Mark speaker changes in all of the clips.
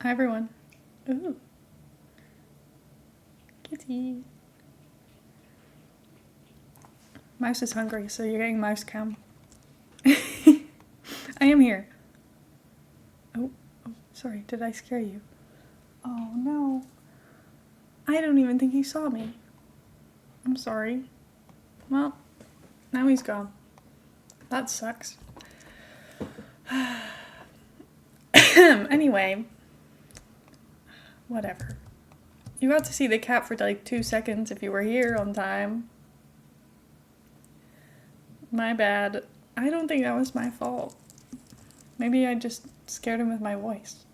Speaker 1: Hi everyone. Ooh. Kitty. Mouse is hungry, so you're getting mouse cam. I am here. Oh, sorry, did I scare you? Oh no. I don't even think he saw me. I'm sorry. Well, now he's gone. That sucks. Anyway. Whatever. You got to see the cat for like 2 seconds if you were here on time. My bad. I don't think that was my fault. Maybe I just scared him with my voice.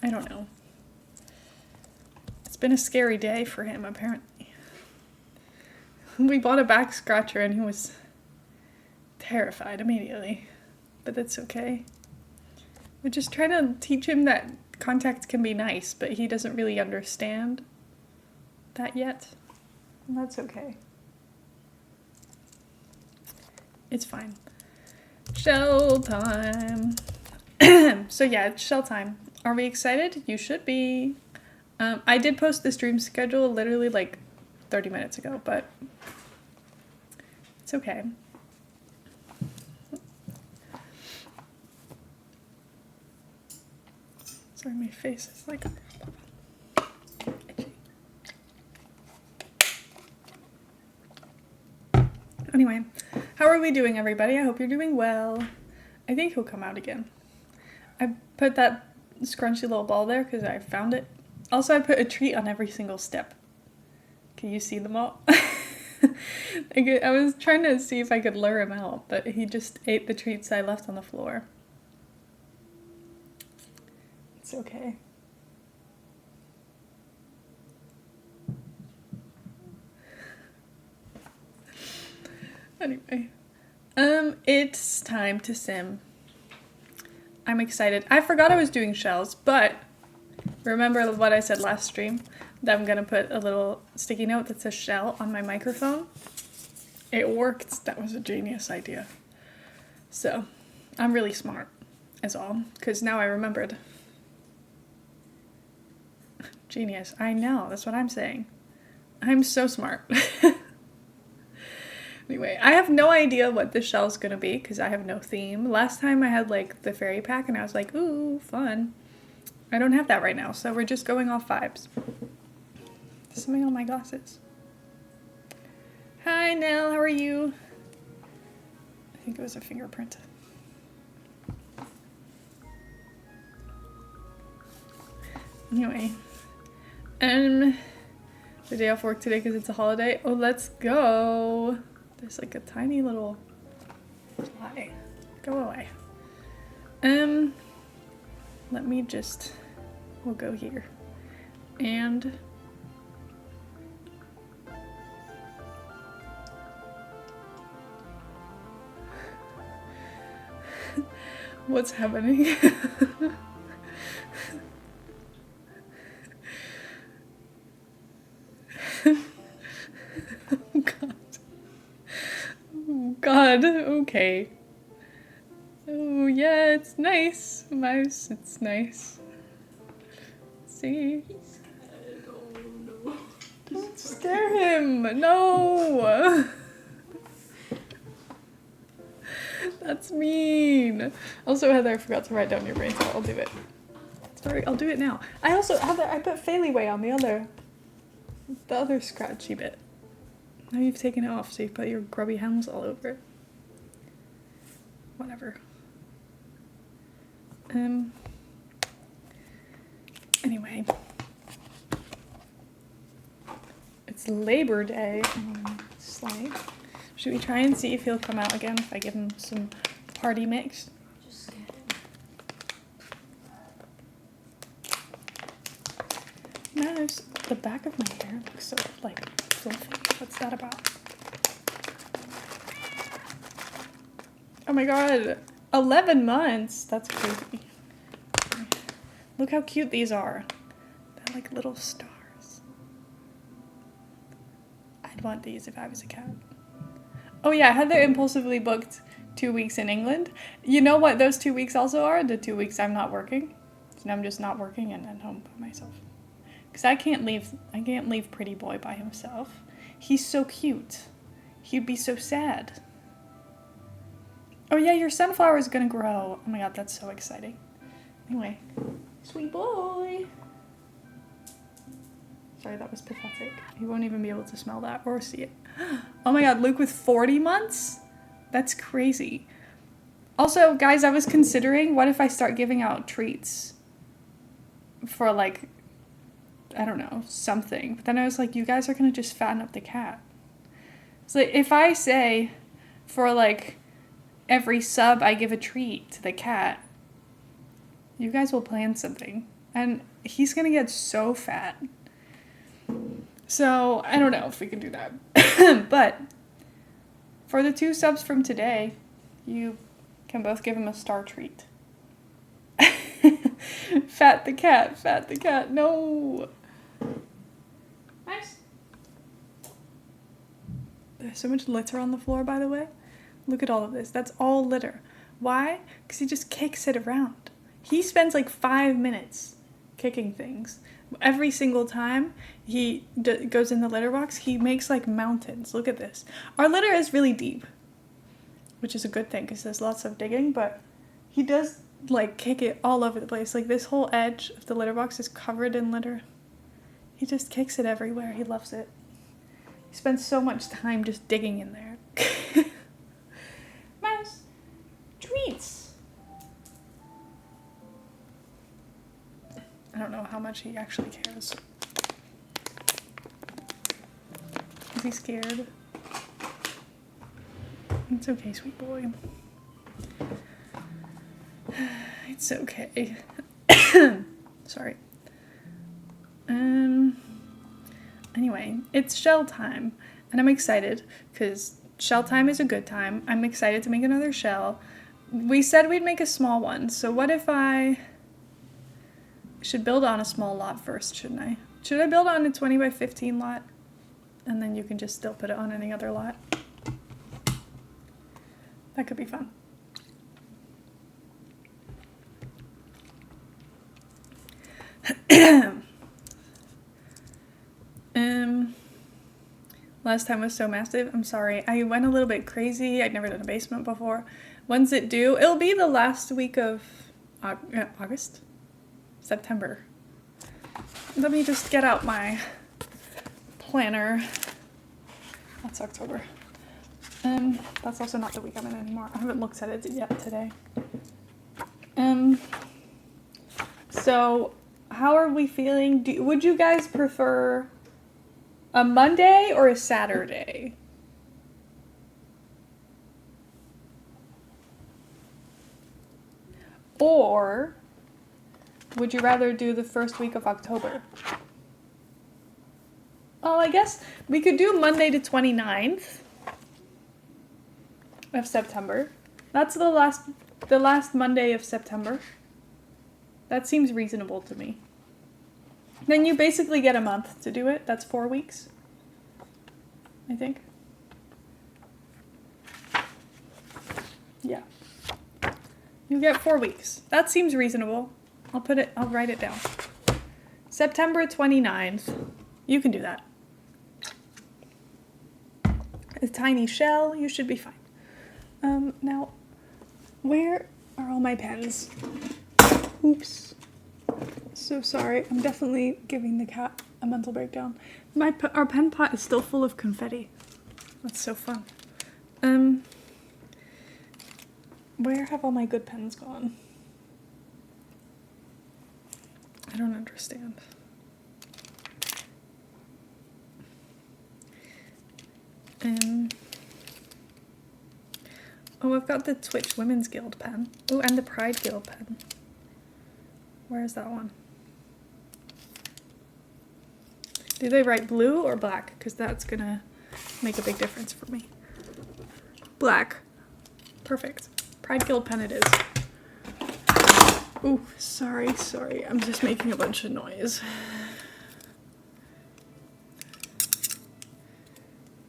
Speaker 1: I don't know. It's been a scary day for him, apparently. We bought a back scratcher and he was terrified immediately. But that's okay. We're just trying to teach him that contact can be nice, but he doesn't really understand that yet. And that's okay. It's fine. Shell time. So yeah, it's shell time. Are we excited? You should be. I did post the stream schedule literally like 30 minutes ago, but it's okay. Sorry, my face is like itchy. Anyway, how are we doing, everybody? I hope you're doing well. I think he'll come out again. I put that scrunchy little ball there because I found it. Also, I put a treat on every single step. Can you see them all? I was trying to see if I could lure him out, but he just ate the treats I left on the floor. It's okay. Anyway, it's time to sim. I'm excited. I forgot I was doing shells, but remember what I said last stream? That I'm gonna put a little sticky note that says shell on my microphone. It worked. That was a genius idea. So, I'm really smart, is all, because now I remembered. Genius. I know, that's what I'm saying. I'm so smart. Anyway, I have no idea what this shell's gonna be because I have no theme. Last time I had like the fairy pack and I was like, ooh, fun. I don't have that right now, so we're just going off vibes. There's something on my glasses. Hi, Nell, how are you? I think it was a fingerprint. Anyway, the day off work today because it's a holiday. Oh, let's go. There's like a tiny little fly. Go away. Let me just, we'll go here. And what's happening? Oh god. Oh god, okay. Oh yeah, it's nice. Mouse, it's nice. See?
Speaker 2: Oh no.
Speaker 1: Don't scare him! No! That's mean. Also, Heather, I forgot to write down your brain, so I'll do it. Sorry, I'll do it now. I also, Heather, I put Faileyway on the other scratchy bit. Now you've taken it off, so you put your grubby hands all over it. Whatever. Anyway. It's Labor Day. Slide. Should we try and see if he'll come out again if I give him some party mix?
Speaker 2: Just scared him.
Speaker 1: Mouse, the back of my hair looks so, like, fluffy. What's that about? Oh my god. 11 months. That's crazy. Look how cute these are. They're like little stars. I'd want these if I was a cat. Oh yeah, Heather impulsively booked 2 weeks in England. You know what those 2 weeks also are? The 2 weeks I'm not working. And I'm just not working and at home by myself. Because I can't leave Pretty Boy by himself. He's so cute. He'd be so sad. Oh yeah, your sunflower is gonna grow. Oh my god, that's so exciting. Anyway, sweet boy. Sorry, that was pathetic. He won't even be able to smell that or see it. Oh my god, Luke with 40 months? That's crazy. Also, guys, I was considering, what if I start giving out treats for like, I don't know, something. But then I was like, you guys are gonna just fatten up the cat. So if I say for like every sub I give a treat to the cat, you guys will plan something. And he's gonna get so fat. So I don't know if we can do that. But for the 2 subs from today, you can both give him a star treat. Fat the cat, no. Nice. There's so much litter on the floor, by the way. Look at all of this. That's all litter. Why? Because he just kicks it around. He spends like 5 minutes kicking things. Every single time he goes in the litter box, he makes like mountains. Look at this. Our litter is really deep, which is a good thing because there's lots of digging, but he does like kick it all over the place. Like this whole edge of the litter box is covered in litter. He just kicks it everywhere. He loves it. He spends so much time just digging in there. Mouse. Treats. I don't know how much he actually cares. Is he scared? It's okay, sweet boy. It's okay. Sorry. Anyway, it's shell time, and I'm excited because shell time is a good time. I'm excited to make another shell. We said we'd make a small one, so what if I should build on a small lot first, shouldn't I? Should I build on a 20 by 15 lot, and then you can just still put it on any other lot? That could be fun. Last time was so massive. I'm sorry. I went a little bit crazy. I'd never done a basement before. When's it due? It'll be the last week of August? September. Let me just get out my planner. That's October. That's also not the week I'm in anymore. I haven't looked at it yet today. So how are we feeling? Would you guys prefer a Monday or a Saturday? Or would you rather do the first week of October? Oh, I guess we could do Monday the 29th of September. That's the last Monday of September. That seems reasonable to me. Then you basically get a month to do it. That's 4 weeks, I think. Yeah. You get 4 weeks. That seems reasonable. I'll write it down. September 29th. You can do that. A tiny shell, you should be fine. Now, where are all my pens? Oops. So sorry. I'm definitely giving the cat a mental breakdown. Our pen pot is still full of confetti. That's so fun. Where have all my good pens gone? I don't understand. Oh, I've got the Twitch Women's Guild pen. Oh, and the Pride Guild pen. Where is that one? Do they write blue or black? Because that's gonna make a big difference for me. Black. Perfect. Pride Guild pen it is. Ooh, sorry. I'm just making a bunch of noise.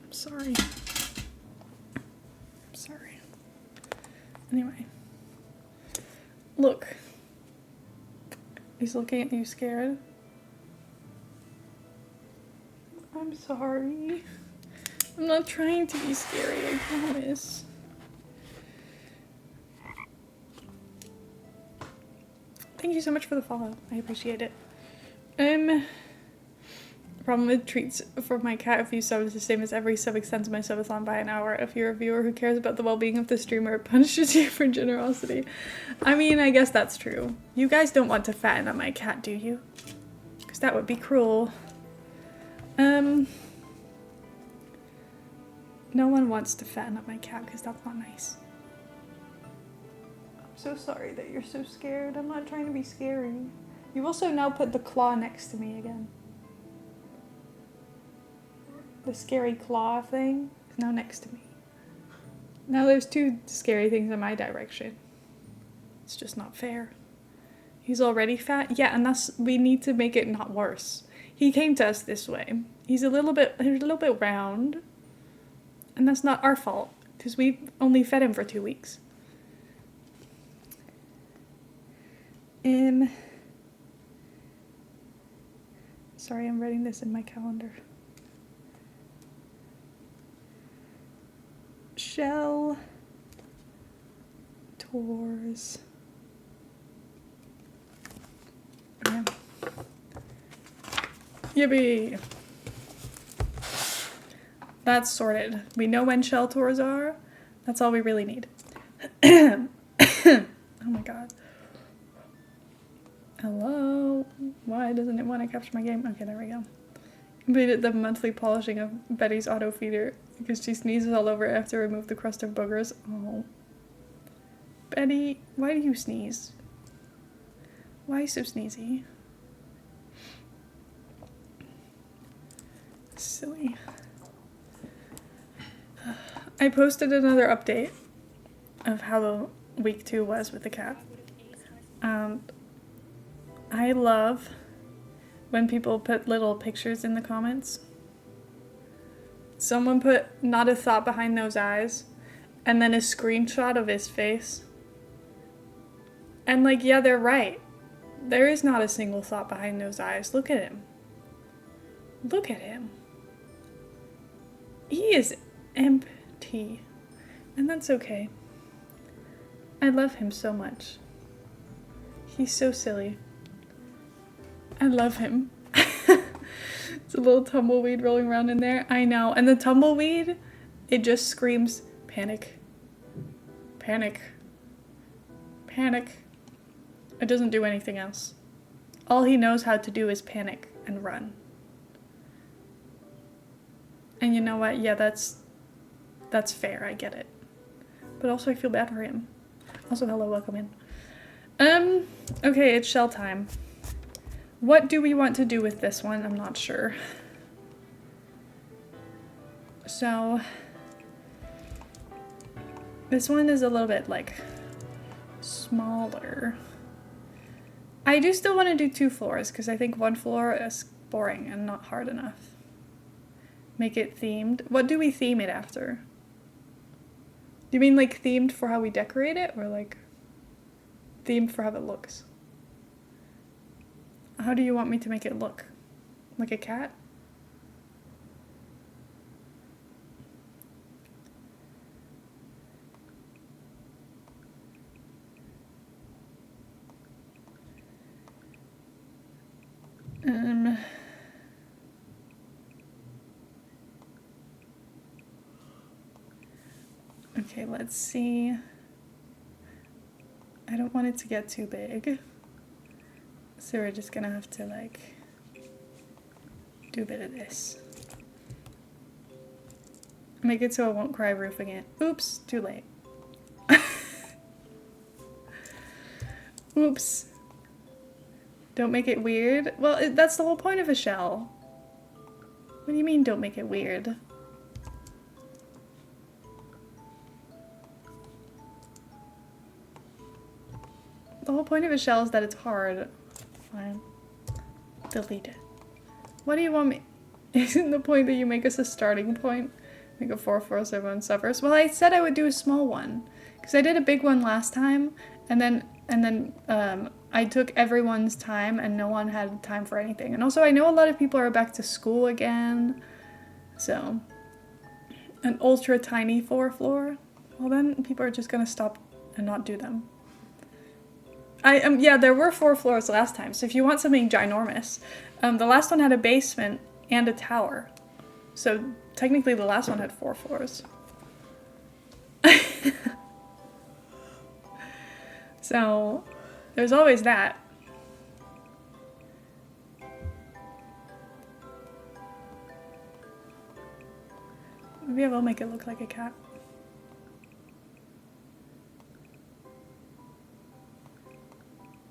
Speaker 1: I'm sorry. Anyway. Look. He's looking at you scared. I'm sorry. I'm not trying to be scary, I promise. Thank you so much for the follow. I appreciate it. Problem with treats for my cat. If you sub is the same as every sub extends my subathon by an hour. If you're a viewer who cares about the well-being of the streamer, it punishes you for generosity. I mean, I guess that's true. You guys don't want to fatten up my cat, do you? Because that would be cruel. No one wants to fatten up my cat because that's not nice. I'm so sorry that you're so scared. I'm not trying to be scary. You also now put the claw next to me again. The scary claw thing is now next to me. Now there's two scary things in my direction. It's just not fair. He's already fat? Yeah, and we need to make it not worse. He came to us this way. He's a little bit round. And that's not our fault, because we only fed him for 2 weeks. Sorry, I'm writing this in my calendar. Shell tours. Yeah. Yippee! That's sorted. We know when shell tours are. That's all we really need. Oh my god. Hello? Why doesn't it want to capture my game? Okay, there we go. Completed the monthly polishing of Betty's auto feeder because she sneezes all over. I have to remove the crust of boogers. Oh. Betty, why do you sneeze? Why so sneezy? Silly. I posted another update of how the week 2 was with the cat. I love when people put little pictures in the comments. Someone put not a thought behind those eyes and then a screenshot of his face. And like, yeah, they're right. There is not a single thought behind those eyes. Look at him. Look at him. He is empty. And that's okay. I love him so much. He's so silly. I love him. It's a little tumbleweed rolling around in there. I know. And the tumbleweed, it just screams panic. Panic. Panic. It doesn't do anything else. All he knows how to do is panic and run. And you know what? Yeah, that's fair. I get it. But also I feel bad for him. Also, hello, welcome in. Okay, it's shell time. What do we want to do with this one? I'm not sure. So, this one is a little bit, like, smaller. I do still want to do 2 floors, because I think 1 floor is boring and not hard enough. Make it themed. What do we theme it after? Do you mean, like, themed for how we decorate it, or, like, themed for how it looks? How do you want me to make it look? Like a cat? Okay, let's see. I don't want it to get too big. So we're just gonna have to, like, do a bit of this. Make it so I won't cry roofing it. Oops, too late. Oops. Don't make it weird. Well, that's the whole point of a shell. What do you mean don't make it weird? The whole point of a shell is that it's hard. Fine. Delete it. What do you want me? Isn't the point that you make us a starting point? Make a 4 floor so everyone suffers? Well, I said I would do a small one. Because I did a big one last time, and then And then I took everyone's time and no one had time for anything. And also I know a lot of people are back to school again. So an ultra tiny 4th floor. Well then people are just gonna stop and not do them. Yeah, there were 4 floors last time. So if you want something ginormous, the last one had a basement and a tower. So technically the last one had 4 floors. So there's always that. Maybe I will make it look like a cat.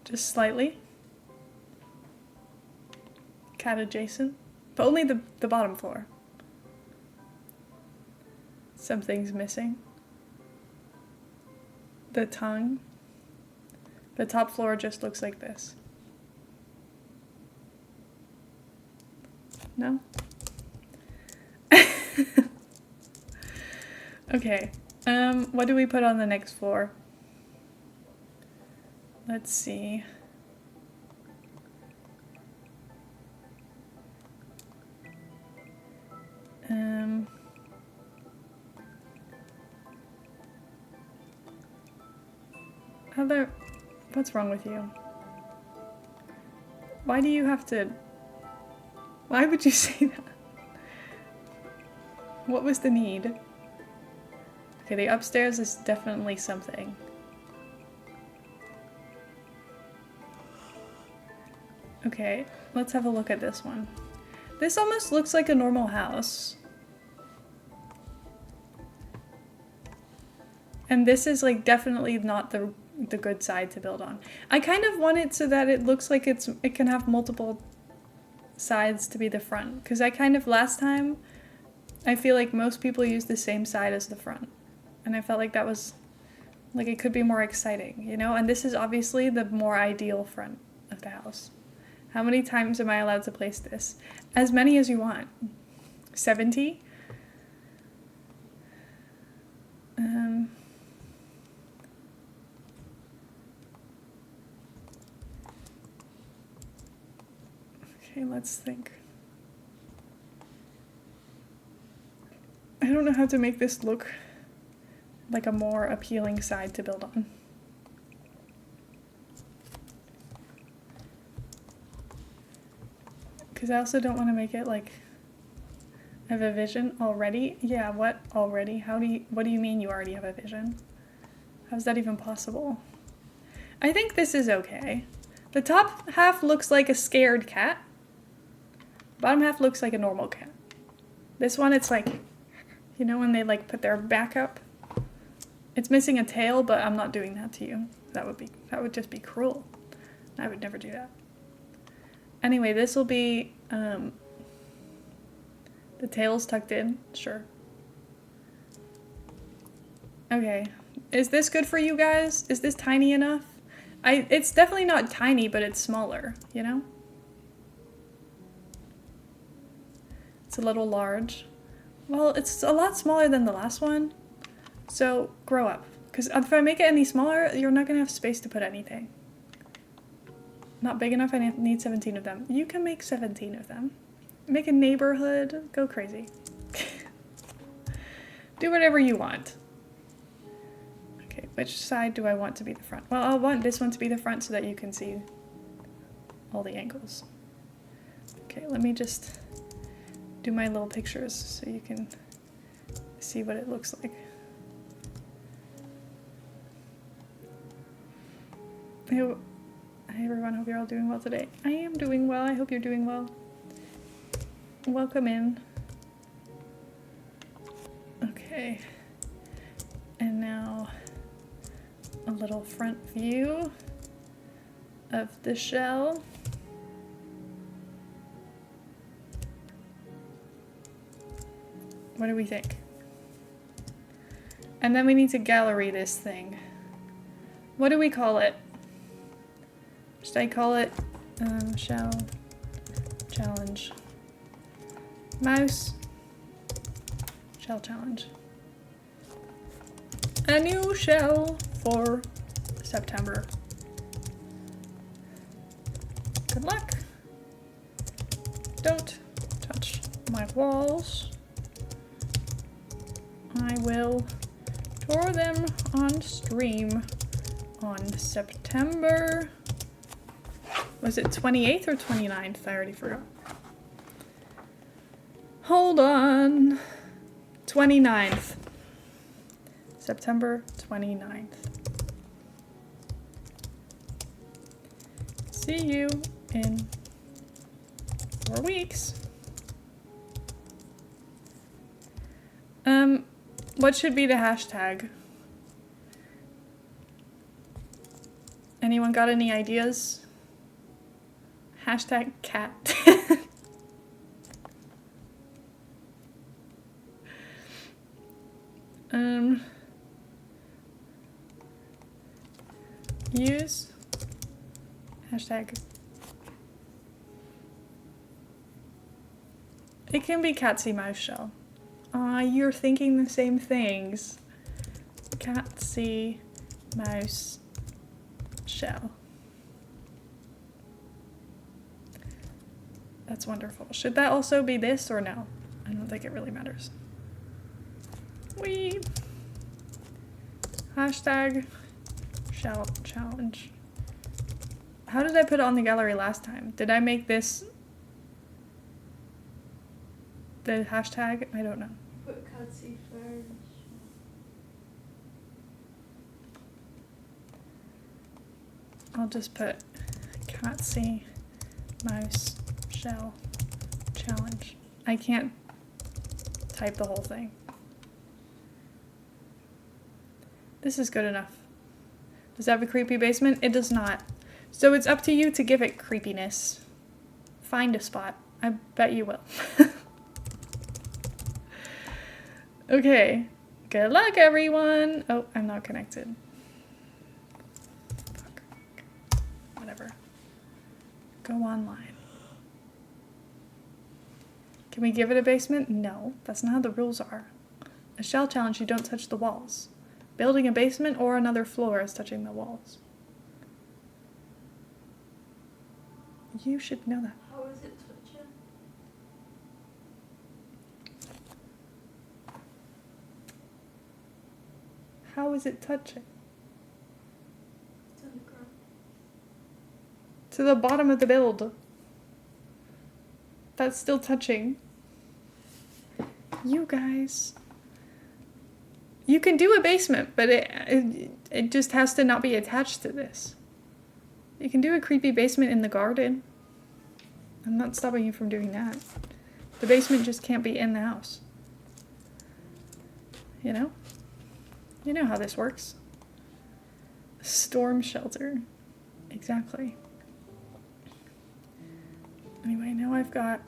Speaker 1: Just slightly. Cat adjacent. But only the bottom floor. Something's missing. The tongue. The top floor just looks like this. No? Okay. What do we put on the next floor? Let's see. What's wrong with you? Why do you have to... Why would you say that? What was the need? Okay, the upstairs is definitely something. Okay, let's have a look at this one. This almost looks like a normal house. And this is like definitely not the good side to build on. I kind of want it so that it looks like it can have multiple sides to be the front. Because I kind of, last time, I feel like most people use the same side as the front. And I felt like that was, like it could be more exciting, you know? And this is obviously the more ideal front of the house. How many times am I allowed to place this? As many as you want. 70? Okay, let's think. I don't know how to make this look like a more appealing side to build on. Because I also don't want to make it like I have a vision already. Yeah, what already? What do you mean you already have a vision? How's that even possible? I think this is okay. The top half looks like a scared cat. Bottom half looks like a normal cat. This one, it's like, you know when they like put their back up? It's missing a tail, but I'm not doing that to you. That would just be cruel. I would never do that. Anyway, this will be, the tail's tucked in, sure. Okay, is this good for you guys? Is this tiny enough? It's definitely not tiny, but it's smaller, you know? It's a little large. Well, it's a lot smaller than the last one, so grow up. Because if I make it any smaller, you're not gonna have space to put anything. Not big enough, I need 17 of them. You can make 17 of them. Make a neighborhood, go crazy. Do whatever you want. Okay, which side do I want to be the front? Well, I'll want this one to be the front so that you can see all the angles. Okay, let me just do my little pictures so you can see what it looks like. Hi everyone, hope you're all doing well today. I am doing well, I hope you're doing well. Welcome in. Okay. And now a little front view of the shell. What do we think? And then we need to gallery this thing. What do we call it? Should I call it shell challenge? Mouse shell challenge. A new shell for September. Good luck. Don't touch my walls. I will tour them on stream on September. Was it 28th or 29th? I already forgot. Hold on. 29th. September 29th. See you in 4 weeks. What should be the hashtag? Anyone got any ideas? Hashtag cat. Use hashtag. It can be Catsy Mouse Shell. Aw, you're thinking the same things. Catsy Mouse Shell. That's wonderful. Should that also be this or no? I don't think it really matters. Wee. Hashtag shell challenge. How did I put it on the gallery last time? Did I make this the hashtag? I don't know.
Speaker 2: Put Catsy first.
Speaker 1: I'll just put Catsy Mouse Shell Challenge. I can't type the whole thing. This is good enough. Does it have a creepy basement? It does not. So it's up to you to give it creepiness. Find a spot. I bet you will. Okay. Good luck, everyone. Oh, I'm not connected. Fuck. Whatever. Go online. Can we give it a basement? No, that's not how the rules are. A shell challenge, you don't touch the walls. Building a basement or another floor is touching the walls. You should know that.
Speaker 2: How is it touching?
Speaker 1: How is it touching?
Speaker 2: It's on the ground.
Speaker 1: To the bottom of the build. That's still touching. You guys. You can do a basement, but it just has to not be attached to this. You can do a creepy basement in the garden. I'm not stopping you from doing that. The basement just can't be in the house. You know? You know how this works. Storm shelter. Exactly. Anyway, now I've got...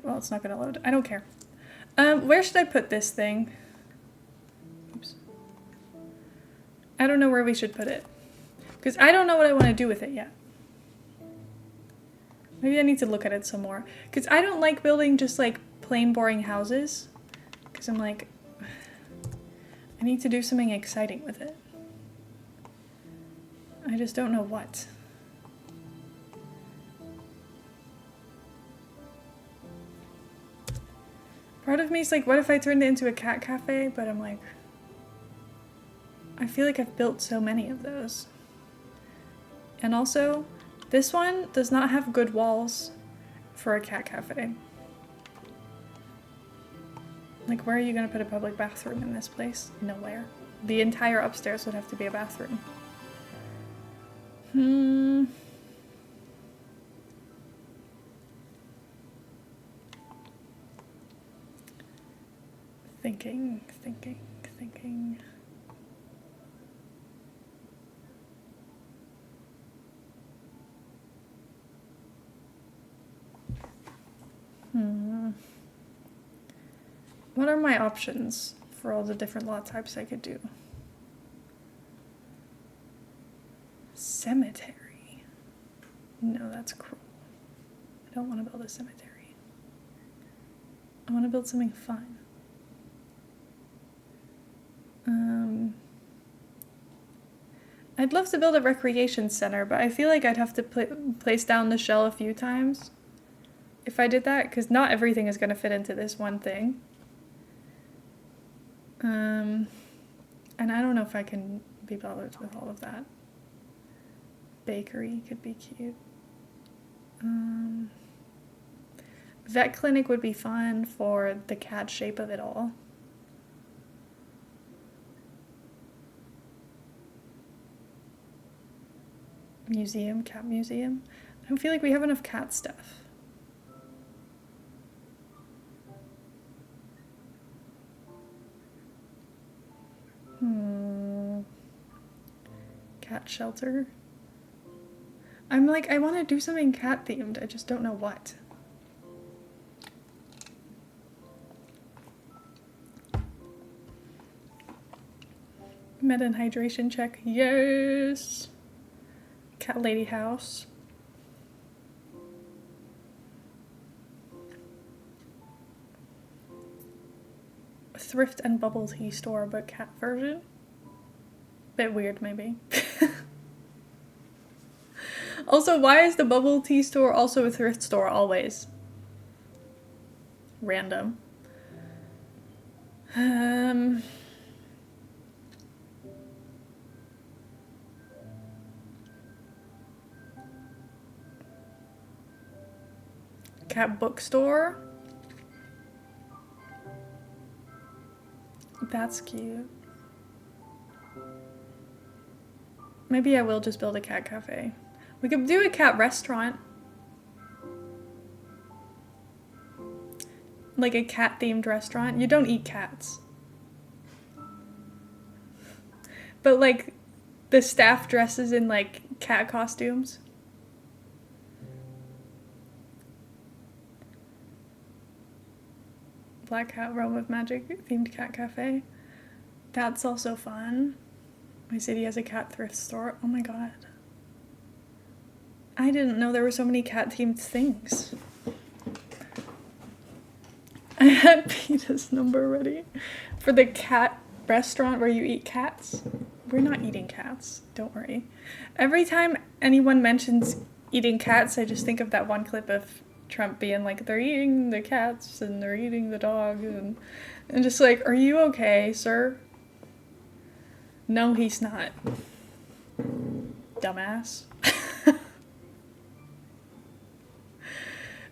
Speaker 1: Well, it's not going to load. I don't care. Where should I put this thing? Oops. I don't know where we should put it. Because I don't know what I want to do with it yet. Maybe I need to look at it some more. Because I don't like building just like plain boring houses. Because I'm like, I need to do something exciting with it. I just don't know what. Part of me is like, what if I turned it into a cat cafe? But I'm like, I feel like I've built so many of those. And also, this one does not have good walls for a cat cafe. Like, where are you gonna put a public bathroom in this place? Nowhere. The entire upstairs would have to be a bathroom. Thinking. What are my options for all the different lot types I could do? Cemetery. No, that's cruel. I don't want to build a cemetery. I want to build something fun. I'd love to build a recreation center, but I feel like I'd have to place down the shell a few times if I did that, because not everything is going to fit into this one thing. And I don't know if I can be bothered with all of that. Bakery could be cute. Vet clinic would be fun for the cat shape of it all. Museum, cat museum. I don't feel like we have enough cat stuff. Cat shelter. I'm like, I want to do something cat themed. I just don't know what. Meta and hydration check. Yes. Cat lady house. Thrift and bubble tea store, but cat version. Bit weird, maybe. Also, why is the bubble tea store also a thrift store always? Random. Cat bookstore. That's cute. Maybe I will just build a cat cafe. We could do a cat restaurant. Like a cat themed restaurant. You don't eat cats. But like the staff dresses in like cat costumes. Black Cat Realm of Magic themed cat cafe. That's also fun. My city has a cat thrift store. Oh my god. I didn't know there were so many cat themed things. I had Peta's number ready for the cat restaurant where you eat cats. We're not eating cats, don't worry. Every time anyone mentions eating cats, I just think of that one clip of Trump being like, they're eating the cats and they're eating the dog, and just like, are you okay, sir? No, he's not. Dumbass.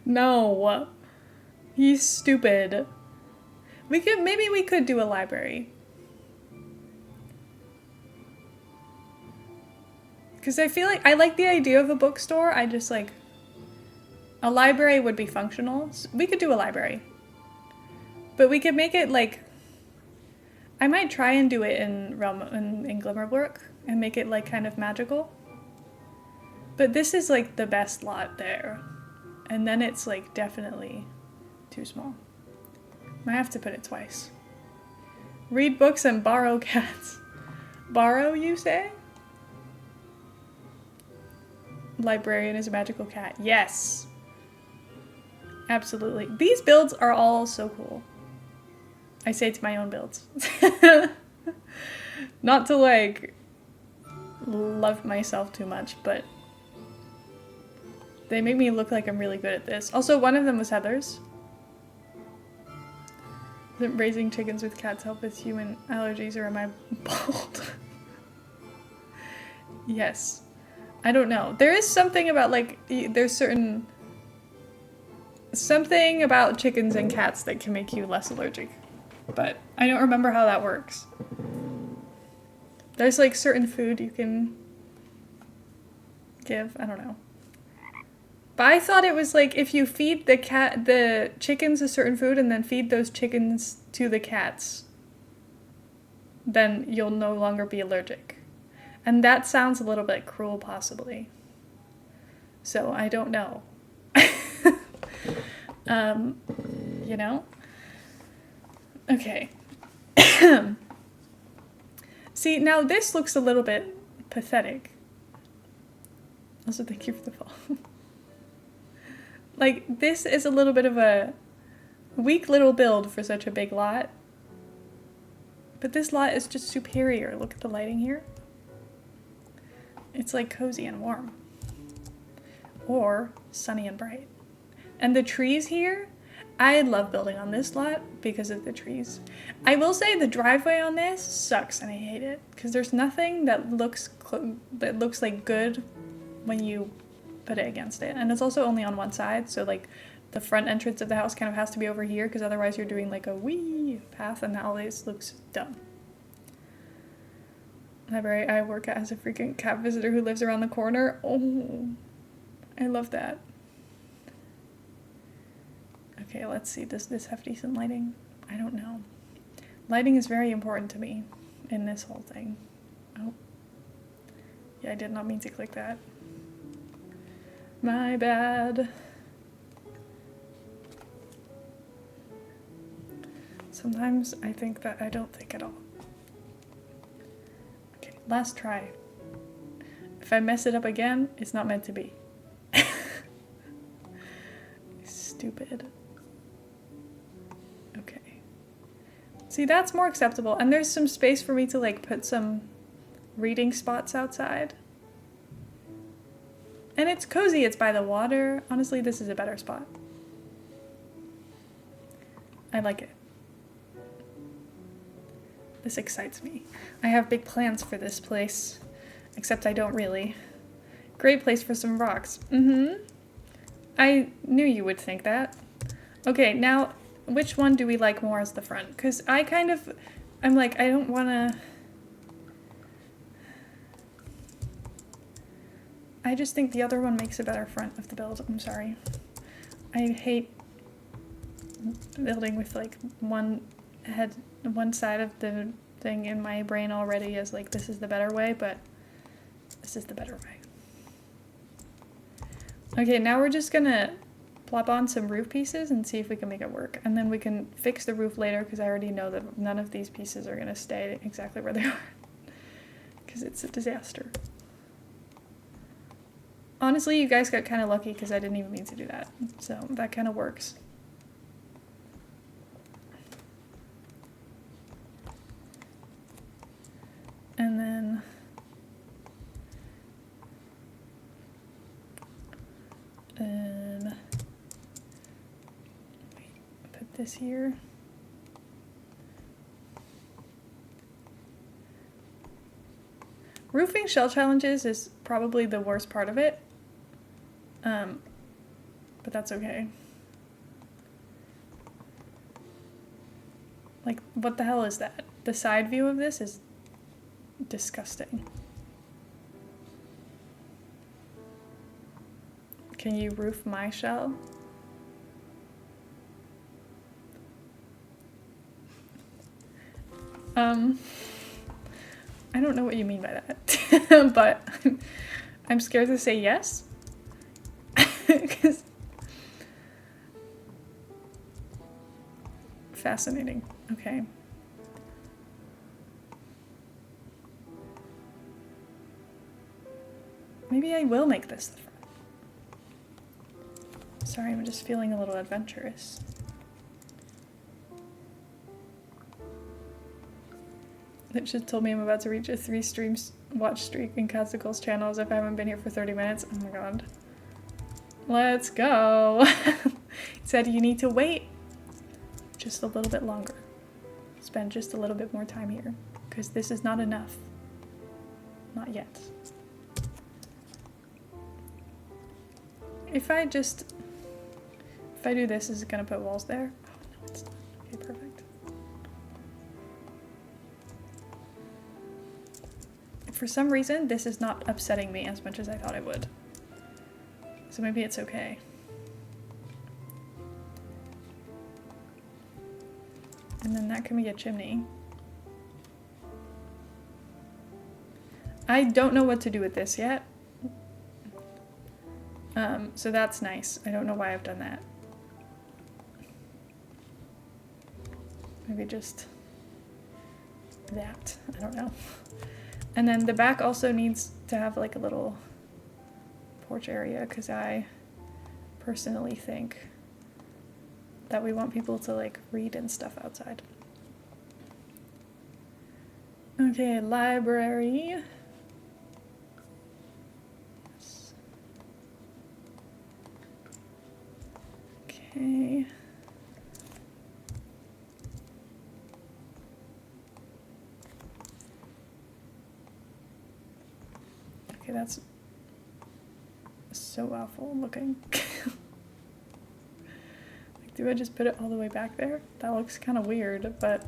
Speaker 1: No. He's stupid. Maybe we could do a library. Because I feel like I like the idea of a bookstore. I just like, a library would be functional. So we could do a library. But we could make it like, I might try and do it in Glimmerbrook and make it like kind of magical. But this is like the best lot there. And then it's like definitely too small. Might have to put it twice. Read books and borrow cats. Borrow, you say? Librarian is a magical cat. Yes. Absolutely. These builds are all so cool. I say to my own builds. Not to like love myself too much, but they make me look like I'm really good at this. Also, one of them was Heather's. Raising chickens with cats help with human allergies, or am I bald? Yes. I don't know. There is something about like, there's something about chickens and cats that can make you less allergic. But I don't remember how that works. There's like certain food you can give. I don't know. But I thought it was like if you feed the chickens a certain food and then feed those chickens to the cats, then you'll no longer be allergic. And that sounds a little bit cruel, possibly. So I don't know. You know? Okay. See, now this looks a little bit pathetic. Also, thank you for the follow. Like, this is a little bit of a weak little build for such a big lot. But this lot is just superior. Look at the lighting here. It's like cozy and warm. Or sunny and bright. And the trees here, I love building on this lot because of the trees. I will say the driveway on this sucks and I hate it because there's nothing that looks like good when you put it against it. And it's also only on one side, so like the front entrance of the house kind of has to be over here because otherwise you're doing like a wee path and that always looks dumb. Library I work at has a freaking cat visitor who lives around the corner. Oh, I love that. Okay, let's see. Does this have decent lighting? I don't know. Lighting is very important to me in this whole thing. Oh. Yeah, I did not mean to click that. My bad. Sometimes I think that I don't think at all. Okay, last try. If I mess it up again, it's not meant to be. Stupid. Okay. See, that's more acceptable. And there's some space for me to like put some reading spots outside. And it's cozy, it's by the water. Honestly, this is a better spot. I like it. This excites me. I have big plans for this place, except I don't really. Great place for some rocks. Mm-hmm. I knew you would think that. Okay, now, which one do we like more as the front? Because I'm like, I don't want to... I just think the other one makes a better front of the build. I'm sorry. I hate building with like one side of the thing in my brain already as like this is the better way, but this is the better way. Okay, now we're just gonna plop on some roof pieces and see if we can make it work. And then we can fix the roof later because I already know that none of these pieces are gonna stay exactly where they are because it's a disaster. Honestly, you guys got kind of lucky because I didn't even mean to do that. So that kind of works. And then put this here. Roofing shell challenges is probably the worst part of it. But that's okay. Like, what the hell is that? The side view of this is disgusting. Can you roof my shell? I don't know what you mean by that, but I'm scared to say yes. 'Cause fascinating. Okay. Maybe I will make this the front. Sorry, I'm just feeling a little adventurous. It just told me I'm about to reach a 3 streams watch streak in Catsical's channels if I haven't been here for 30 minutes. Oh my god. Let's go. It said you need to wait just a little bit longer. Spend just a little bit more time here because this is not enough. Not yet. If I do this, is it gonna put walls there? Oh no, it's not. Okay, perfect. For some reason, this is not upsetting me as much as I thought it would. So maybe it's okay. And then that can be a chimney. I don't know what to do with this yet. So that's nice. I don't know why I've done that. Maybe just that. I don't know. And then the back also needs to have like a little porch area because I personally think that we want people to like read and stuff outside. Okay, library. Okay, that's so awful looking. Like, do I just put it all the way back there? That looks kind of weird, but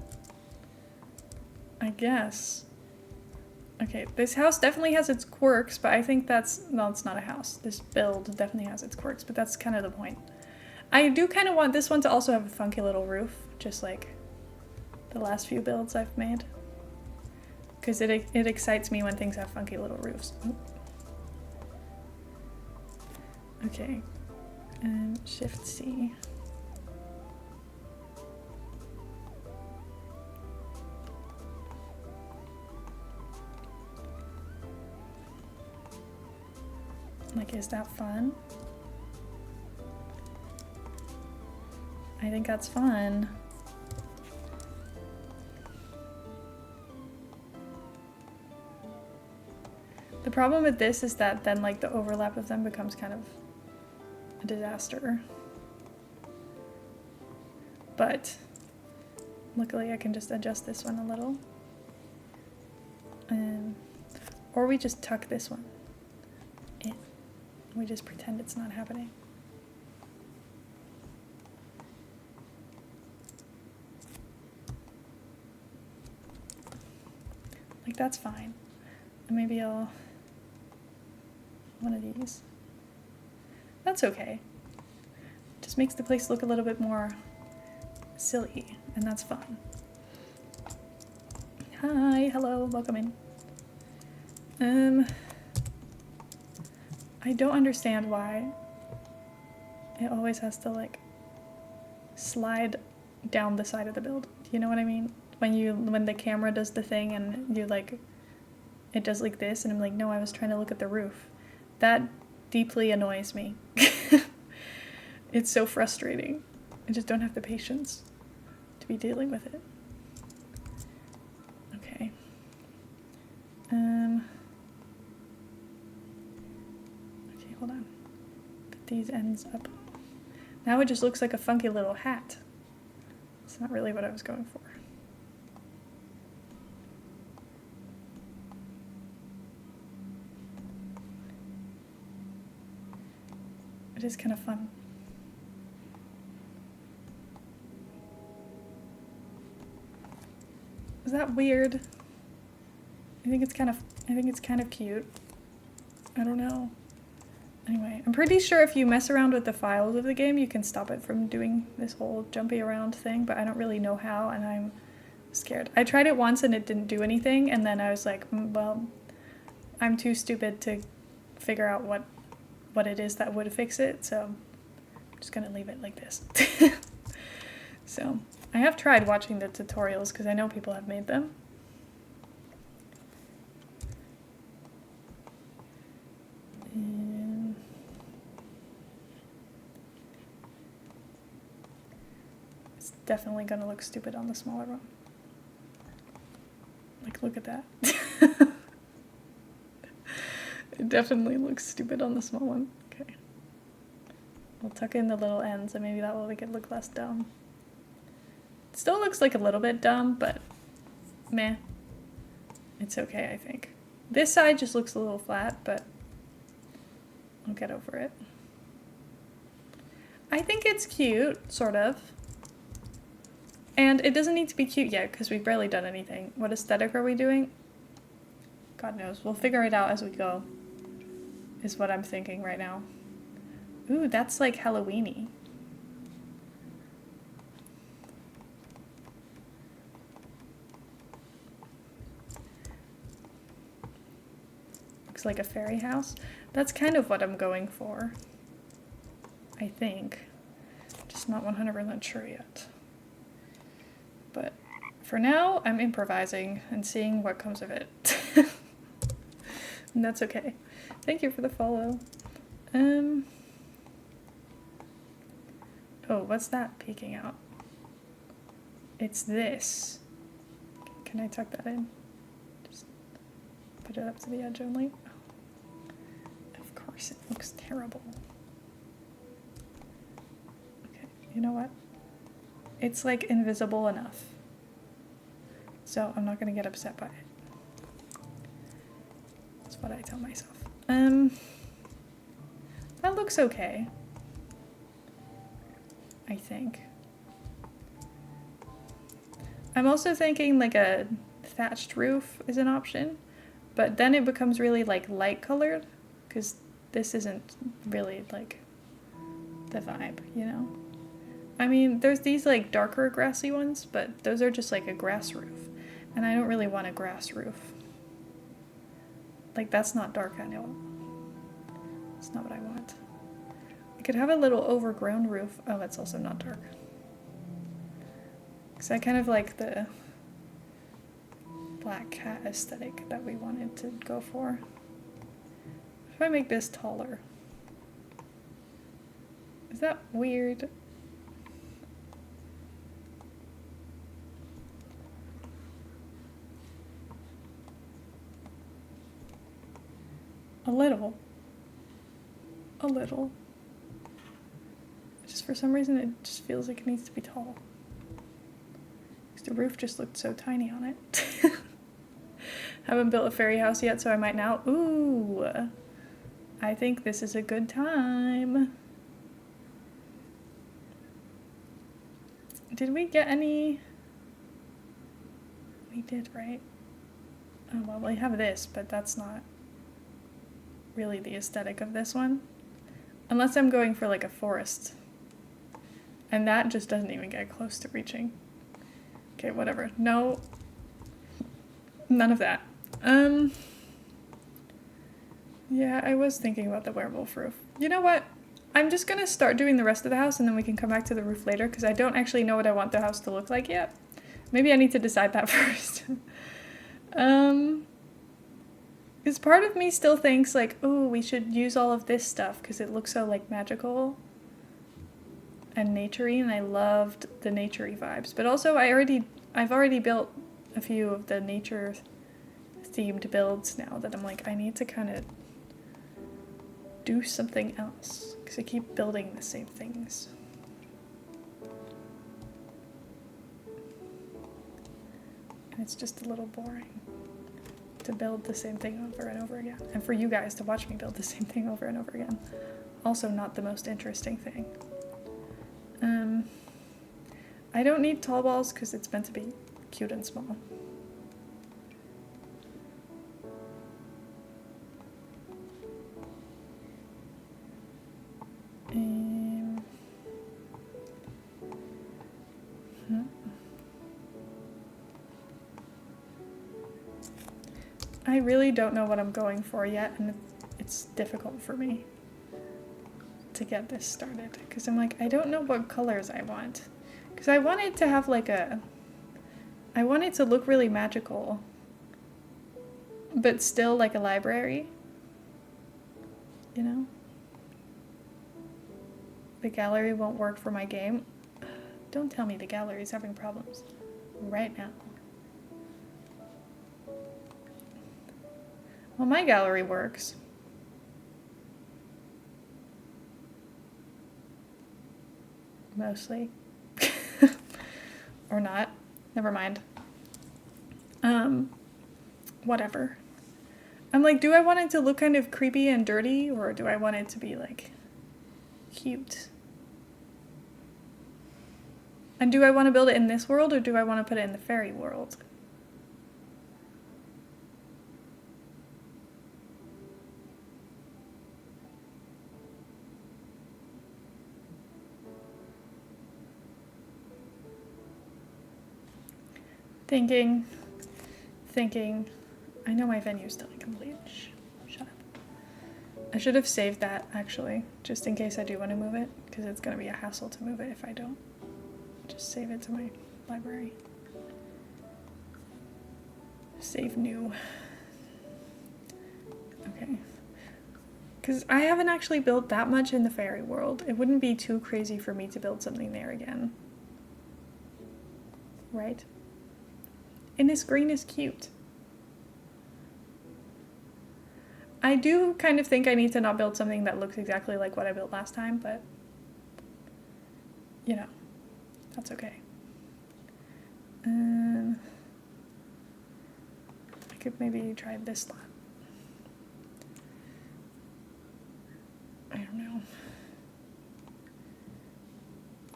Speaker 1: I guess. Okay, this house definitely has its quirks, but I think that's, no, it's not a house. This build definitely has its quirks, but that's kind of the point. I do kind of want this one to also have a funky little roof, just like the last few builds I've made. Because it excites me when things have funky little roofs. Oop. Okay, Shift C. Like, is that fun? I think that's fun. The problem with this is that then like the overlap of them becomes kind of a disaster. But luckily I can just adjust this one a little. Or we just tuck this one in. We just pretend it's not happening. Like, that's fine. And maybe I'll... one of these. That's okay. Just makes the place look a little bit more silly, and that's fun. Hi, hello, welcome in. I don't understand why it always has to like slide down the side of the build. Do you know what I mean? When the camera does the thing and you like, it does like this, and I'm like, no, I was trying to look at the roof. That deeply annoys me. It's so frustrating. I just don't have the patience to be dealing with it. Okay. Okay, hold on. Put these ends up. Now it just looks like a funky little hat. It's not really what I was going for. It is kind of fun. Is that weird? I think it's kind of cute. I don't know. Anyway, I'm pretty sure if you mess around with the files of the game, you can stop it from doing this whole jumpy around thing, but I don't really know how, and I'm scared. I tried it once and it didn't do anything, and then I was like, well, I'm too stupid to figure out what it is that would fix it, so I'm just gonna leave it like this. So, I have tried watching the tutorials because I know people have made them. And it's definitely gonna look stupid on the smaller one. Like, look at that. It definitely looks stupid on the small one. Okay. We'll tuck in the little ends and maybe that will make it look less dumb. It still looks like a little bit dumb, but meh. It's okay, I think. This side just looks a little flat, but I'll get over it. I think it's cute, sort of. And it doesn't need to be cute yet because we've barely done anything. What aesthetic are we doing? God knows. We'll figure it out as we go, is what I'm thinking right now. Ooh, that's like Halloween-y. Looks like a fairy house. That's kind of what I'm going for, I think. Just not 100% sure yet. But for now, I'm improvising and seeing what comes of it. And that's okay. Thank you for the follow. Oh, what's that peeking out? It's this. Can I tuck that in? Just put it up to the edge only. Oh, of course, it looks terrible. Okay, you know what? It's like invisible enough. So I'm not gonna get upset by it. That's what I tell myself. That looks okay. I think. I'm also thinking like a thatched roof is an option, but then it becomes really like light colored because this isn't really like the vibe, you know? I mean, there's these like darker grassy ones, but those are just like a grass roof, and I don't really want a grass roof. Like, that's not dark at all. It's not what I want. I could have a little overgrown roof. Oh, that's also not dark. Because I kind of like the black cat aesthetic that we wanted to go for. If I make this taller. Is that weird? A little. A little. Just for some reason it just feels like it needs to be tall. Because the roof just looked so tiny on it. Haven't built a fairy house yet, so I might now. Ooh. I think this is a good time. Did we get any? We did, right? Oh, well, we have this, but that's not really the aesthetic of this one. Unless I'm going for like a forest. And that just doesn't even get close to reaching. Okay, whatever. No. None of that. Yeah, I was thinking about the werewolf roof. You know what? I'm just gonna start doing the rest of the house and then we can come back to the roof later because I don't actually know what I want the house to look like yet. Maybe I need to decide that first. Because part of me still thinks like, oh, we should use all of this stuff because it looks so like magical and naturey, and I loved the naturey vibes. But also I've already built a few of the nature themed builds now that I'm like, I need to kind of do something else because I keep building the same things. And it's just a little boring to build the same thing over and over again. And for you guys to watch me build the same thing over and over again. Also not the most interesting thing. I don't need tall walls because it's meant to be cute and small. I really don't know what I'm going for yet, and it's difficult for me to get this started because I'm like, I don't know what colors I want. Because I wanted to have like I want it to look really magical, but still like a library, you know? The gallery won't work for my game. Don't tell me the gallery's having problems right now. Well, my gallery works. Mostly. Or not. Never mind. Whatever. I'm like, do I want it to look kind of creepy and dirty, or do I want it to be like cute? And do I want to build it in this world, or do I want to put it in the fairy world? Thinking. I know my venue's still incomplete. Shh, shut up. I should have saved that, actually, just in case I do want to move it, because it's going to be a hassle to move it if I don't. Just save it to my library. Save new. Okay. Because I haven't actually built that much in the fairy world. It wouldn't be too crazy for me to build something there again. Right? And this green is cute. I do kind of think I need to not build something that looks exactly like what I built last time, but, you know, that's okay. I could maybe try this lot. I don't know.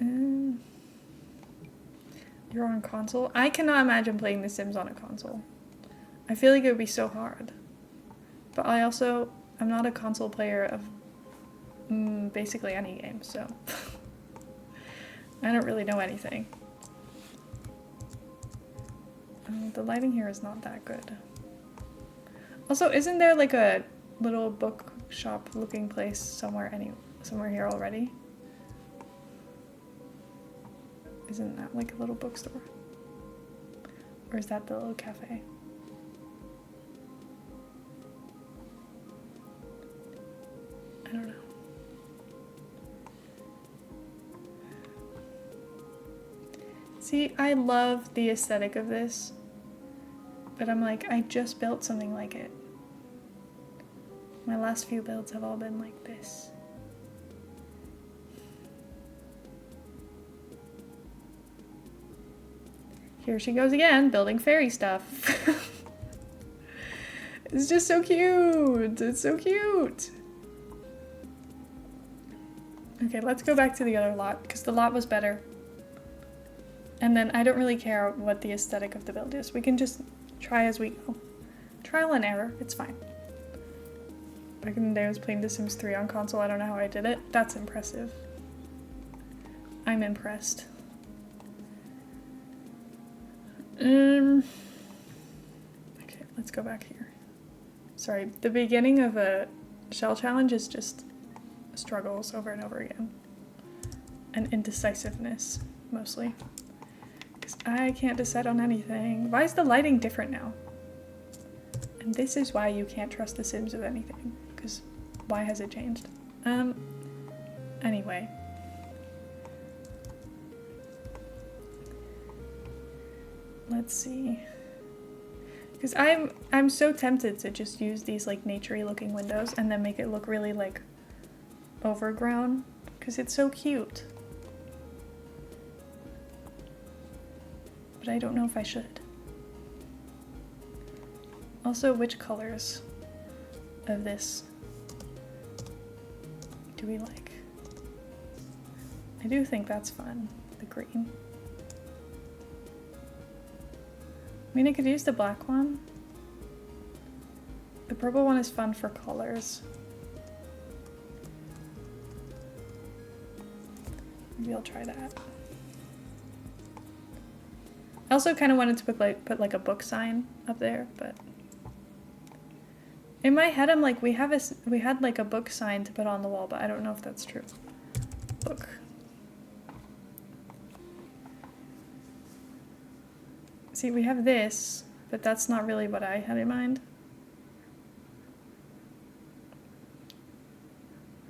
Speaker 1: Um, you're on console? I cannot imagine playing The Sims on a console. I feel like it would be so hard. But I'm not a console player of basically any game, so I don't really know anything. The lighting here is not that good. Also, isn't there like a little bookshop looking place somewhere here already? Isn't that like a little bookstore? Or is that the little cafe? I don't know. See, I love the aesthetic of this, but I'm like, I just built something like it. My last few builds have all been like this. Here she goes again, building fairy stuff. It's just so cute. It's so cute. Okay, let's go back to the other lot, because the lot was better. And then I don't really care what the aesthetic of the build is. We can just try as we go. Trial and error, it's fine. Back in the day I was playing The Sims 3 on console. I don't know how I did it. That's impressive. I'm impressed. Okay, let's go back here. Sorry, the beginning of a shell challenge is just struggles over and over again. And indecisiveness, mostly. Because I can't decide on anything. Why is the lighting different now? And this is why you can't trust The Sims with anything. Because why has it changed? Anyway. Let's see. Because I'm so tempted to just use these like naturey looking windows and then make it look really like overgrown. Because it's so cute. But I don't know if I should. Also, which colors of this do we like? I do think that's fun, the green. I mean, I could use the black one. The purple one is fun for colors. Maybe I'll try that. I also kind of wanted to put like a book sign up there, but in my head I'm like, we had like a book sign to put on the wall, but I don't know if that's true. Book. See, we have this, but that's not really what I had in mind.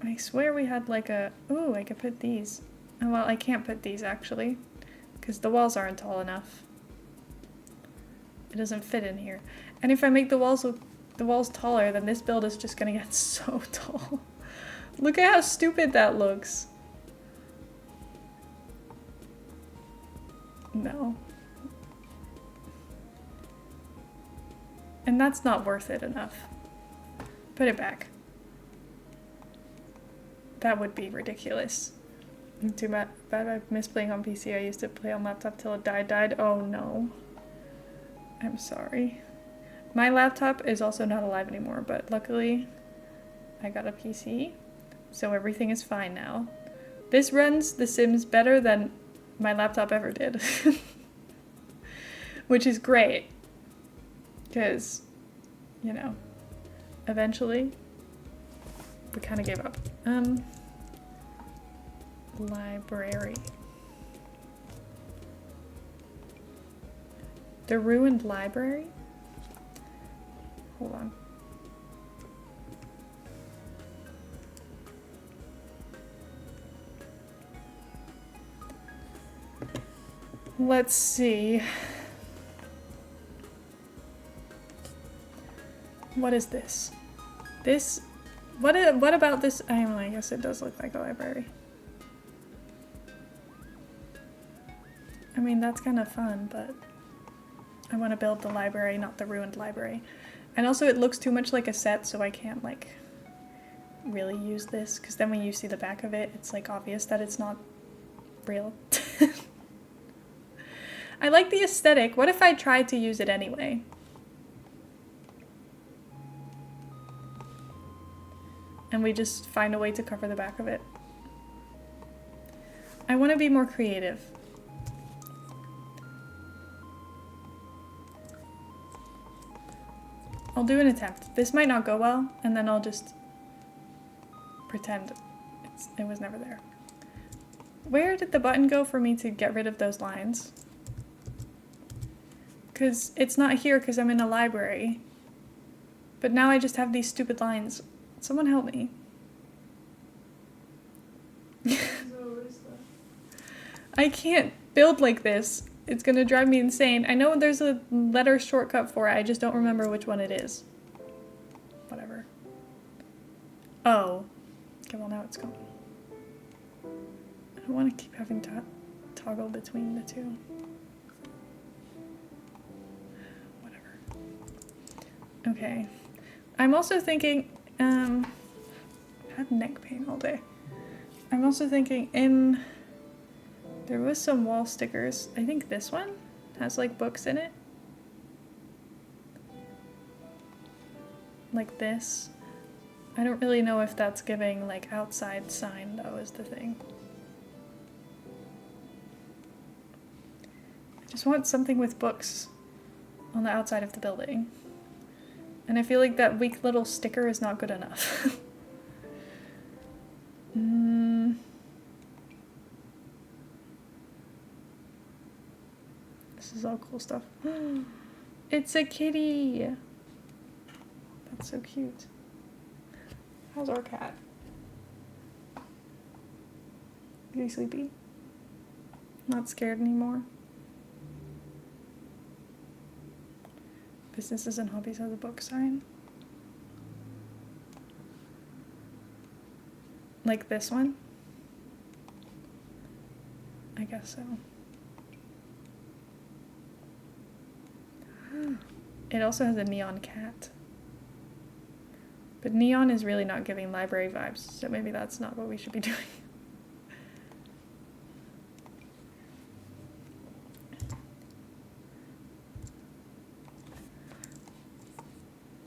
Speaker 1: I swear we had like a... Ooh, I could put these. Oh, well, I can't put these actually, because the walls aren't tall enough. It doesn't fit in here. And if I make the walls taller, then this build is just gonna get so tall. Look at how stupid that looks. No. And that's not worth it enough. Put it back. That would be ridiculous. Too bad I miss playing on PC. I used to play on laptop till it died. Oh no. I'm sorry. My laptop is also not alive anymore, but luckily I got a PC, so everything is fine now. This runs The Sims better than my laptop ever did. Which is great. Because, you know, eventually we kind of gave up. Library. The ruined library? Hold on. Let's see. What is this? What about this? I guess it does look like a library. I mean, that's kind of fun, but I want to build the library, not the ruined library. And also it looks too much like a set, so I can't like really use this, because then when you see the back of it, it's like obvious that it's not real. I like the aesthetic. What if I tried to use it anyway? And we just find a way to cover the back of it. I want to be more creative. I'll do an attempt. This might not go well, and then I'll just pretend it was never there. Where did the button go for me to get rid of those lines? Because it's not here because I'm in a library. But now I just have these stupid lines. Someone help me. I can't build like this. It's gonna drive me insane. I know there's a letter shortcut for it. I just don't remember which one it is. Whatever. Oh. Okay, well now it's gone. I don't want to keep having to toggle between the two. Whatever. Okay. I'm also thinking, I had neck pain all day. I'm also thinking there was some wall stickers. I think this one has like books in it. Like this. I don't really know if that's giving like outside sign though is the thing. I just want something with books on the outside of the building. And I feel like that weak little sticker is not good enough. This is all cool stuff. It's a kitty! That's so cute. How's our cat? Is he sleepy? Not scared anymore? Businesses and hobbies has a book sign. Like this one? I guess so. It also has a neon cat. But neon is really not giving library vibes, so maybe that's not what we should be doing.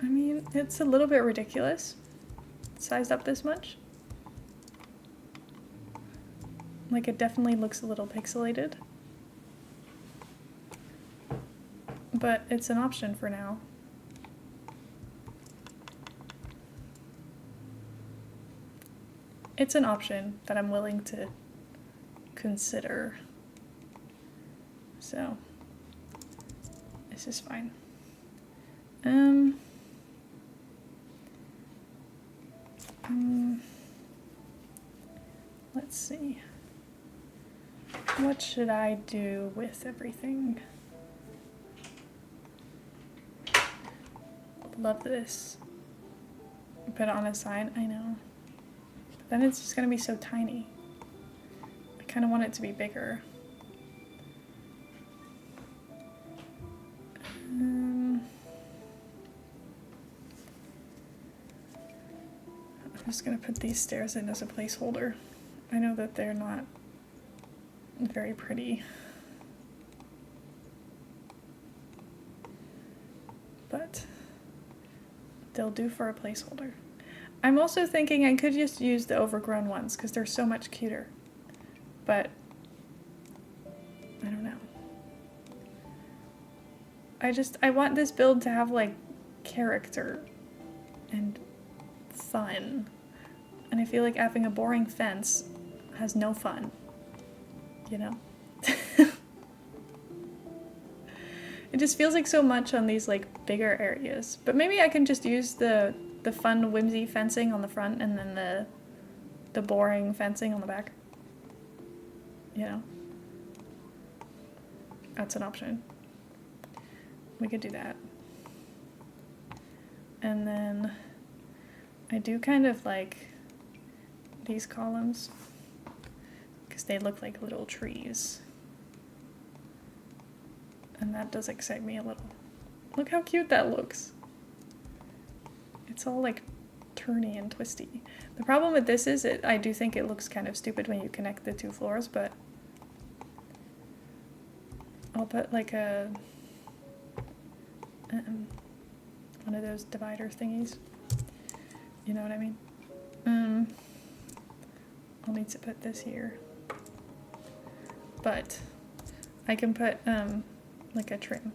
Speaker 1: I mean, it's a little bit ridiculous. Sized up this much. Like, it definitely looks a little pixelated. But it's an option for now. It's an option that I'm willing to consider. So, this is fine. Let's see. What should I do with everything? Love this. Put it on a sign, I know. But then it's just gonna be so tiny. I kind of want it to be bigger. I'm just gonna put these stairs in as a placeholder. I know that they're not very pretty. But they'll do for a placeholder. I'm also thinking I could just use the overgrown ones because they're so much cuter. But I don't know. I want this build to have like character and fun. And I feel like having a boring fence has no fun. You know? It just feels like so much on these like bigger areas. But maybe I can just use the fun whimsy fencing on the front and then the boring fencing on the back. You know? That's an option. We could do that. And then I do kind of like these columns because they look like little trees. And that does excite me a little. Look how cute that looks. It's all like turny and twisty. The problem with this is I do think it looks kind of stupid when you connect the two floors, but I'll put like a one of those divider thingies. You know what I mean? I'll need to put this here. But I can put like a trim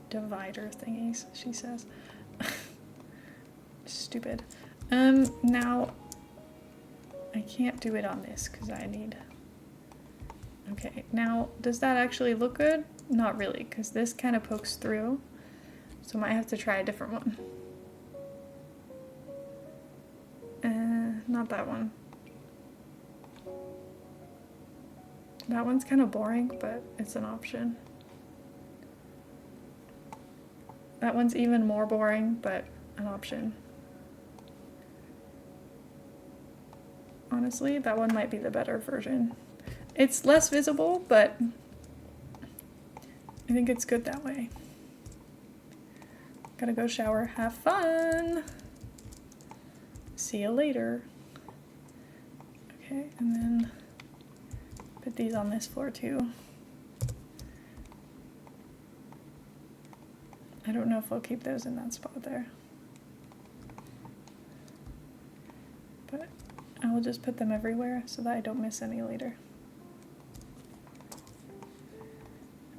Speaker 1: divider thingies, she says. Stupid. Now I can't do it on this because I need... Okay, now does that actually look good? Not really, because this kind of pokes through. So I might have to try a different one. Not that one. That one's kind of boring, but it's an option. That one's even more boring, but an option. Honestly, that one might be the better version. It's less visible, but I think it's good that way. Gotta go shower. Have fun! See you later. Okay, and then put these on this floor too. I don't know if I'll keep those in that spot there. But I will just put them everywhere so that I don't miss any later.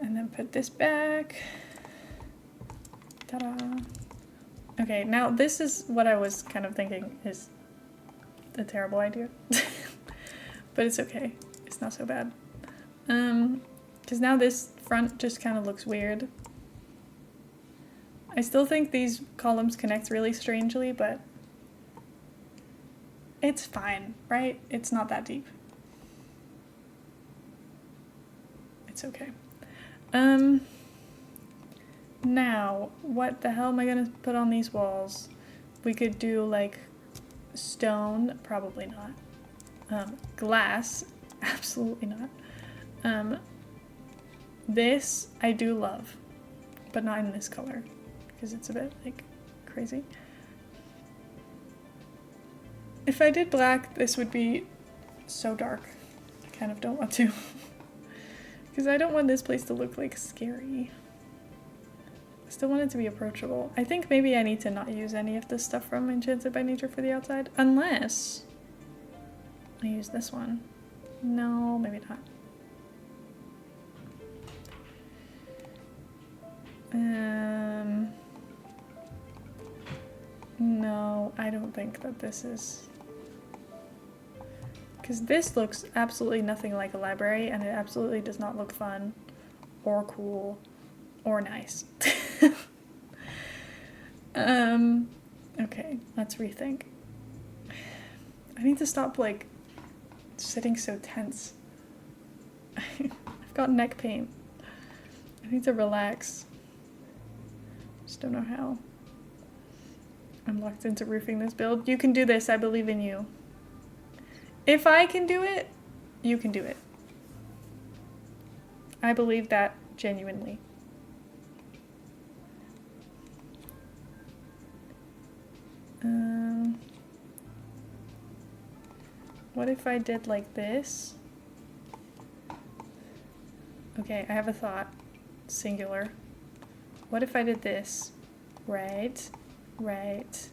Speaker 1: And then put this back. Ta-da! Okay, now this is what I was kind of thinking is a terrible idea. But it's okay. It's not so bad. Because now this front just kind of looks weird. I still think these columns connect really strangely, but it's fine, right? It's not that deep. It's okay. Now, what the hell am I gonna put on these walls? We could do like stone, probably not. Glass, absolutely not. This I do love, but not in this color, because it's a bit like crazy. If I did black, this would be so dark. I kind of don't want to. Because I don't want this place to look like scary. I still want it to be approachable. I think maybe I need to not use any of this stuff from Enchanted by Nature for the outside, unless I use this one. No, maybe not. No, I don't think that this is... Because this looks absolutely nothing like a library, and it absolutely does not look fun, or cool, or nice. Okay, let's rethink. I need to stop, like, sitting so tense. I've got neck pain. I need to relax. Just don't know how. I'm locked into roofing this build. You can do this, I believe in you. If I can do it, you can do it. I believe that genuinely. What if I did like this? Okay, I have a thought. Singular. What if I did this? Right, right,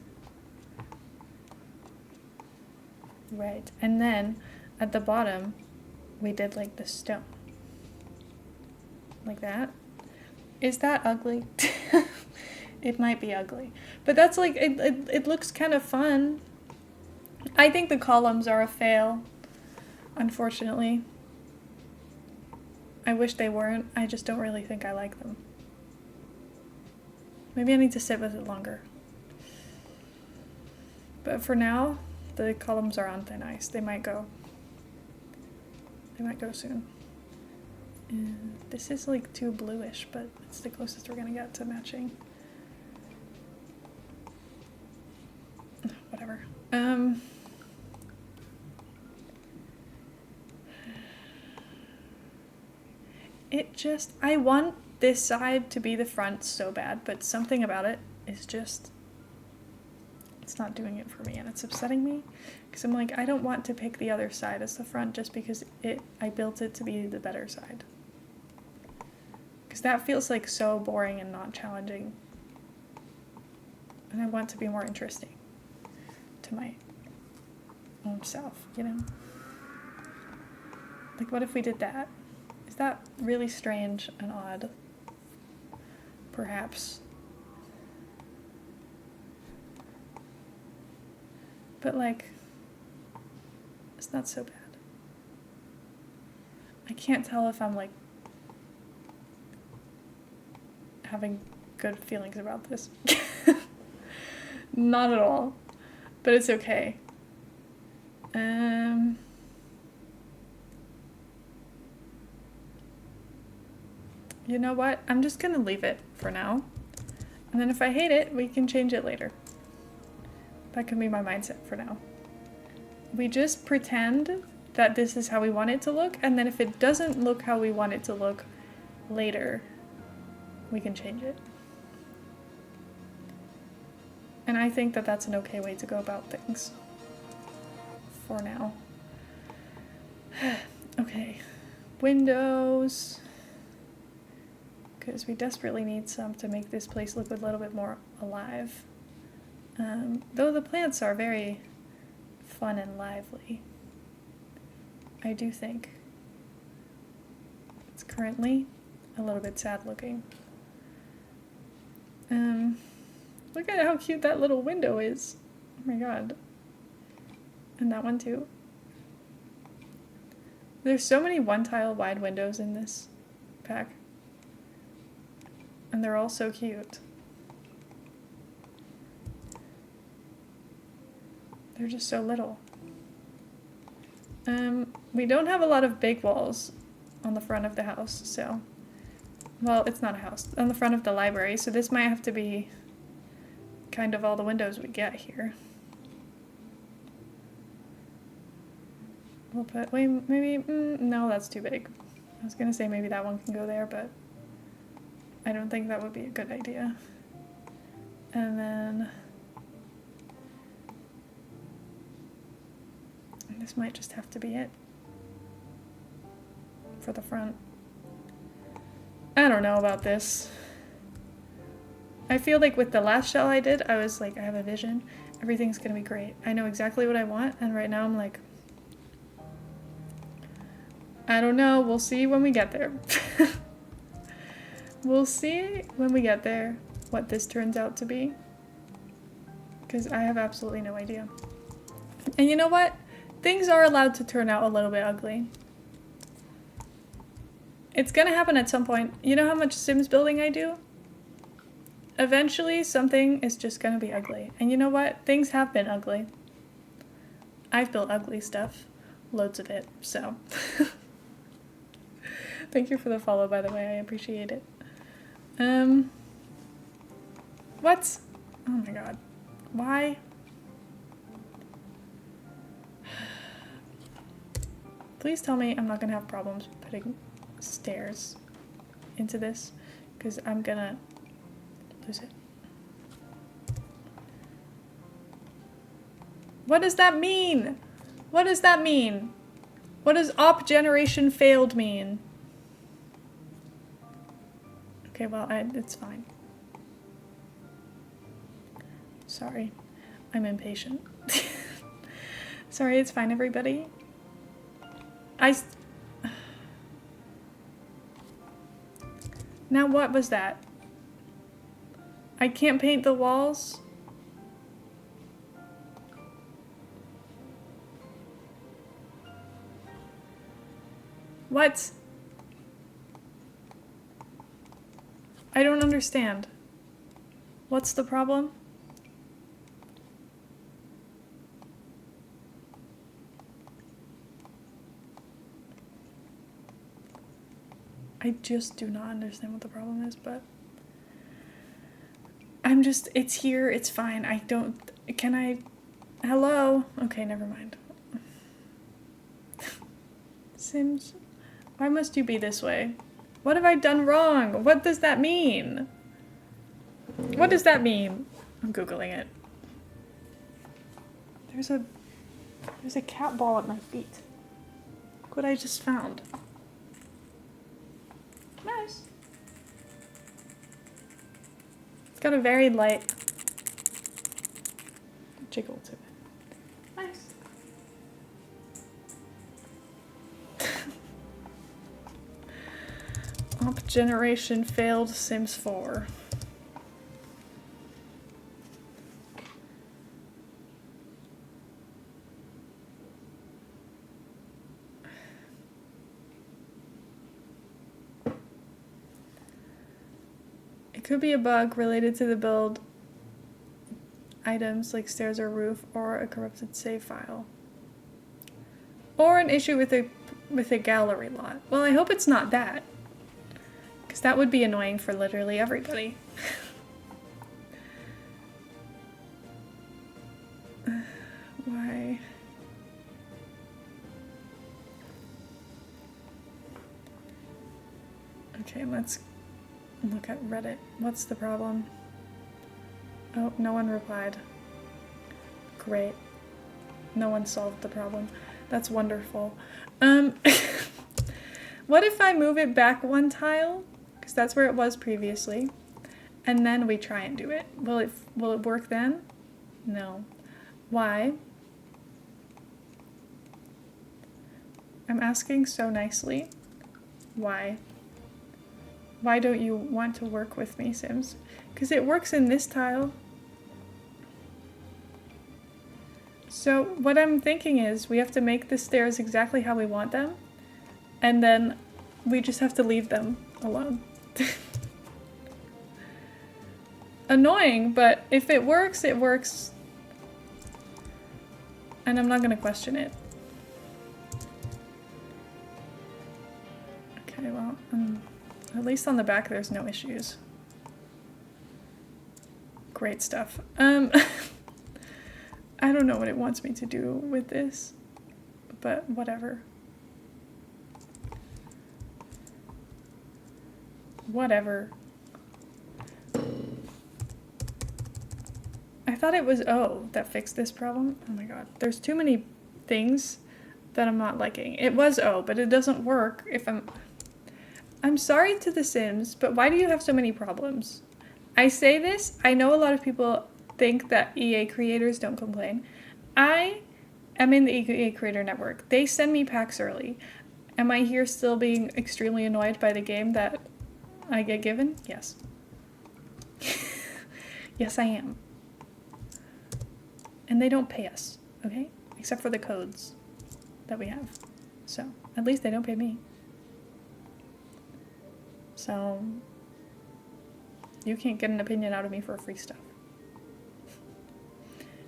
Speaker 1: right. And then at the bottom, we did like the stone. Like that. Is that ugly? It might be ugly. But that's like, it looks kind of fun. I think the columns are a fail, unfortunately. I wish they weren't. I just don't really think I like them. Maybe I need to sit with it longer. But for now, the columns are on thin ice. They might go. They might go soon. This is like too bluish, but it's the closest we're gonna get to matching. Whatever. It just, I want this side to be the front so bad, but something about it is just it's not doing it for me, and it's upsetting me because I'm like, I don't want to pick the other side as the front just because I built it to be the better side. Because that feels like so boring and not challenging. And I want to be more interesting to my own self, you know? Like, what if we did that? Is that really strange and odd? Perhaps. But, like, it's not so bad. I can't tell if I'm, like, having good feelings about this. Not at all. But it's okay. You know what? I'm just gonna leave it for now. And then if I hate it, we can change it later. That can be my mindset for now. We just pretend that this is how we want it to look, and then if it doesn't look how we want it to look later, we can change it. And I think that that's an okay way to go about things. For now. Okay. Windows. Because we desperately need some to make this place look a little bit more alive. Though the plants are very fun and lively, I do think it's currently a little bit sad looking. Look at how cute that little window is. Oh my god. And that one too. There's so many one-tile wide windows in this pack. And they're all so cute. They're just so little. We don't have a lot of big walls on the front of the house, so... Well, it's not a house. On the front of the library, so this might have to be kind of all the windows we get here. We'll put... Wait, maybe... no, that's too big. I was gonna say maybe that one can go there, but... I don't think that would be a good idea. And then... this might just have to be it. For the front. I don't know about this. I feel like with the last shell I did, I was like, I have a vision. Everything's gonna be great. I know exactly what I want, and right now I'm like... I don't know, we'll see when we get there. We'll see when we get there what this turns out to be. Because I have absolutely no idea. And you know what? Things are allowed to turn out a little bit ugly. It's gonna happen at some point. You know how much Sims building I do? Eventually, something is just gonna be ugly. And you know what? Things have been ugly. I've built ugly stuff. Loads of it, so. Thank you for the follow, by the way. I appreciate it. What? Oh my god. Why? Please tell me I'm not gonna have problems putting stairs into this, because I'm gonna lose it. What does that mean? What does that mean? What does op generation failed mean? Okay, well, it's fine. Sorry. I'm impatient. Sorry, it's fine, everybody. Now what was that? I can't paint the walls? What? I don't understand. What's the problem? I just do not understand what the problem is, but I'm just, it's here, it's fine. I don't, can I, hello? Okay, never mind. Sims, why must you be this way? What have I done wrong? What does that mean? What does that mean? I'm Googling it. There's a cat ball at my feet. Look what I just found. Nice. It's got a very light jiggle to it. Nice. Op generation failed Sims 4. It could be a bug related to the build items like stairs or roof, or a corrupted save file. Or an issue with a gallery lot. Well, I hope it's not that. Because that would be annoying for literally everybody. Why? Okay, let's look at Reddit. What's the problem? Oh, no one replied. Great. No one solved the problem. That's wonderful. What if I move it back one tile? Because that's where it was previously. And then we try and do it. Will it work then? No. Why? I'm asking so nicely. Why? Why don't you want to work with me, Sims? Because it works in this tile. So what I'm thinking is we have to make the stairs exactly how we want them. And then we just have to leave them alone. Annoying, but if it works, it works. And I'm not going to question it. Okay, well, at least on the back there's no issues. Great stuff. I don't know what it wants me to do with this, but whatever. Whatever. I thought it was O that fixed this problem. Oh my god. There's too many things that I'm not liking. It was O, but it doesn't work if I'm sorry to the Sims, but why do you have so many problems? I say this, I know a lot of people think that EA creators don't complain. I am in the EA Creator Network. They send me packs early. Am I here still being extremely annoyed by the game that I get given? Yes. Yes, I am. And they don't pay us, okay? Except for the codes that we have. So, at least they don't pay me. So, you can't get an opinion out of me for free stuff.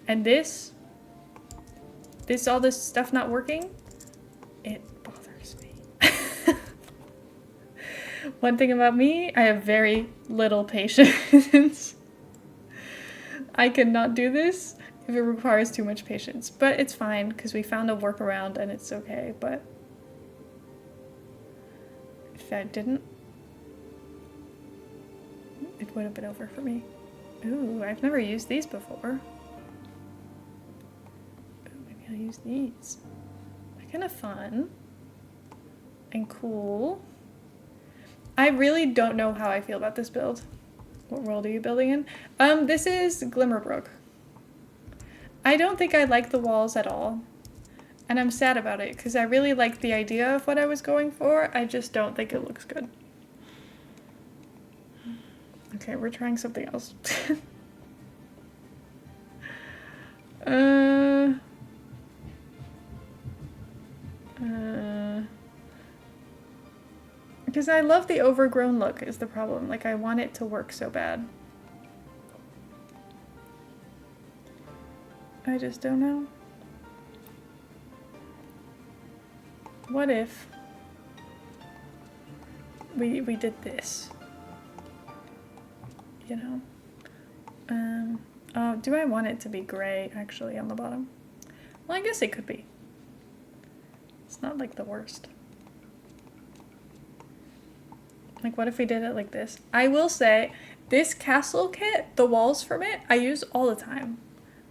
Speaker 1: And all this stuff not working, it bothers me. One thing about me, I have very little patience. I cannot do this if it requires too much patience. But it's fine, because we found a workaround and it's okay, but if I didn't, it would have been over for me. Ooh, I've never used these before. Ooh, maybe I'll use these. They're kind of fun and cool. I really don't know how I feel about this build. What world are you building in? This is Glimmerbrook. I don't think I like the walls at all. And I'm sad about it, because I really liked the idea of what I was going for. I just don't think it looks good. Okay, we're trying something else. Because I love the overgrown look is the problem. Like, I want it to work so bad. I just don't know. What if we did this? You know? Oh, do I want it to be gray, actually, on the bottom? Well, I guess it could be. It's not, like, the worst. Like, what if we did it like this? I will say, this castle kit, the walls from it, I use all the time.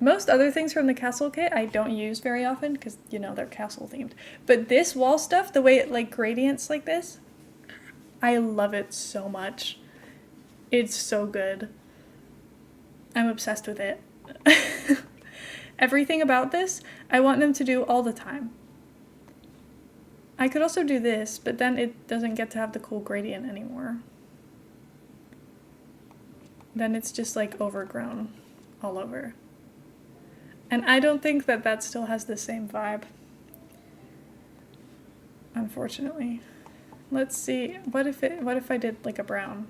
Speaker 1: Most other things from the castle kit I don't use very often because, you know, they're castle themed. But this wall stuff, the way it like gradients like this, I love it so much. It's so good. I'm obsessed with it. Everything about this, I want them to do all the time. I could also do this, but then it doesn't get to have the cool gradient anymore. Then it's just like overgrown all over. And I don't think that that still has the same vibe. Unfortunately. Let's see, what if I did like a brown?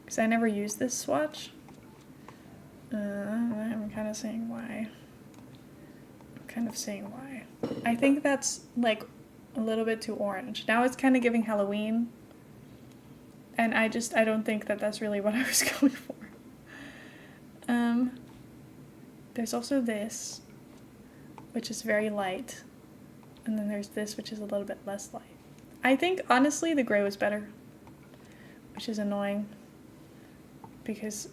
Speaker 1: Because I never used this swatch. I'm kind of saying why. I think that's like a little bit too orange. Now it's kind of giving Halloween. And I don't think that that's really what I was going for. There's also this, which is very light. And then there's this, which is a little bit less light. I think, honestly, the gray was better. Which is annoying. Because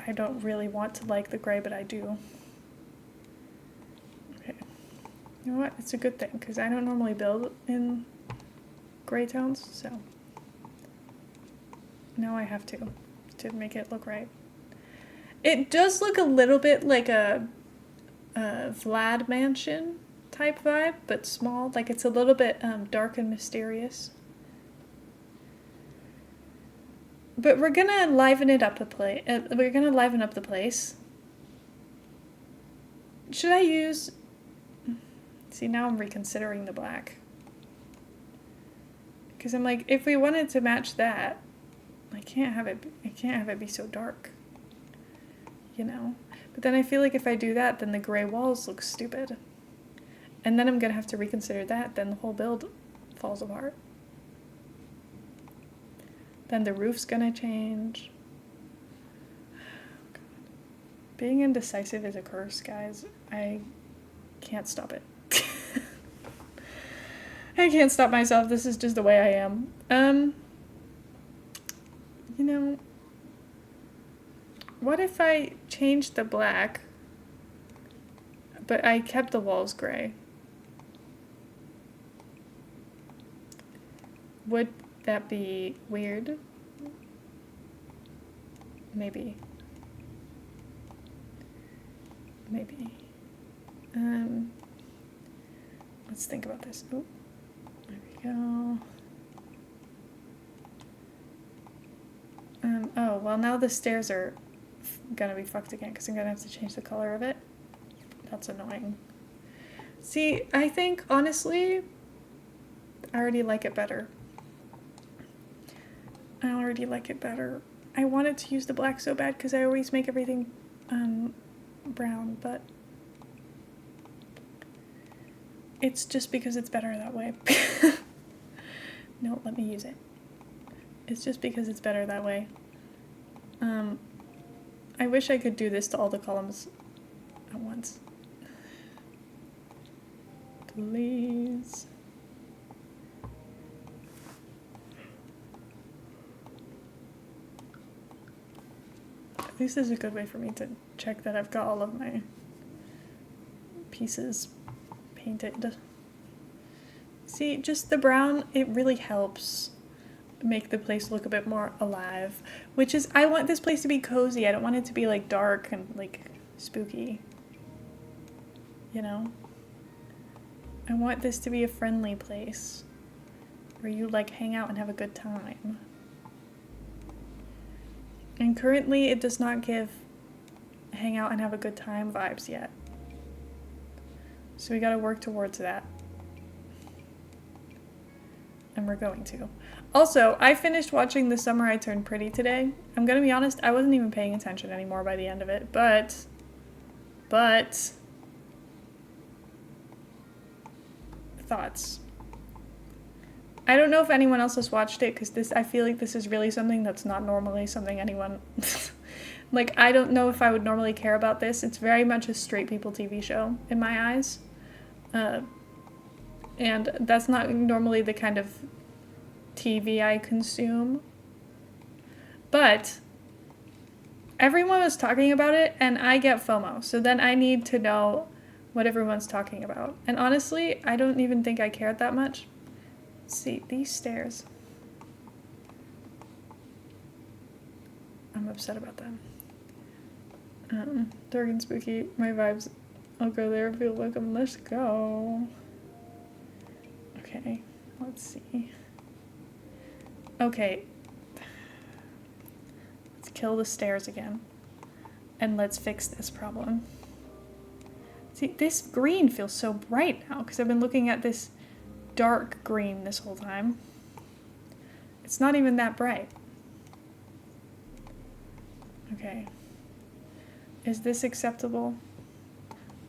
Speaker 1: I don't really want to like the gray, but I do. Okay. You know what? It's a good thing, because I don't normally build in gray tones, so now I have to make it look right. It does look a little bit like a Vlad Mansion type vibe, but small. Like it's a little bit dark and mysterious. But we're gonna liven it up we're gonna liven up the place. Should I use? See, now I'm reconsidering the black. Because I'm like, if we wanted to match that, I can't have it be so dark. You know? But then I feel like if I do that, then the gray walls look stupid. And then I'm gonna have to reconsider that, then the whole build falls apart. Then the roof's gonna change. God. Being indecisive is a curse, guys. I can't stop it. I can't stop myself. This is just the way I am. You know, what if I changed the black, but I kept the walls gray? Would that be weird? Maybe. Maybe. Let's think about this. Oh, there we go. Oh, well now the stairs are gonna be fucked again because I'm gonna have to change the color of it. That's annoying. See, I think, honestly, I already like it better. I already like it better. I wanted to use the black so bad because I always make everything brown, but it's just because it's better that way. No, let me use it. It's just because it's better that way. I wish I could do this to all the columns at once. Please. At least this is a good way for me to check that I've got all of my pieces painted. See, just the brown, it really helps make the place look a bit more alive, which is, I want this place to be cozy. I don't want it to be like dark and like spooky, you know? I want this to be a friendly place where you like hang out and have a good time. And currently it does not give hang out and have a good time vibes yet. So we gotta work towards that. And we're going to. Also, I finished watching The Summer I Turned Pretty today. I'm gonna be honest, I wasn't even paying attention anymore by the end of it, but thoughts. I don't know if anyone else has watched it, because I feel like this is really something that's not normally something anyone like, I don't know if I would normally care about this. It's very much a straight people TV show in my eyes. And that's not normally the kind of TV I consume. But everyone was talking about it and I get FOMO. So then I need to know what everyone's talking about. And honestly, I don't even think I cared that much. Let's see, these stairs. I'm upset about them. Dark and spooky, my vibes. I'll go there, feel welcome, let's go. Okay, let's see. Okay. Let's kill the stairs again. And let's fix this problem. See, this green feels so bright now because I've been looking at this dark green this whole time. It's not even that bright. Okay. Is this acceptable?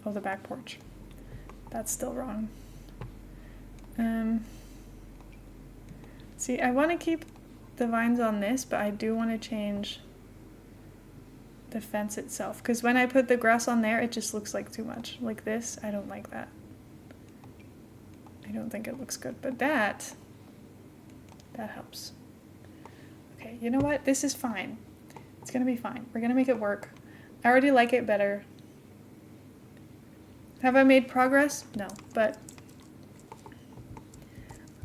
Speaker 1: Oh, the back porch. That's still wrong. See, I want to keep the vines on this, but I do want to change the fence itself. Because when I put the grass on there, it just looks like too much. Like this, I don't like that. I don't think it looks good, but that helps. Okay, you know what? This is fine. It's gonna be fine. We're gonna make it work. I already like it better. Have I made progress? No, but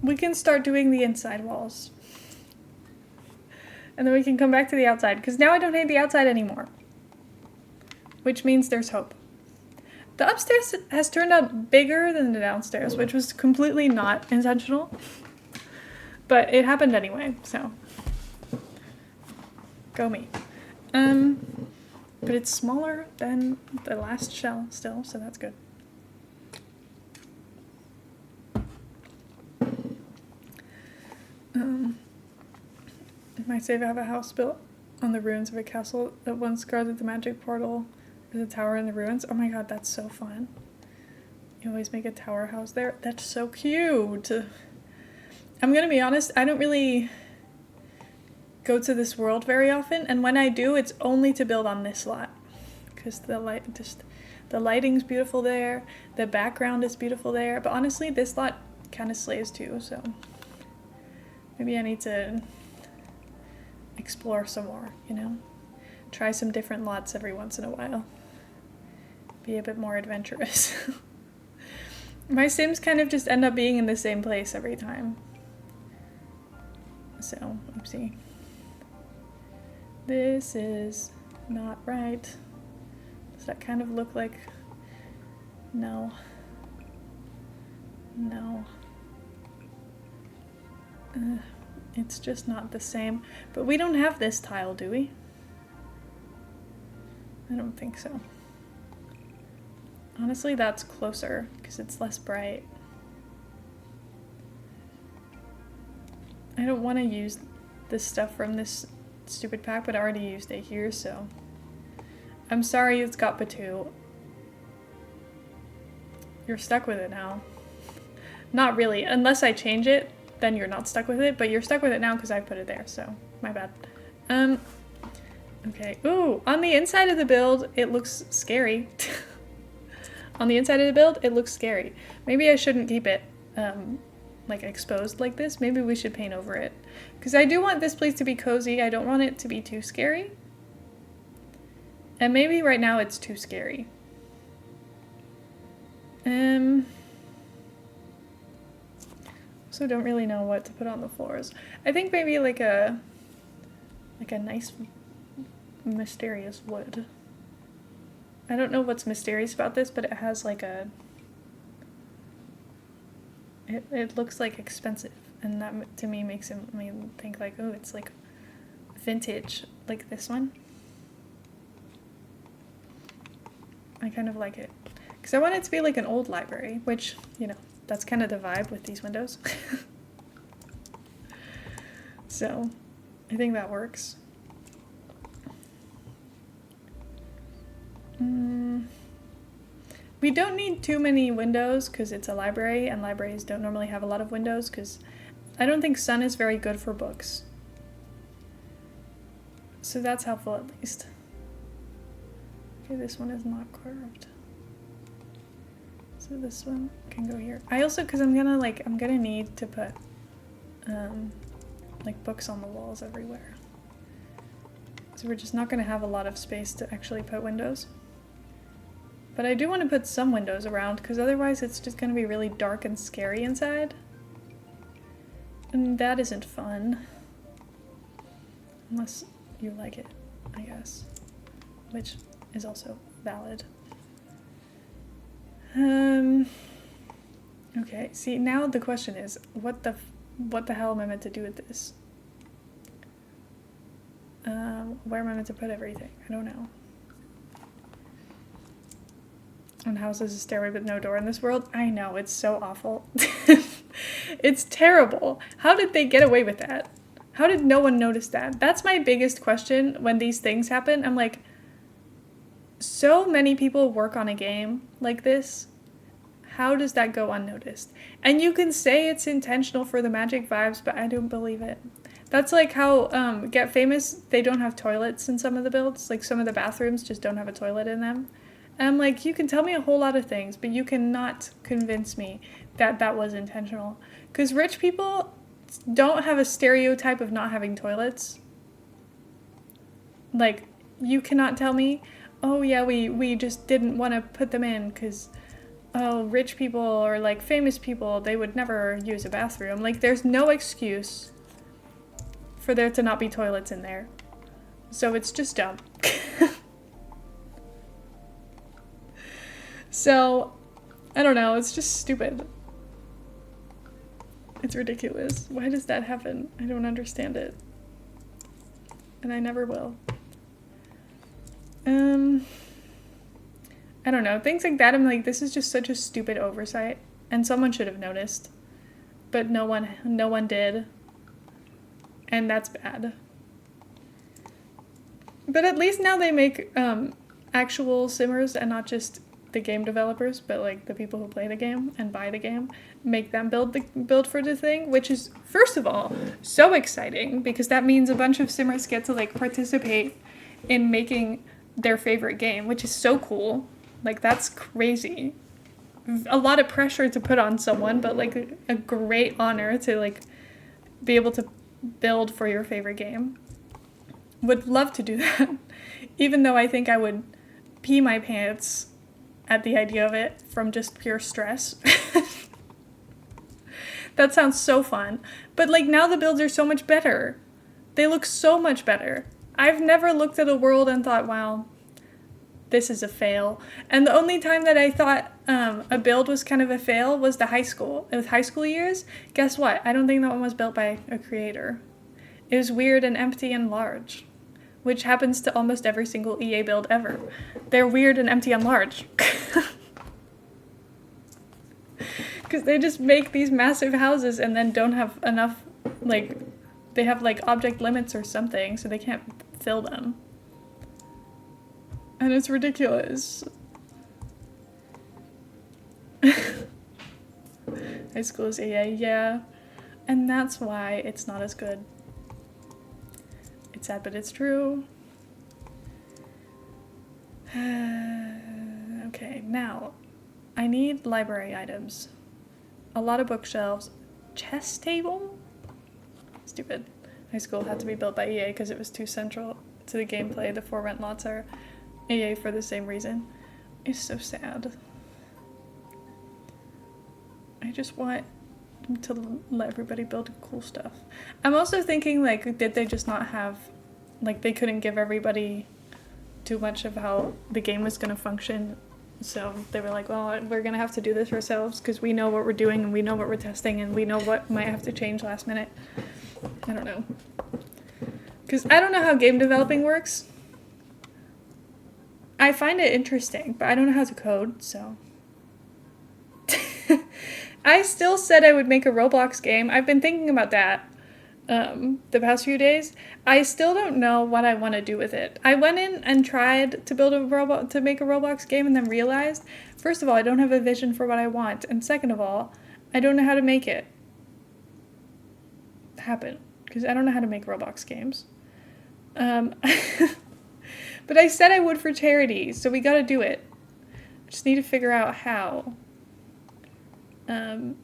Speaker 1: we can start doing the inside walls. And then we can come back to the outside, because now I don't hate the outside anymore. Which means there's hope. The upstairs has turned out bigger than the downstairs, which was completely not intentional. But it happened anyway, so. Go me. But it's smaller than the last shell still, so that's good. I save I have a house built on the ruins of a castle that once guarded the magic portal. There's a tower in the ruins. Oh my god, that's so fun. You always make a tower house there. That's so cute. I'm gonna be honest, I don't really go to this world very often, and when I do, it's only to build on this lot. Because the lighting's beautiful there, the background is beautiful there, but honestly, this lot kind of slays too, so maybe I need to explore some more, you know? Try some different lots every once in a while. Be a bit more adventurous. My Sims kind of just end up being in the same place every time. So, oopsie. This is not right. Does that kind of look like... No. No. It's just not the same. But we don't have this tile, do we? I don't think so. Honestly, that's closer, because it's less bright. I don't want to use this stuff from this stupid pack, but I already used it here, so... I'm sorry it's got Batu. You're stuck with it now. Not really. Unless I change it, then you're not stuck with it, but you're stuck with it now because I put it there, so my bad. Okay. Ooh, on the inside of the build, it looks scary. On the inside of the build, it looks scary. Maybe I shouldn't keep it, like, exposed like this. Maybe we should paint over it. Because I do want this place to be cozy. I don't want it to be too scary. And maybe right now it's too scary. Also don't really know what to put on the floors. I think maybe like a nice mysterious wood. I don't know what's mysterious about this, but it has like a... It looks like expensive, and that to me makes me think like, oh, it's like vintage, like this one. I kind of like it. Because I want it to be like an old library, which, you know, that's kind of the vibe with these windows. So, I think that works. We don't need too many windows because it's a library, and libraries don't normally have a lot of windows because I don't think sun is very good for books. So that's helpful at least. Okay, this one is not curved. So this one can go here. I also, because I'm gonna need to put like books on the walls everywhere. So because we're just not going to have a lot of space to actually put windows. But I do want to put some windows around, because otherwise it's just going to be really dark and scary inside. And that isn't fun. Unless you like it, I guess. Which is also valid. Okay, see, now the question is, what the hell am I meant to do with this? Where am I meant to put everything? I don't know. And house is a stairway with no door in this world? I know, it's so awful. It's terrible. How did they get away with that? How did no one notice that? That's my biggest question when these things happen. I'm like, so many people work on a game like this. How does that go unnoticed? And you can say it's intentional for the magic vibes, but I don't believe it. That's like how Get Famous, they don't have toilets in some of the builds. Like some of the bathrooms just don't have a toilet in them. And I'm like, you can tell me a whole lot of things, but you cannot convince me that that was intentional. Because rich people don't have a stereotype of not having toilets. Like, you cannot tell me, oh yeah, we just didn't want to put them in because, oh, rich people or like famous people, they would never use a bathroom. Like, there's no excuse for there to not be toilets in there. So it's just dumb. So, I don't know, it's just stupid. It's ridiculous. Why does that happen? I don't understand it. And I never will. I don't know, things like that, I'm like, this is just such a stupid oversight. And someone should have noticed. But no one did. And that's bad. But at least now they make actual simmers and not just the game developers, but like the people who play the game and buy the game, make them build for the thing, which is, first of all, so exciting because that means a bunch of simmers get to like participate in making their favorite game, which is so cool. Like, that's crazy. A lot of pressure to put on someone, but like a great honor to like be able to build for your favorite game. Would love to do that, even though I think I would pee my pants at the idea of it from just pure stress. That sounds so fun. But like, now the builds are so much better. They look so much better. I've never looked at a world and thought, wow, this is a fail. And the only time that I thought a build was kind of a fail was with high school years. Guess what? I don't think that one was built by a creator. It was weird and empty and large, which happens to almost every single EA build ever. They're weird and empty and large. Because they just make these massive houses and then don't have enough, like, they have like object limits or something, so they can't fill them. And it's ridiculous. High school is EA, yeah. And that's why it's not as good. It's sad, but it's true. Okay, now, I need library items. A lot of bookshelves. Chess table? Stupid. High school had to be built by EA because it was too central to the gameplay. The 4 rent lots are EA for the same reason. It's so sad. I just want to let everybody build cool stuff. I'm also thinking, like, did they just not have, like, they couldn't give everybody too much of how the game was going to function, so they were like, well, we're going to have to do this ourselves because we know what we're doing and we know what we're testing and we know what might have to change last minute. I don't know. Because I don't know how game developing works. I find it interesting, but I don't know how to code, so... I still said I would make a Roblox game. I've been thinking about that the past few days. I still don't know what I want to do with it. I went in and tried to make a Roblox game and then realized, first of all, I don't have a vision for what I want, and second of all, I don't know how to make it happen because I don't know how to make Roblox games. But I said I would for charity, so we gotta do it. I just need to figure out how. And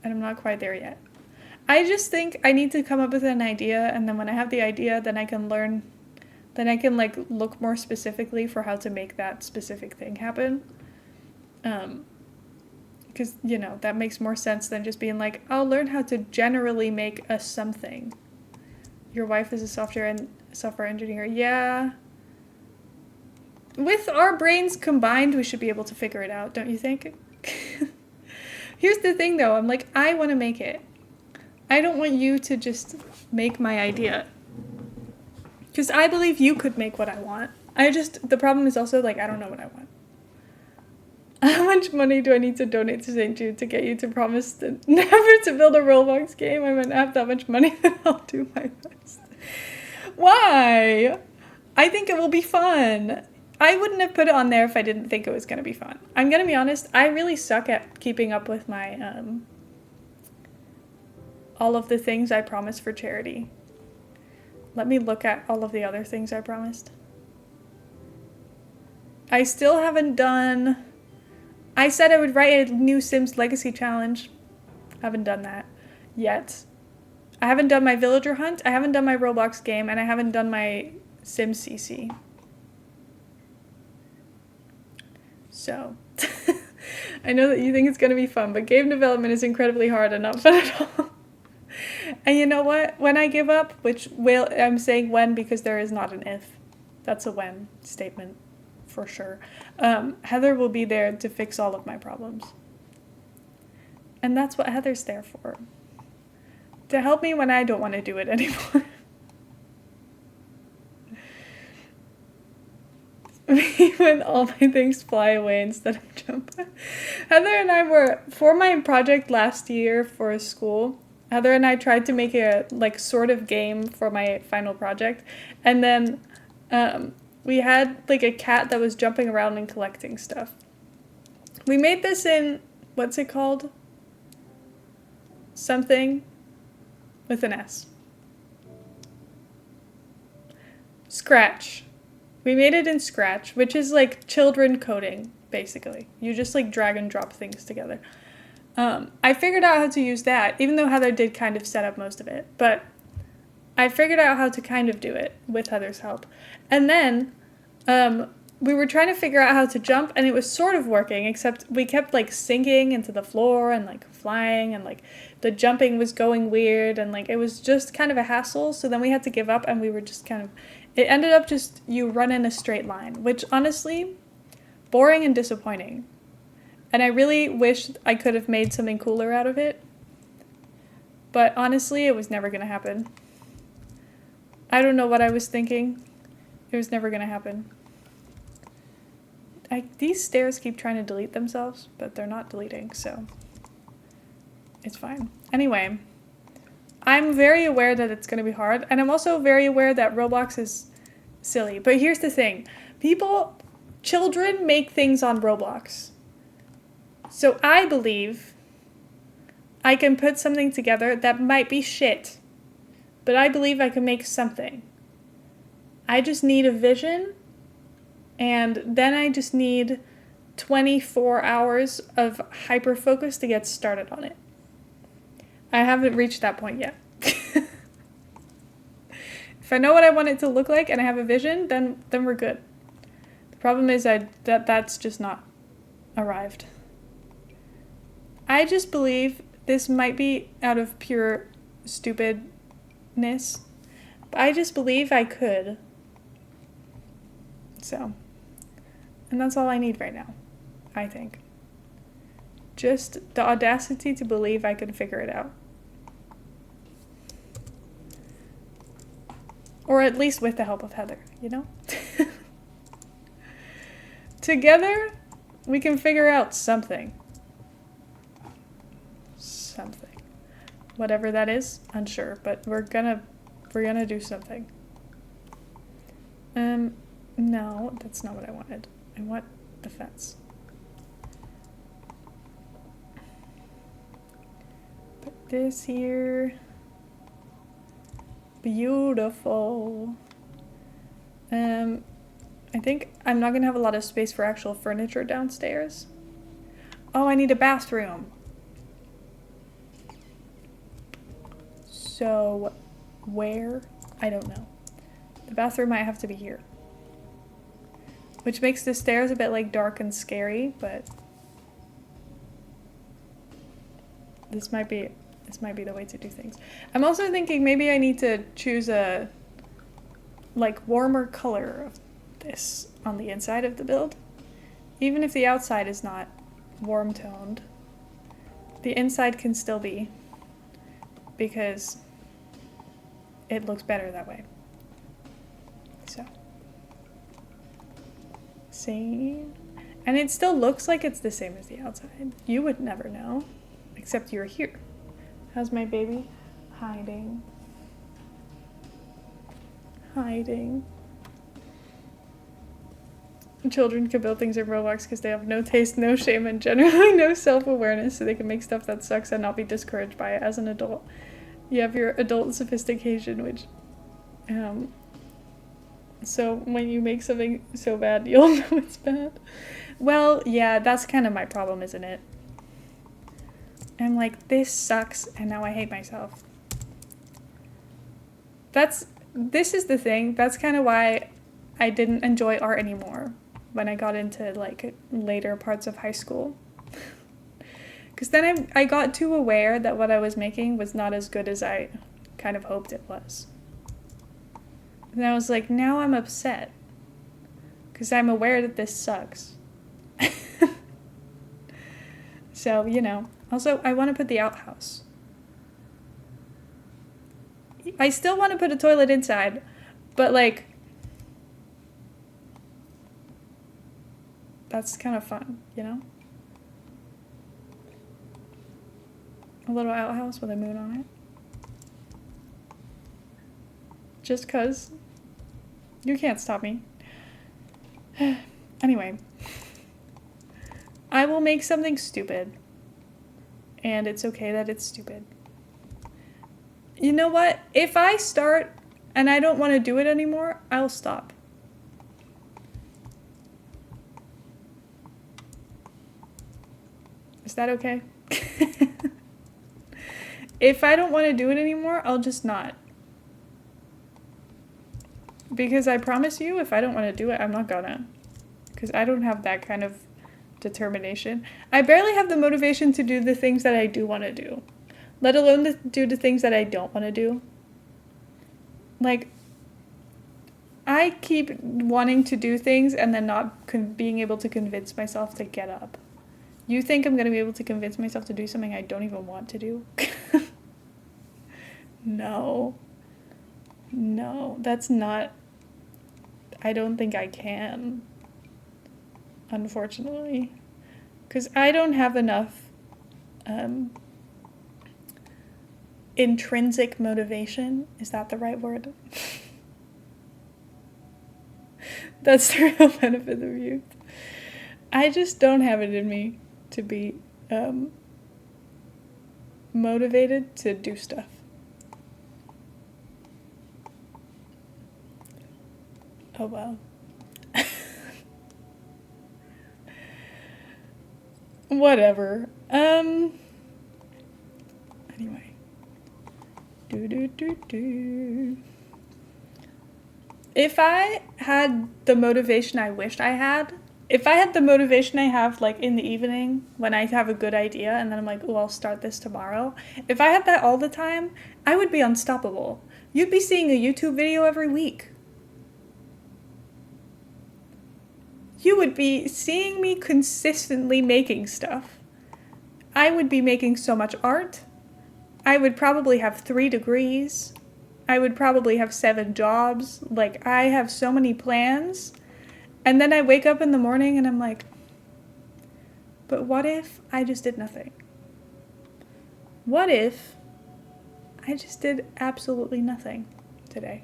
Speaker 1: I'm not quite there yet. I just think I need to come up with an idea, and then when I have the idea, then I can learn then I can like look more specifically for how to make that specific thing happen. Because, you know, that makes more sense than just being like, I'll learn how to generally make a something. Your wife is a software engineer. Yeah. With our brains combined, we should be able to figure it out, don't you think? Here's the thing, though. I'm like, I want to make it. I don't want you to just make my idea. Because I believe you could make what I want. The problem is also, like, I don't know what I want. How much money do I need to donate to St. Jude to get you to promise never to build a Roblox game? I mean, I have that much money that I'll do my best. Why? I think it will be fun. I wouldn't have put it on there if I didn't think it was going to be fun. I'm going to be honest, I really suck at keeping up with my, all of the things I promised for charity. Let me look at all of the other things I promised. I still haven't done... I said I would write a new Sims Legacy Challenge. I haven't done that yet. I haven't done my villager hunt, I haven't done my Roblox game, and I haven't done my Sims CC. So, I know that you think it's going to be fun, but game development is incredibly hard and not fun at all. And you know what? When I give up, I'm saying when because there is not an if. That's a when statement. For sure. Heather will be there to fix all of my problems. And that's what Heather's there for. To help me when I don't want to do it anymore. When all my things fly away instead of jump. Heather and I were, for my project last year for school, Heather and I tried to make a like sort of game for my final project. And then we had like a cat that was jumping around and collecting stuff. We made this in, what's it called? Something with an S. Scratch. We made it in Scratch, which is like children coding, basically. You just like drag and drop things together. I figured out how to use that, even though Heather did kind of set up most of it. But I figured out how to kind of do it with Heather's help. And then we were trying to figure out how to jump, and it was sort of working, except we kept like sinking into the floor and like flying, and like the jumping was going weird, and like it was just kind of a hassle. So then we had to give up, and we were just kind of, it ended up just you run in a straight line, which honestly, boring and disappointing. And I really wish I could have made something cooler out of it. But honestly, it was never going to happen. I don't know what I was thinking. It was never going to happen. These stairs keep trying to delete themselves, but they're not deleting, so it's fine. Anyway, I'm very aware that it's going to be hard, and I'm also very aware that Roblox is silly. But here's the thing. Children make things on Roblox. So I believe I can put something together that might be shit, but I believe I can make something. I just need a vision, and then I just need 24 hours of hyper-focus to get started on it. I haven't reached that point yet. If I know what I want it to look like and I have a vision, then we're good. The problem is that's just not arrived. I just believe this might be out of pure stupidness, but I just believe I could. So, and that's all I need right now, I think. Just the audacity to believe I can figure it out. Or at least with the help of Heather, you know? Together, we can figure out something. Something. Whatever that is, unsure, but we're gonna do something. No, that's not what I wanted. I want the fence. Put this here. Beautiful. I think I'm not gonna have a lot of space for actual furniture downstairs. Oh, I need a bathroom. So, where? I don't know. The bathroom might have to be here. Which makes the stairs a bit like dark and scary, but this might be the way to do things. I'm also thinking maybe I need to choose a like warmer color of this on the inside of the build. Even if the outside is not warm toned, the inside can still be, because it looks better that way. So, same. And it still looks like it's the same as the outside. You would never know, except you're here. How's my baby? Hiding. Hiding. Children can build things in Roblox because they have no taste, no shame, and generally no self-awareness, so they can make stuff that sucks and not be discouraged by it as an adult. You have your adult sophistication, which, so when you make something so bad, you'll know it's bad. Well, yeah, that's kind of my problem, isn't it? I'm like, this sucks, and now I hate myself. This is the thing. That's kind of why I didn't enjoy art anymore when I got into like later parts of high school. Because then I got too aware that what I was making was not as good as I kind of hoped it was. And I was like, now I'm upset. Because I'm aware that this sucks. So, you know. Also, I want to put the outhouse. I still want to put a toilet inside, but like, that's kind of fun, you know? A little outhouse with a moon on it. Just 'cause. You can't stop me. Anyway. I will make something stupid. And it's okay that it's stupid. You know what? If I start and I don't want to do it anymore, I'll stop. Is that okay? If I don't want to do it anymore, I'll just not. Because I promise you, if I don't want to do it, I'm not gonna. Because I don't have that kind of determination. I barely have the motivation to do the things that I do want to do. Let alone do the things that I don't want to do. Like, I keep wanting to do things and then not being able to convince myself to get up. You think I'm going to be able to convince myself to do something I don't even want to do? No. No, that's not... I don't think I can. Unfortunately. Because I don't have enough intrinsic motivation. Is that the right word? That's the real benefit of youth. I just don't have it in me to be motivated to do stuff. Oh well. Whatever. Anyway. If I had the motivation I wished I had, if I had the motivation I have like in the evening when I have a good idea and then I'm like, oh, I'll start this tomorrow. If I had that all the time, I would be unstoppable. You'd be seeing a YouTube video every week. You would be seeing me consistently making stuff. I would be making so much art. I would probably have 3 degrees. I would probably have 7 jobs. Like, I have so many plans. And then I wake up in the morning and I'm like, but what if I just did nothing? What if I just did absolutely nothing today?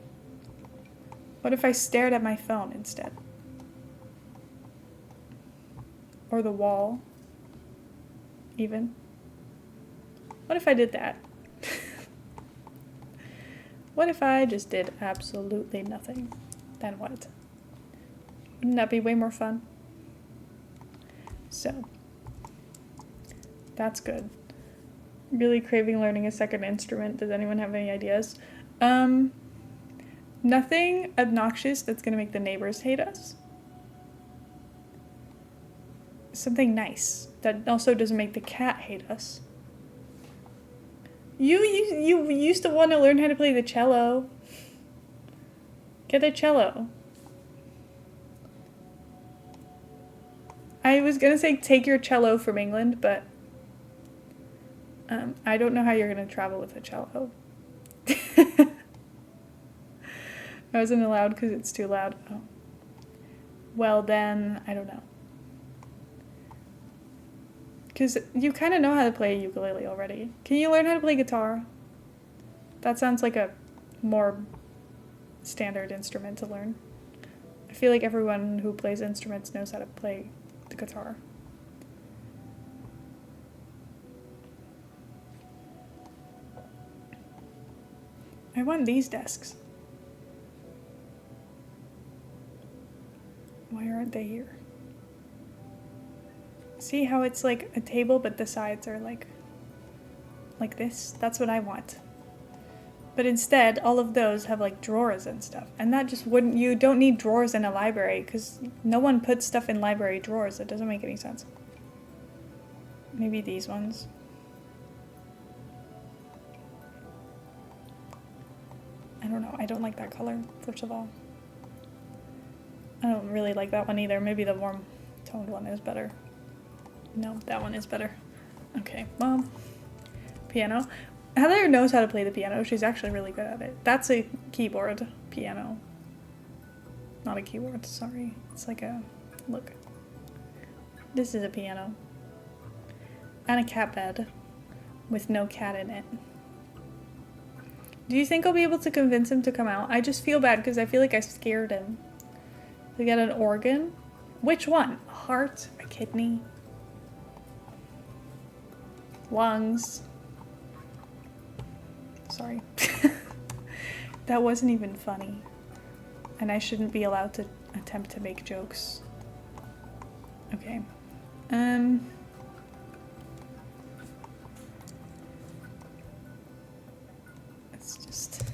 Speaker 1: What if I stared at my phone instead? Or the wall, even. What if I did that? What if I just did absolutely nothing? Then what? Wouldn't that be way more fun? So, that's good. Really craving learning a second instrument. Does anyone have any ideas? Nothing obnoxious that's gonna make the neighbors hate us. Something nice that also doesn't make the cat hate us. You used to want to learn how to play the cello. Get a cello. I was gonna say take your cello from England, but I don't know how you're gonna travel with a cello. I wasn't allowed because it's too loud. Oh. Well then, I don't know. Because you kind of know how to play a ukulele already. Can you learn how to play guitar? That sounds like a more standard instrument to learn. I feel like everyone who plays instruments knows how to play the guitar. I want these desks. Why aren't they here? See how it's like a table, but the sides are like this? That's what I want. But instead, all of those have like drawers and stuff. And that just wouldn't, you don't need drawers in a library because no one puts stuff in library drawers. It doesn't make any sense. Maybe these ones. I don't know. I don't like that color, first of all. I don't really like that one either. Maybe the warm toned one is better. No, that one is better. Okay, well, piano. Heather knows how to play the piano. She's actually really good at it. That's a keyboard piano. Not a keyboard, sorry. It's like a, look. This is a piano. And a cat bed with no cat in it. Do you think I'll be able to convince him to come out? I just feel bad because I feel like I scared him. We got an organ. Which one? A heart? A kidney? Lungs? Sorry. That wasn't even funny. And I shouldn't be allowed to attempt to make jokes. Okay. Let's just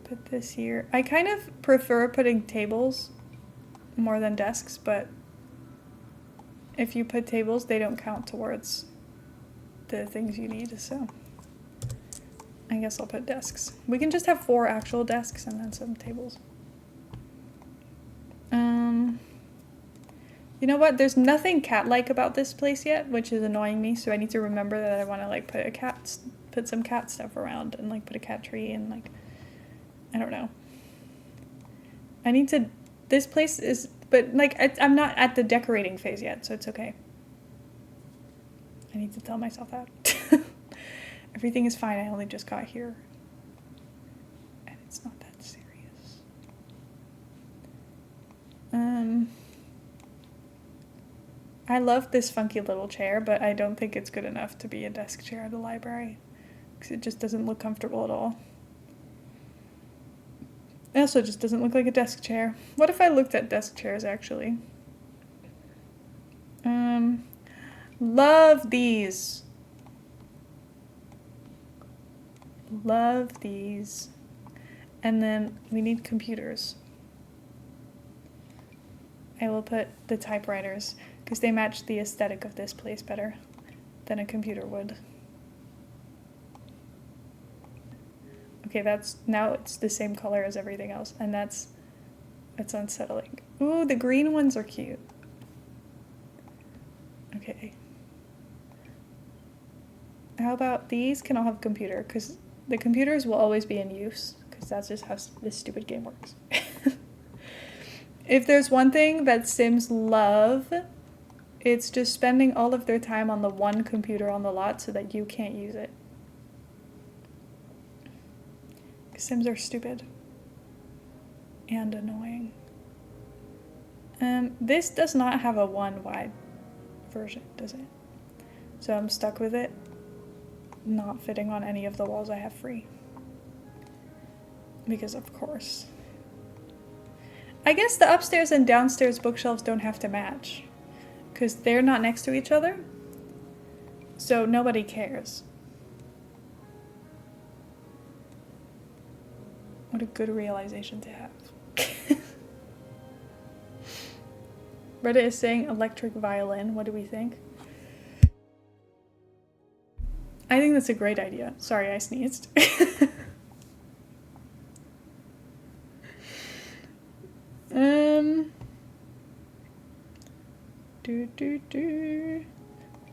Speaker 1: put this here. I kind of prefer putting tables more than desks, but if you put tables, they don't count towards the things you need, so I guess I'll put desks. We can just have 4 actual desks and then some tables. You know what? There's nothing cat-like about this place yet, which is annoying me, so I need to remember that I want to, like, put some cat stuff around and, like, put a cat tree and, like, I don't know. I need to, this place is, but, like, I'm not at the decorating phase yet, so it's okay. I need to tell myself that. Everything is fine, I only just got here. And it's not that serious. I love this funky little chair, but I don't think it's good enough to be a desk chair at a library. Because it just doesn't look comfortable at all. It also just doesn't look like a desk chair. What if I looked at desk chairs, actually? Love these. Love these. And then we need computers. I will put the typewriters because they match the aesthetic of this place better than a computer would. Okay, now it's the same color as everything else, and it's unsettling. Ooh, the green ones are cute. Okay. How about these can all have a computer, because the computers will always be in use, because that's just how this stupid game works. If there's one thing that Sims love, it's just spending all of their time on the one computer on the lot so that you can't use it. Sims are stupid and annoying. This does not have a 1 wide version, does it? So I'm stuck with it not fitting on any of the walls I have free. Because of course. I guess the upstairs and downstairs bookshelves don't have to match. Because they're not next to each other. So nobody cares. What a good realization to have. Reddit is saying electric violin. What do we think? I think that's a great idea. Sorry, I sneezed.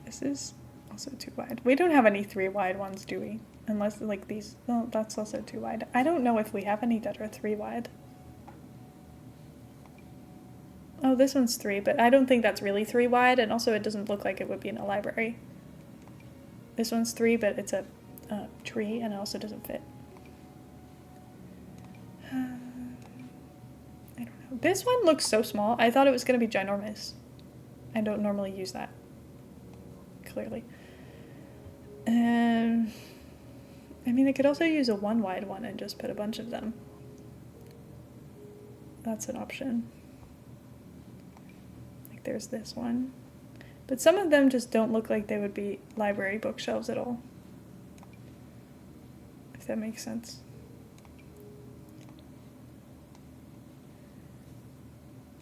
Speaker 1: This is also too wide. We don't have any 3 wide ones, do we? Unless like these. No, that's also too wide. I don't know if we have any that are 3 wide. Oh, this one's 3, but I don't think that's really 3 wide, and also it doesn't look like it would be in a library. This one's 3, but it's a tree, and it also doesn't fit. I don't know. This one looks so small. I thought it was going to be ginormous. I don't normally use that. Clearly. I mean, I could also use a 1 wide one and just put a bunch of them. That's an option. Like there's this one. But some of them just don't look like they would be library bookshelves at all. If that makes sense.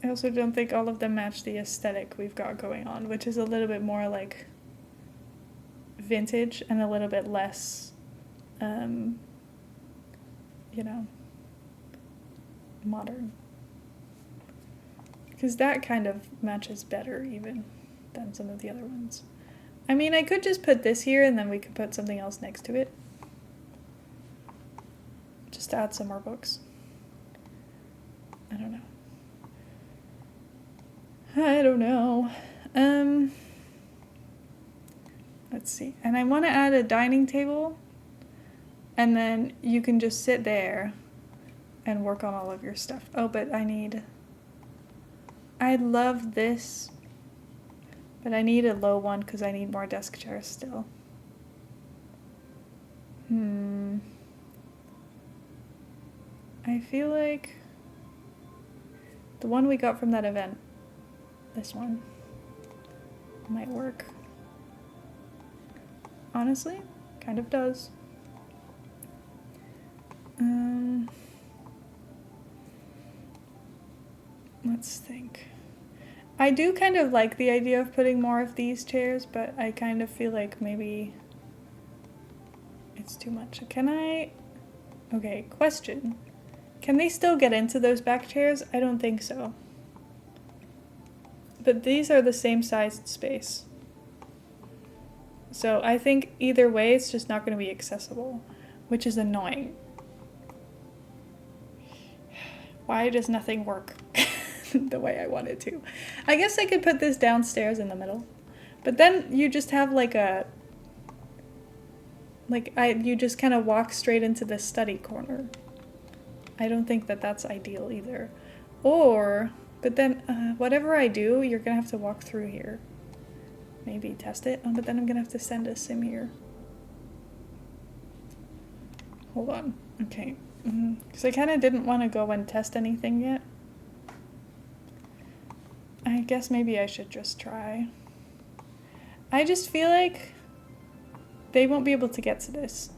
Speaker 1: I also don't think all of them match the aesthetic we've got going on, which is a little bit more like vintage and a little bit less, you know, modern. Because that kind of matches better even than some of the other ones. I mean, I could just put this here and then we could put something else next to it. Just to add some more books. I don't know. Let's see. And I want to add a dining table. And then you can just sit there and work on all of your stuff. Oh, but I love this. But I need a low one because I need more desk chairs still. I feel like the one we got from that event, this one, might work. Honestly, kind of does. Let's think. I do kind of like the idea of putting more of these chairs, but I kind of feel like maybe it's too much. Okay, question. Can they still get into those back chairs? I don't think so. But these are the same sized space. So I think either way it's just not going to be accessible, which is annoying. Why does nothing work the way I want it to? I guess I could put this downstairs in the middle. But then you just have you just kind of walk straight into the study corner. I don't think that that's ideal either. But then whatever I do, you're going to have to walk through here. Maybe test it. Oh, but then I'm going to have to send a sim here. Hold on. Okay. Because I kind of didn't want to go and test anything yet. I guess maybe I should just try. I just feel like they won't be able to get to this.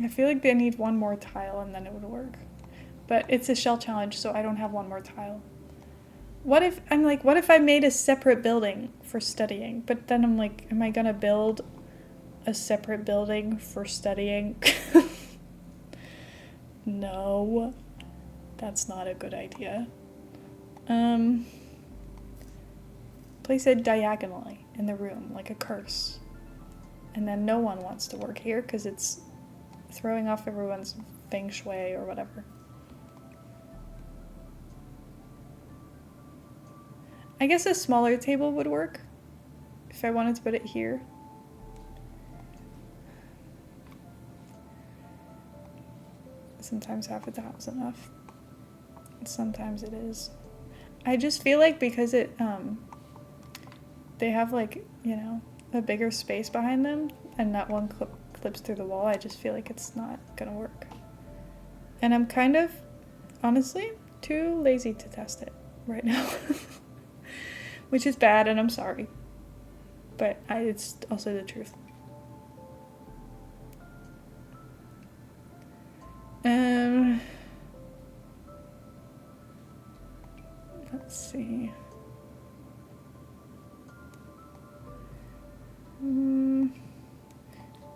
Speaker 1: I feel like they need one more tile and then it would work. But it's a shell challenge, so I don't have one more tile. What if I made a separate building for studying? But then I'm like, am I gonna build a separate building for studying? No, that's not a good idea. Place it diagonally in the room, like a curse. And then no one wants to work here because it's throwing off everyone's feng shui or whatever. I guess a smaller table would work if I wanted to put it here. Sometimes half a tile's enough. Sometimes it is. I just feel like because they have like, you know, a bigger space behind them and that one clips through the wall, I just feel like it's not gonna work. And I'm kind of, honestly, too lazy to test it right now. Which is bad, and I'm sorry. But it's also the truth. Let's see. None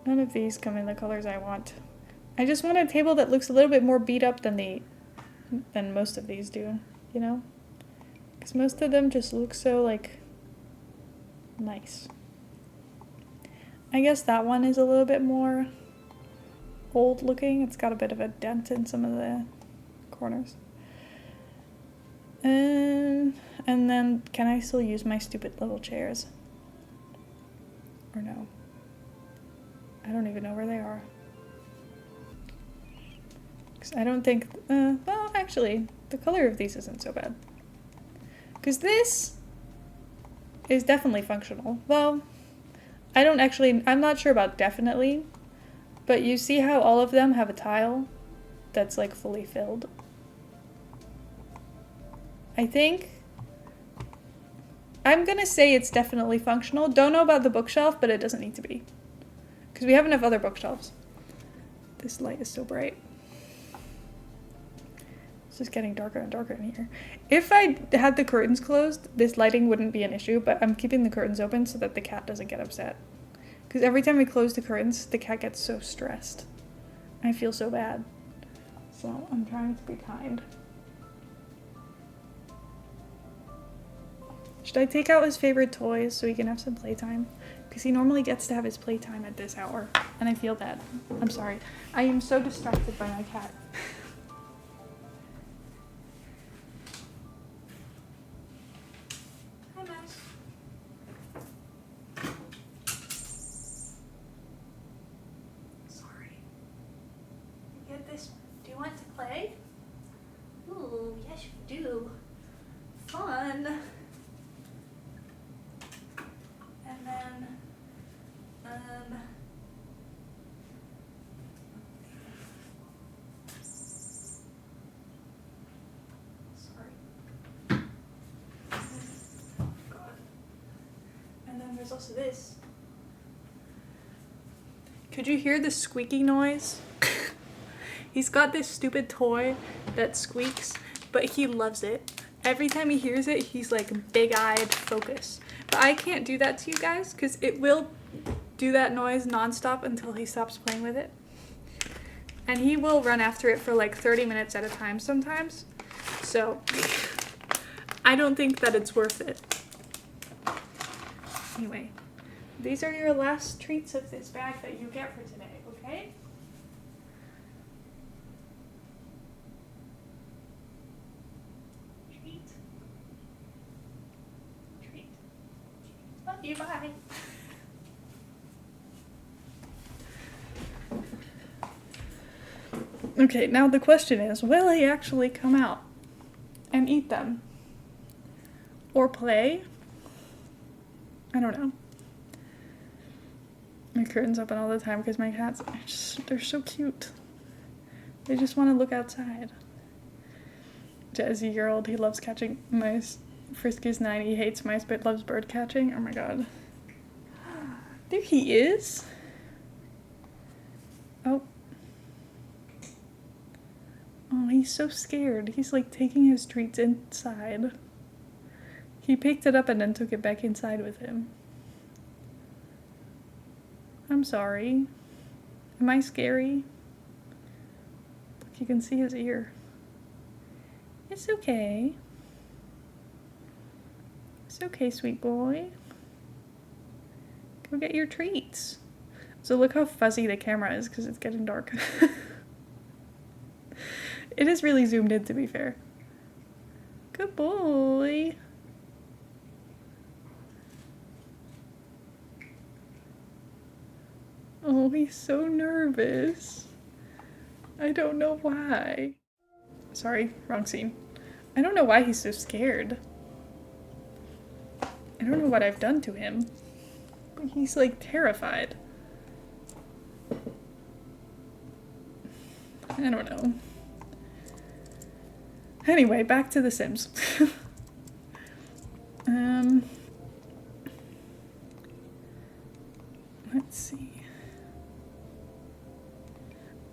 Speaker 1: of these come in the colors I want. I just want a table that looks a little bit more beat up than most of these do, you know? Because most of them just look so, like, nice. I guess that one is a little bit more old looking. It's got a bit of a dent in some of the corners. And then, can I still use my stupid little chairs? Or no? I don't even know where they are. 'Cause I don't think, well, actually, the color of these isn't so bad. Because this is definitely functional. Well, I'm not sure about definitely, but you see how all of them have a tile that's like fully filled? I think, I'm gonna say it's definitely functional. Don't know about the bookshelf, but it doesn't need to be. Because we have enough other bookshelves. This light is so bright. It's just getting darker and darker in here. If I had the curtains closed, this lighting wouldn't be an issue, but I'm keeping the curtains open so that the cat doesn't get upset. Because every time we close the curtains, the cat gets so stressed. I feel so bad. So I'm trying to be kind. Should I take out his favorite toys so he can have some playtime? Because he normally gets to have his playtime at this hour. And I feel bad. I'm sorry. I am so distracted by my cat. Hi, Max. Sorry. You get this? Do you want to play? Ooh, yes you do. Fun. And then, sorry. Oh God. And then there's also this. Could you hear the squeaky noise? He's got this stupid toy that squeaks, but he loves it. Every time he hears it, he's like big-eyed focus. But I can't do that to you guys because it will do that noise nonstop until he stops playing with it. And he will run after it for like 30 minutes at a time sometimes. So I don't think that it's worth it. Anyway, these are your last treats of this bag that you get for today, okay? Treat. Treat. Love you, bye. Okay, now the question is, will he actually come out and eat them? Or play? I don't know. My curtain's open all the time because my cats, they're so cute. They just want to look outside. Jazzy-year-old, he loves catching mice. Frisky's 9, he hates mice but loves bird catching. Oh my god. There he is. Oh. Oh, he's so scared. He's like taking his treats inside. He picked it up and then took it back inside with him. I'm sorry. Am I scary? Look, you can see his ear. It's okay. It's okay, sweet boy. Go get your treats. So look how fuzzy the camera is because it's getting dark. It is really zoomed in, to be fair. Good boy. Oh, he's so nervous. I don't know why. Sorry, wrong scene. I don't know why he's so scared. I don't know what I've done to him. But he's like terrified. I don't know. Anyway, back to The Sims. Let's see.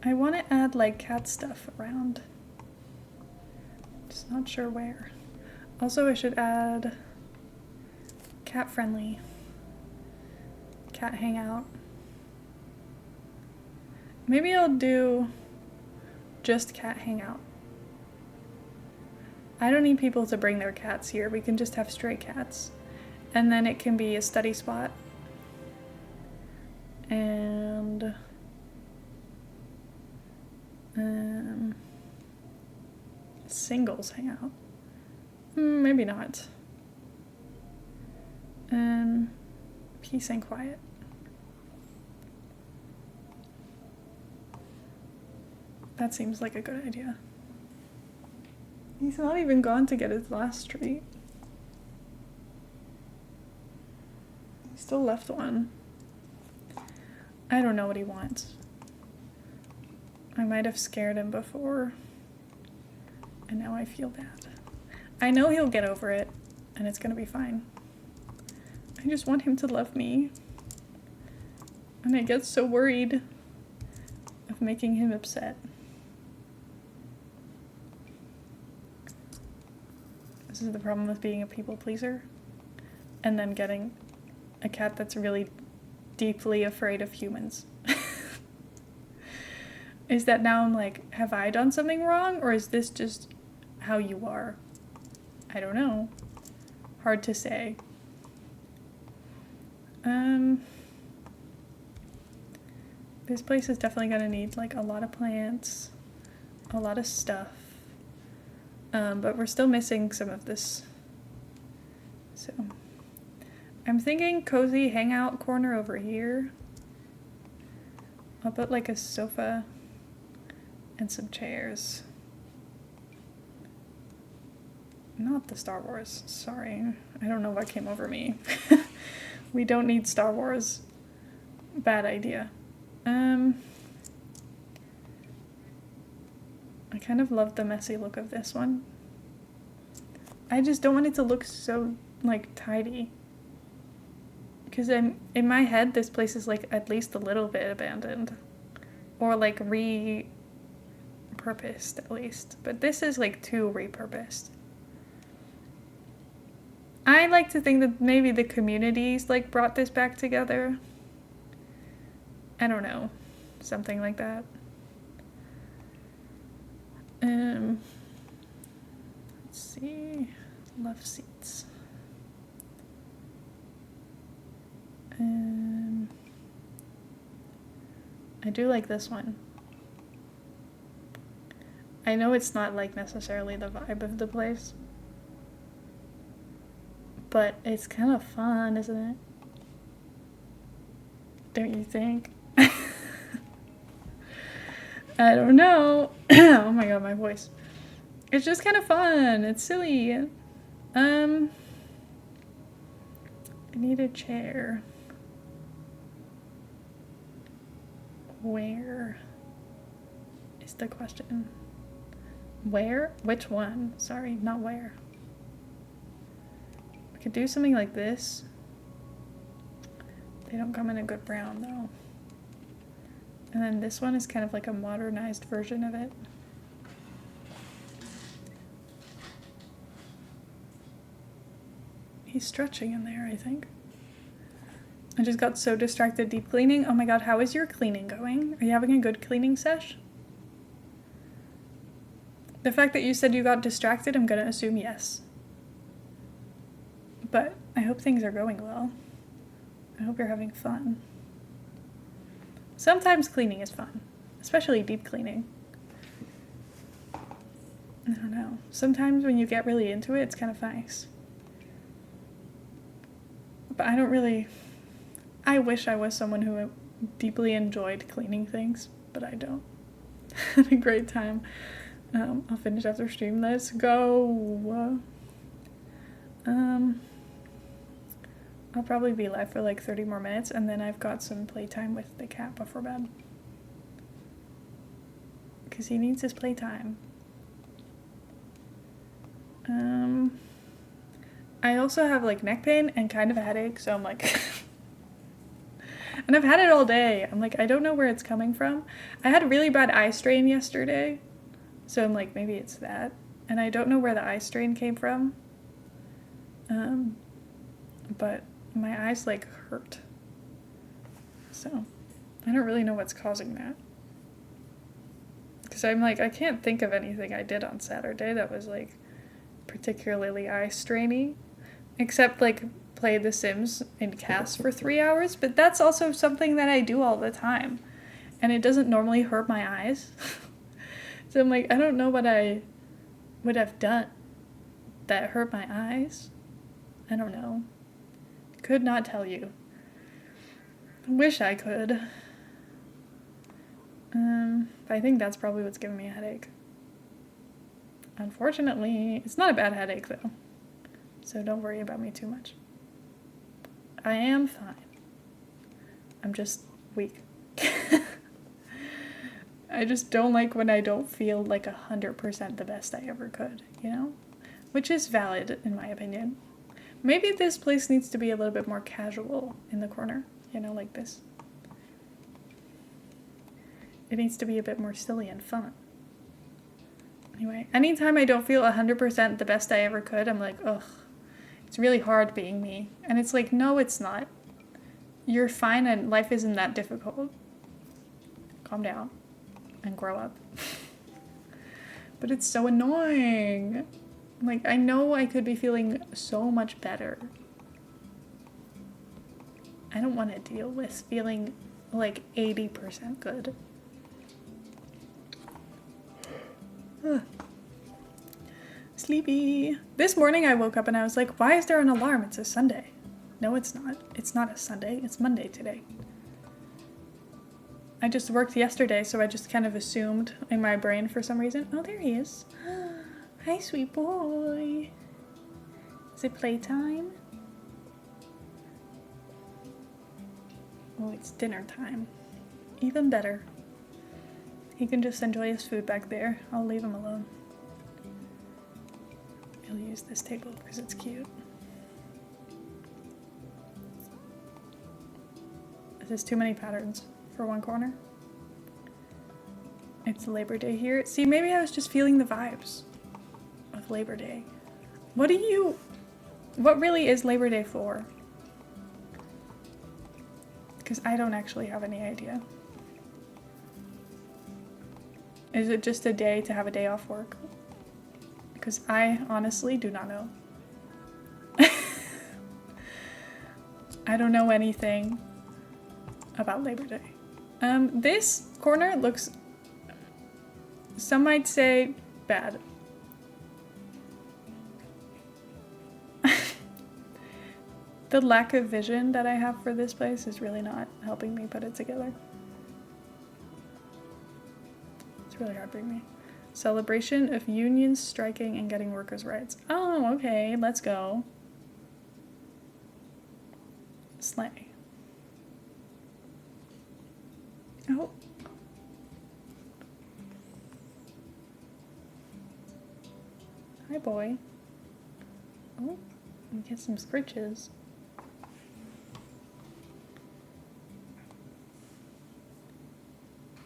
Speaker 1: I want to add like cat stuff around. Just not sure where. Also, I should add cat friendly. Cat hangout. Maybe I'll do just cat hangout. I don't need people to bring their cats here. We can just have stray cats. And then it can be a study spot. And singles hangout. Maybe not. Peace and quiet. That seems like a good idea. He's not even gone to get his last treat. He still left one. I don't know what he wants. I might have scared him before, and now I feel bad. I know he'll get over it, and it's gonna be fine. I just want him to love me. And I get so worried of making him upset. This is the problem with being a people pleaser. And then getting a cat that's really deeply afraid of humans. Is that now I'm like, have I done something wrong? Or is this just how you are? I don't know. Hard to say. This place is definitely gonna need like a lot of plants, a lot of stuff. But we're still missing some of this. So I'm thinking cozy hangout corner over here. I'll put like a sofa and some chairs. Not the Star Wars, sorry. I don't know what came over me. We don't need Star Wars. Bad idea. I kind of love the messy look of this one. I just don't want it to look so, like, tidy. Because in my head, this place is, like, at least a little bit abandoned. Or, like, repurposed, at least. But this is, like, too repurposed. I like to think that maybe the communities, like, brought this back together. I don't know. Something like that. Let's see. Love seats. I do like this one. I know it's not like necessarily the vibe of the place, but it's kind of fun, isn't it? Don't you think? I don't know. Oh my god, my voice. It's just kind of fun. It's silly. I need a chair. Where is the question? Where? Which one? Sorry, not where. I could do something like this. They don't come in a good brown though. And then this one is kind of like a modernized version of it. He's stretching in there, I think. I just got so distracted deep cleaning. Oh my god, how is your cleaning going? Are you having a good cleaning sesh? The fact that you said you got distracted, I'm gonna assume yes. But I hope things are going well. I hope you're having fun. Sometimes cleaning is fun, especially deep cleaning. I don't know. Sometimes when you get really into it, it's kind of nice. But I don't really... I wish I was someone who deeply enjoyed cleaning things, but I don't. Had a great time. I'll finish after stream. Let's go. I'll probably be live for like 30 more minutes, and then I've got some playtime with the cat before bed. Because he needs his playtime. I also have like neck pain and kind of a headache, so I'm like... And I've had it all day. I'm like, I don't know where it's coming from. I had a really bad eye strain yesterday, so I'm like, maybe it's that. And I don't know where the eye strain came from. But my eyes like hurt. So I don't really know what's causing that. Because I'm like, I can't think of anything I did on Saturday that was like particularly eye strainy. Except like play The Sims and cast for 3 hours. But that's also something that I do all the time. And it doesn't normally hurt my eyes. So I'm like, I don't know what I would have done that hurt my eyes. I don't know. Could not tell you. Wish I could. But I think that's probably what's giving me a headache. Unfortunately, it's not a bad headache though. So don't worry about me too much. I am fine. I'm just weak. I just don't like when I don't feel like 100% the best I ever could, you know? Which is valid in my opinion. Maybe this place needs to be a little bit more casual in the corner, you know, like this. It needs to be a bit more silly and fun. Anyway, anytime I don't feel 100% the best I ever could, I'm like, ugh, it's really hard being me. And it's like, no, it's not. You're fine and life isn't that difficult. Calm down and grow up. But it's so annoying. Like, I know I could be feeling so much better. I don't want to deal with feeling like 80% good. Ugh. Sleepy. This morning I woke up and I was like, why is there an alarm? It's a Sunday. No, it's not. It's not a Sunday. It's Monday today. I just worked yesterday, so I just kind of assumed in my brain for some reason. Oh, there he is. Hi, sweet boy. Is it playtime? Oh, it's dinner time. Even better. He can just enjoy his food back there. I'll leave him alone. He'll use this table because it's cute. There's too many patterns for one corner. It's Labor Day here. See, maybe I was just feeling the vibes of Labor Day. What really is Labor Day for? Because I don't actually have any idea. Is it just a day to have a day off work? Because I honestly do not know. I don't know anything about Labor Day. This corner looks, some might say, bad. The lack of vision that I have for this place is really not helping me put it together. It's really hard for me. Celebration of unions striking and getting workers' rights. Oh, okay, let's go. Slay. Oh. Hi, boy. Oh, we get some scritches.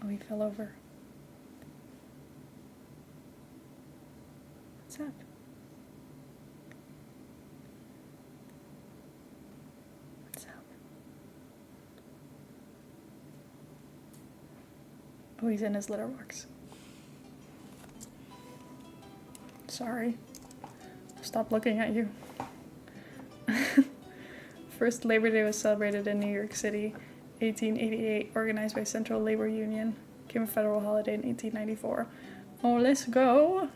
Speaker 1: Oh, he fell over. What's up? What's up? Oh, he's in his litter box. Sorry. Stop looking at you. First Labor Day was celebrated in New York City, 1888, organized by Central Labor Union. Became a federal holiday in 1894. Oh, let's go.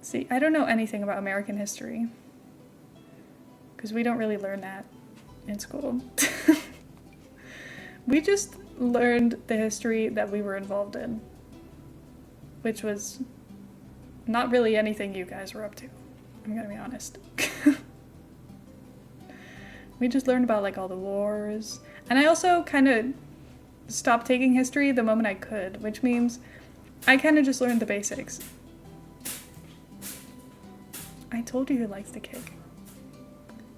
Speaker 1: See, I don't know anything about American history. Because we don't really learn that in school. We just learned the history that we were involved in. Which was not really anything you guys were up to. I'm gonna be honest. We just learned about like all the wars. And I also kind of stopped taking history the moment I could, which means I kind of just learned the basics. I told you he likes to kick.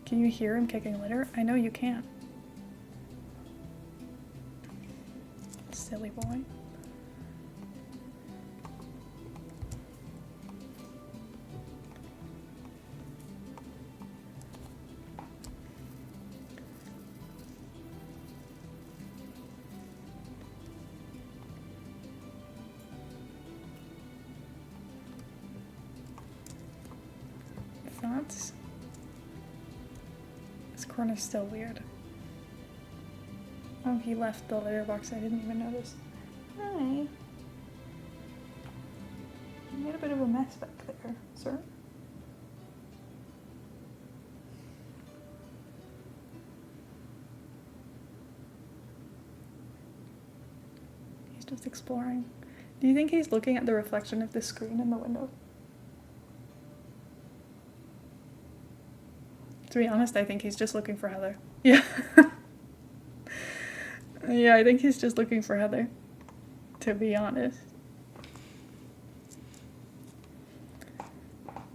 Speaker 1: Can you hear him kicking litter? I know you can't. Silly boy. cats. This corner's still weird. Oh, he left the litter box. I didn't even notice. Hi. You made a bit of a mess back there, sir. He's just exploring. Do you think he's looking at the reflection of the screen in the window? To be honest, I think he's just looking for Heather. Yeah. Yeah, I think he's just looking for Heather. To be honest.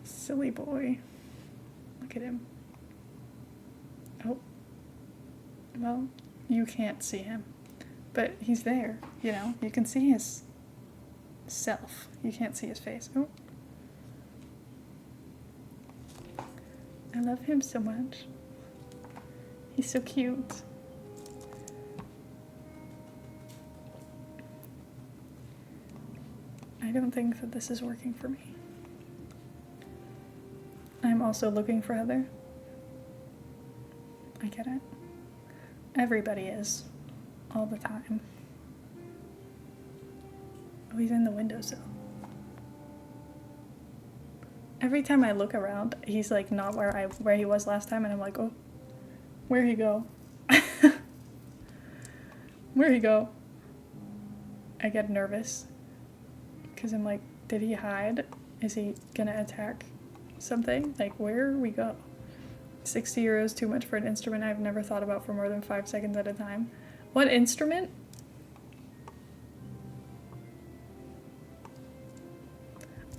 Speaker 1: Silly boy. Look at him. Oh. Well, you can't see him. But he's there, you know? You can see his self. You can't see his face. Oh. I love him so much. He's so cute. I don't think that this is working for me. I'm also looking for Heather. I get it. Everybody is. All the time. Oh, he's in the windowsill. Every time I look around, he's like not where he was last time, and I'm like, oh, where'd he go? Where'd he go? I get nervous. Because I'm like, did he hide? Is he gonna attack something? Like, where we go? 60 euros, too much for an instrument I've never thought about for more than 5 seconds at a time. What instrument?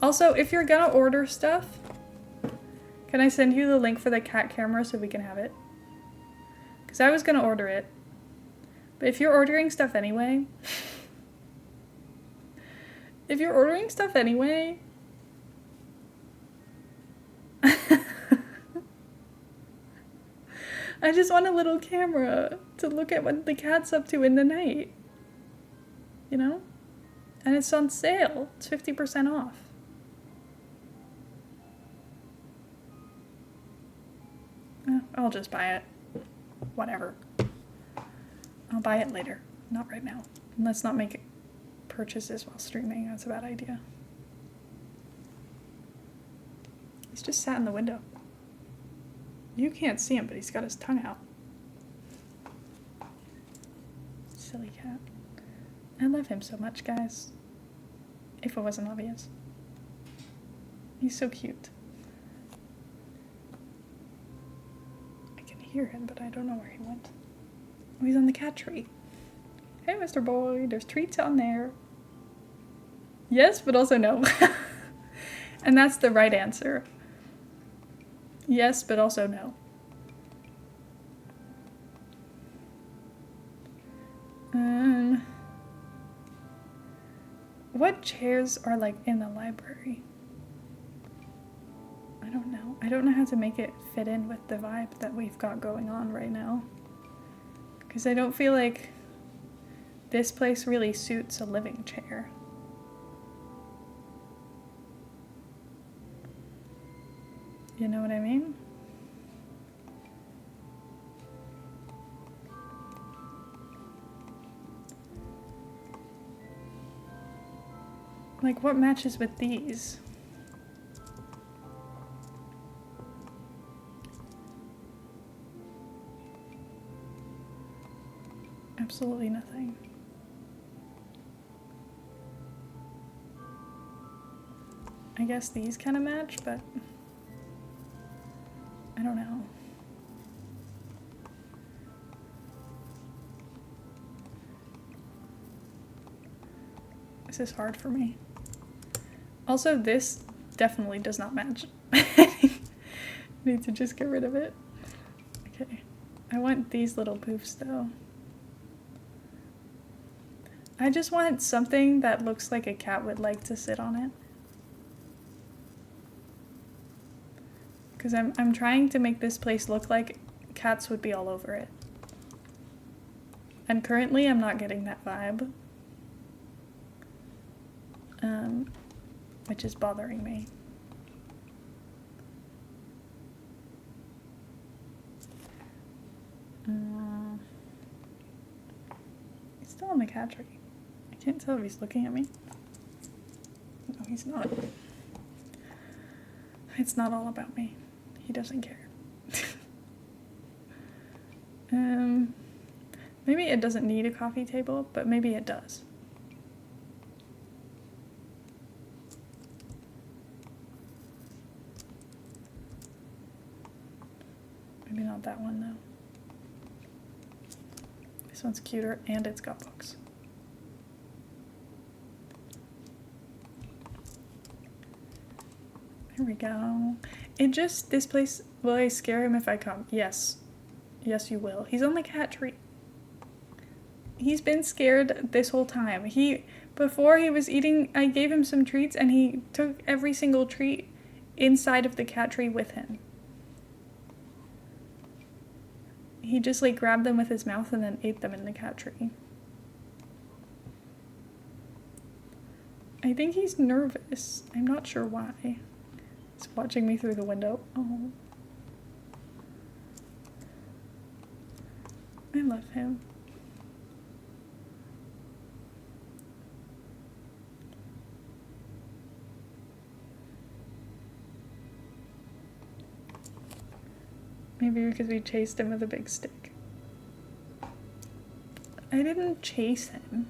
Speaker 1: Also, if you're gonna order stuff, can I send you the link for the cat camera so we can have it? Because I was gonna order it. But if you're ordering stuff anyway... If you're ordering stuff anyway... I just want a little camera to look at what the cat's up to in the night. You know? And it's on sale. It's 50% off. I'll just buy it. Whatever. I'll buy it later. Not right now. Let's not make purchases while streaming. That's a bad idea. He's just sat in the window. You can't see him, but he's got his tongue out. Silly cat. I love him so much, guys. If it wasn't obvious. He's so cute. I can hear him, but I don't know where he went. Oh, he's on the cat tree. Hey, Mr. Boy, there's treats on there. Yes, but also no. And that's the right answer. Yes, but also no. What chairs are like in the library? I don't know. I don't know how to make it fit in with the vibe that we've got going on right now. Because I don't feel like this place really suits a living chair. You know what I mean? Like, what matches with these? Absolutely nothing. I guess these kind of match, but I don't know. This is hard for me. Also, this definitely does not match. I need to just get rid of it. Okay. I want these little poofs, though. I just want something that looks like a cat would like to sit on it. Because I'm trying to make this place look like cats would be all over it. And currently I'm not getting that vibe. Which is bothering me. He's still on the cat tree. I can't tell if he's looking at me. No, he's not. It's not all about me. He doesn't care. Maybe it doesn't need a coffee table, but maybe it does. Maybe not that one, though. This one's cuter, and it's got books. There we go. This place, will I scare him if I come? Yes. Yes, you will. He's on the cat tree. He's been scared this whole time. Before he was eating, I gave him some treats, and he took every single treat inside of the cat tree with him. He just like grabbed them with his mouth and then ate them in the cat tree. I think he's nervous. I'm not sure why. He's watching me through the window. Oh. I love him. Maybe because we chased him with a big stick. I didn't chase him.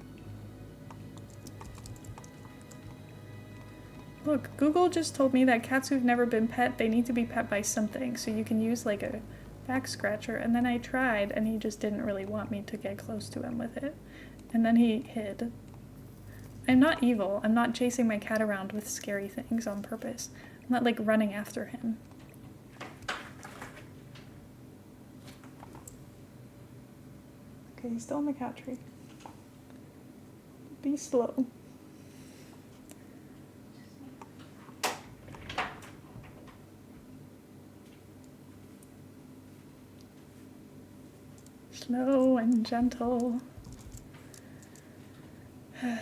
Speaker 1: Look, Google just told me that cats who've never been pet, they need to be pet by something. So you can use like a back scratcher. And then I tried and he just didn't really want me to get close to him with it. And then he hid. I'm not evil. I'm not chasing my cat around with scary things on purpose. I'm not like running after him. Okay, he's still in the cat tree. Be slow. Slow and gentle. I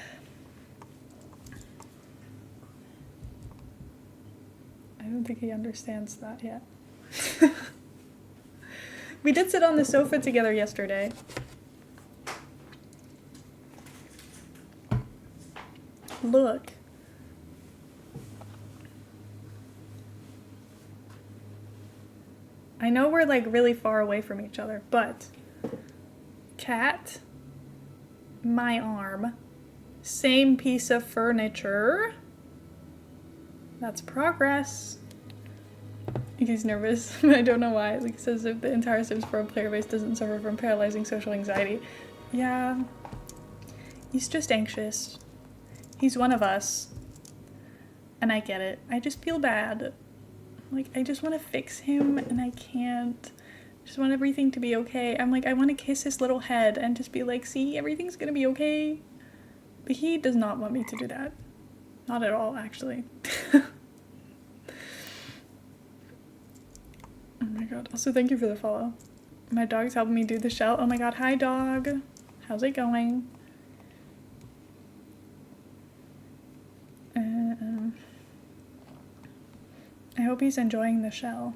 Speaker 1: don't think he understands that yet. We did sit on the sofa together yesterday. Look. I know we're like really far away from each other, but cat, my arm, same piece of furniture. That's progress. He's nervous. I don't know why. Like, he says if the entire Sims 4 player base doesn't suffer from paralyzing social anxiety. Yeah. He's just anxious. He's one of us. And I get it. I just feel bad. Like, I just want to fix him and I can't. I just want everything to be okay. I'm like, I want to kiss his little head and just be like, see, everything's gonna be okay. But he does not want me to do that. Not at all, actually. Oh my god. Also, thank you for the follow. My dog's helping me do the shell. Oh my god, hi dog. How's it going? I hope he's enjoying the shell.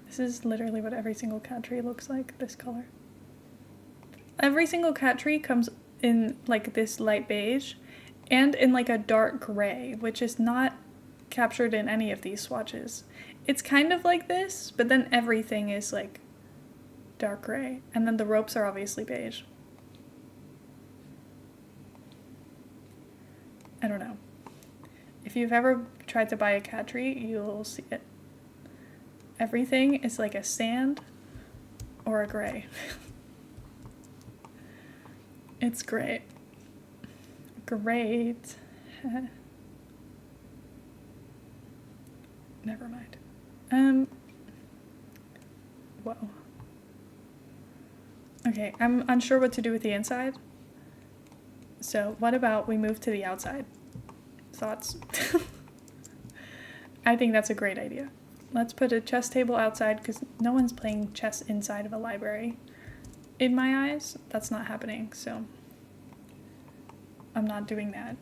Speaker 1: This is literally what every single cat tree looks like, this color. Every single cat tree comes in like this light beige and in like a dark gray, which is not captured in any of these swatches. It's kind of like this, but then everything is like dark gray, and then the ropes are obviously beige. I don't know. If you've ever tried to buy a cat tree, you'll see it. Everything is like a sand or a gray. It's great. Great. Never mind. Whoa. Okay, I'm unsure what to do with the inside. So what about we move to the outside? Thoughts? I think that's a great idea. Let's put a chess table outside because no one's playing chess inside of a library. In my eyes, that's not happening, so I'm not doing that.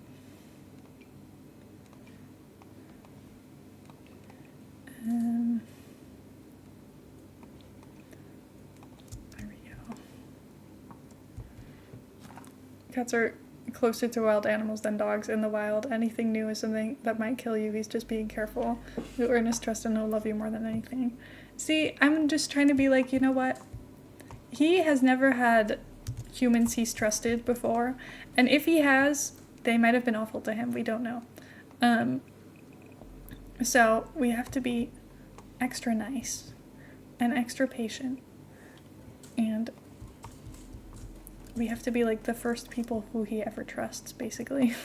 Speaker 1: There we go. Cats are closer to wild animals than dogs in the wild. Anything new is something that might kill you. He's just being careful. You'll earn his trust and he'll love you more than anything. See, I'm just trying to be like, you know what? He has never had humans he's trusted before. And if he has, they might have been awful to him. We don't know. So we have to be extra nice and extra patient. And we have to be like the first people who he ever trusts, basically.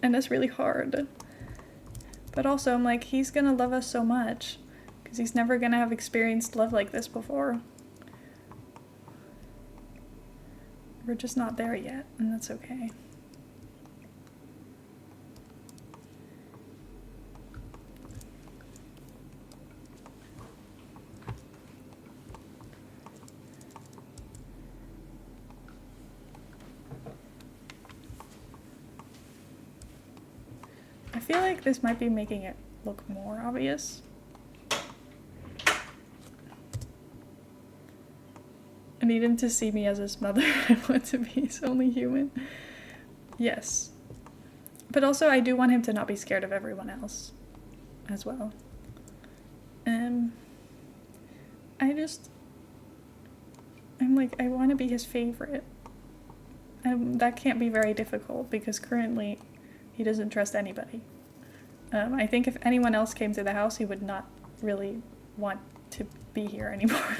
Speaker 1: And that's really hard. But also, I'm like, he's gonna love us so much because he's never gonna have experienced love like this before. We're just not there yet, and that's okay. I feel like this might be making it look more obvious. I need him to see me as his mother. I want to be his only human. Yes. But also I do want him to not be scared of everyone else as well. I'm like, I want to be his favorite. That can't be very difficult because currently he doesn't trust anybody. I think if anyone else came to the house, he would not really want to be here anymore.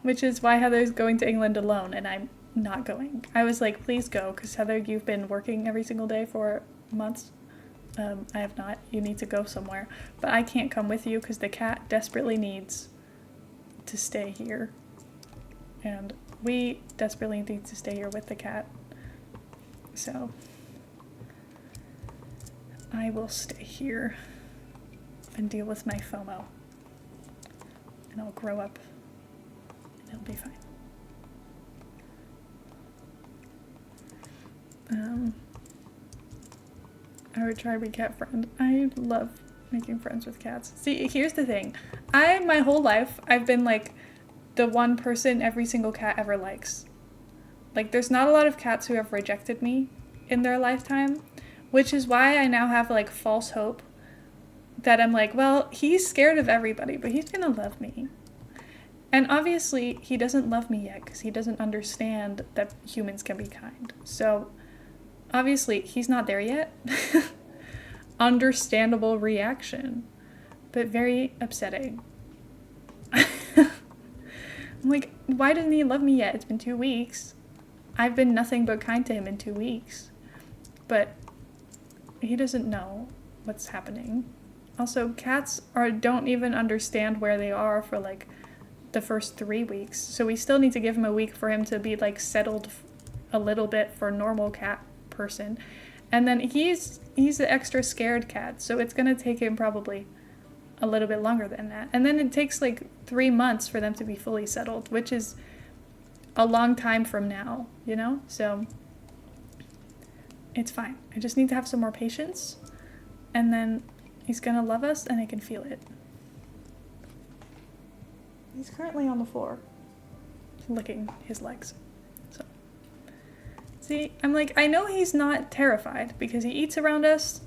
Speaker 1: Which is why Heather's going to England alone, and I'm not going. I was like, please go, because Heather, you've been working every single day for months. I have not. You need to go somewhere. But I can't come with you because the cat desperately needs to stay here. And we desperately need to stay here with the cat. So I will stay here and deal with my FOMO. And I'll grow up and it'll be fine. I would try to be cat friend. I love making friends with cats. See, here's the thing. My whole life, I've been like the one person every single cat ever likes. Like, there's not a lot of cats who have rejected me in their lifetime, which is why I now have like false hope that I'm like, well, he's scared of everybody, but he's gonna love me. And obviously, he doesn't love me yet because he doesn't understand that humans can be kind. So obviously, he's not there yet. Understandable reaction, but very upsetting. I'm like, why doesn't he love me yet? It's been 2 weeks. I've been nothing but kind to him in 2 weeks. But he doesn't know what's happening. Also, cats don't even understand where they are for like the first 3 weeks. So we still need to give him a week for him to be like settled a little bit for a normal cat person. And then he's the extra scared cat. So it's going to take him probably a little bit longer than that. And then it takes like 3 months for them to be fully settled, which is a long time from now, you know? So it's fine. I just need to have some more patience, and then he's gonna love us, and I can feel it. He's currently on the floor, licking his legs. So, see, I'm like, I know he's not terrified because he eats around us.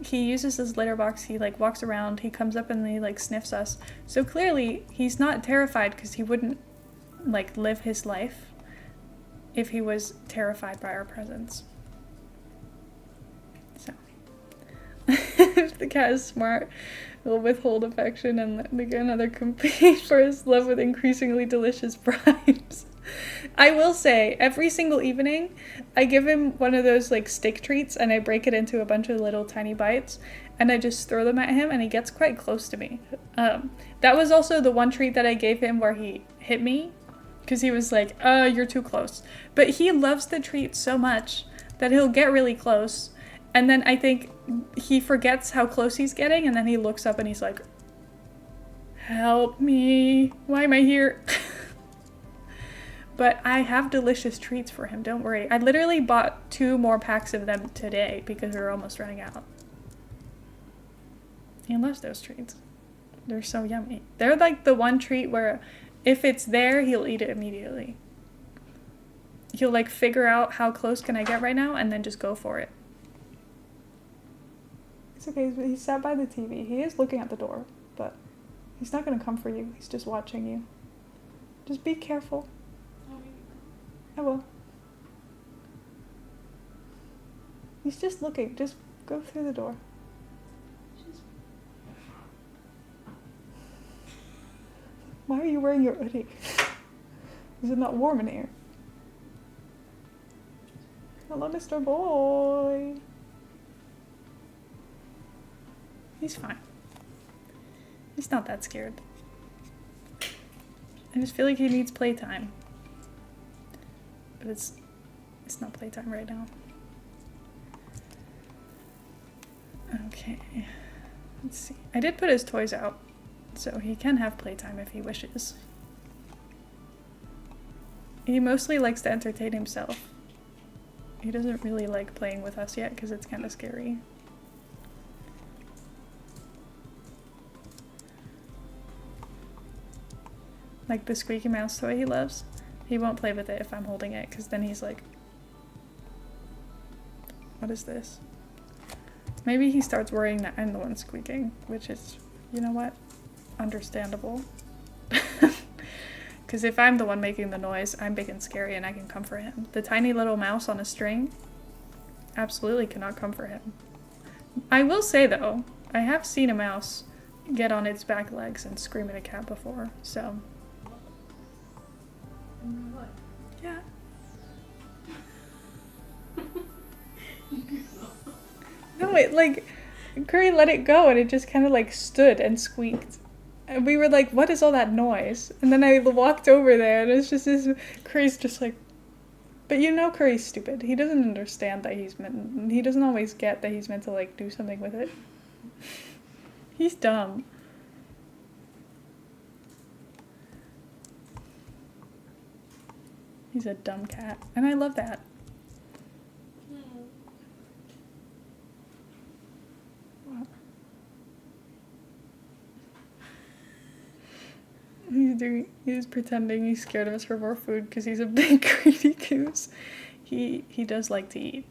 Speaker 1: He uses his litter box. He like walks around. He comes up and he like sniffs us. So clearly, he's not terrified because he wouldn't like live his life if he was terrified by our presence. So, if the cat is smart, he'll withhold affection and let another compete for his love with increasingly delicious bribes. I will say, every single evening, I give him one of those like stick treats and I break it into a bunch of little tiny bites and I just throw them at him and he gets quite close to me. That was also the one treat that I gave him where he hit me because he was like, you're too close. But he loves the treat so much that he'll get really close. And then I think he forgets how close he's getting and then he looks up and he's like, help me, why am I here? But I have delicious treats for him, don't worry. I literally bought 2 more packs of them today because we were almost running out. He loves those treats. They're so yummy. They're like the one treat where if it's there, he'll eat it immediately. He'll like figure out how close can I get right now and then just go for it. It's okay, he sat by the TV. He is looking at the door, but he's not gonna come for you. He's just watching you. Just be careful. I will. He's just looking. Just go through the door. Why are you wearing your hoodie? Is it not warm in here? Hello, Mr. Boy. He's fine. He's not that scared. I just feel like he needs playtime. But it's not playtime right now. Okay. Let's see. I did put his toys out, so he can have playtime if he wishes. He mostly likes to entertain himself. He doesn't really like playing with us yet because it's kind of scary. Like the squeaky mouse toy he loves. He won't play with it if I'm holding it because then he's like, what is this? Maybe he starts worrying that I'm the one squeaking, which is, you know what? Understandable. Because if I'm the one making the noise, I'm big and scary and I can comfort him. The tiny little mouse on a string absolutely cannot comfort him. I will say though, I have seen a mouse get on its back legs and scream at a cat before, so. Yeah. No, it like, Curry let it go and it just kind of like stood and squeaked. And we were like, what is all that noise? And then I walked over there and it's just this, Curry's just like, but you know Curry's stupid. He doesn't understand that he doesn't always get that he's meant to like do something with it. He's dumb. He's a dumb cat. And I love that. What? He's pretending he's scared of us for more food because he's a big greedy goose. He does like to eat.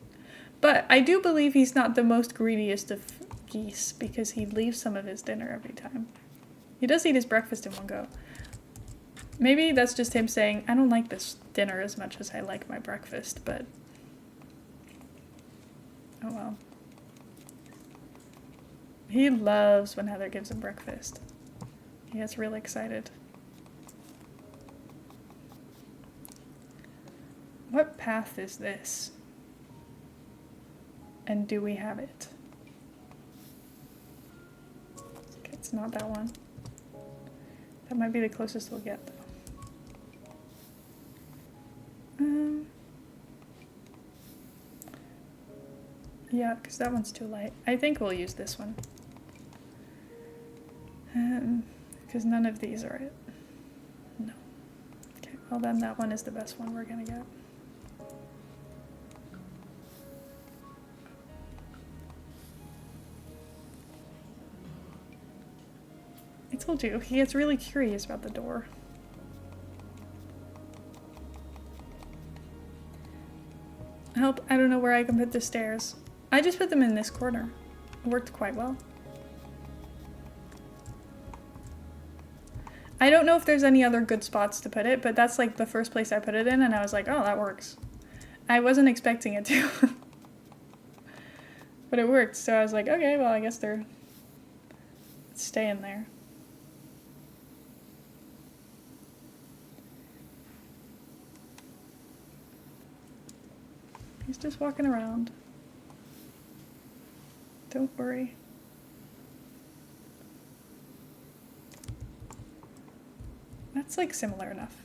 Speaker 1: But I do believe he's not the most greediest of geese because he leaves some of his dinner every time. He does eat his breakfast in one go. Maybe that's just him saying, I don't like this dinner as much as I like my breakfast, but oh well. He loves when Heather gives him breakfast. He gets really excited. What path is this? And do we have it? Okay, it's not that one. That might be the closest we'll get, though. Yeah, because that one's too light. I think we'll use this one. Because none of these are it. No. Okay, well then that one is the best one we're gonna get. I told you, he gets really curious about the door. Help, I don't know where I can put the stairs. I just put them in this corner. It worked quite well. I don't know if there's any other good spots to put it, but that's like the first place I put it in and I was like, oh, that works. I wasn't expecting it to. But it worked, so I was like, okay, well, I guess they're staying there. He's just walking around. Don't worry. That's like similar enough.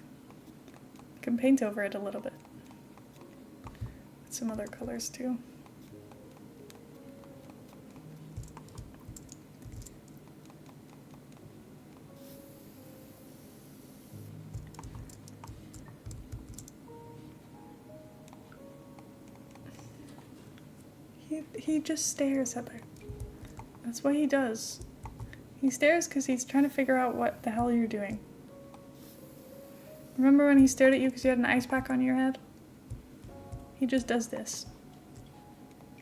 Speaker 1: I can paint over it a little bit. With some other colors too. He just stares at her. That's what he does. He stares because he's trying to figure out what the hell you're doing. Remember when he stared at you because you had an ice pack on your head? He just does this.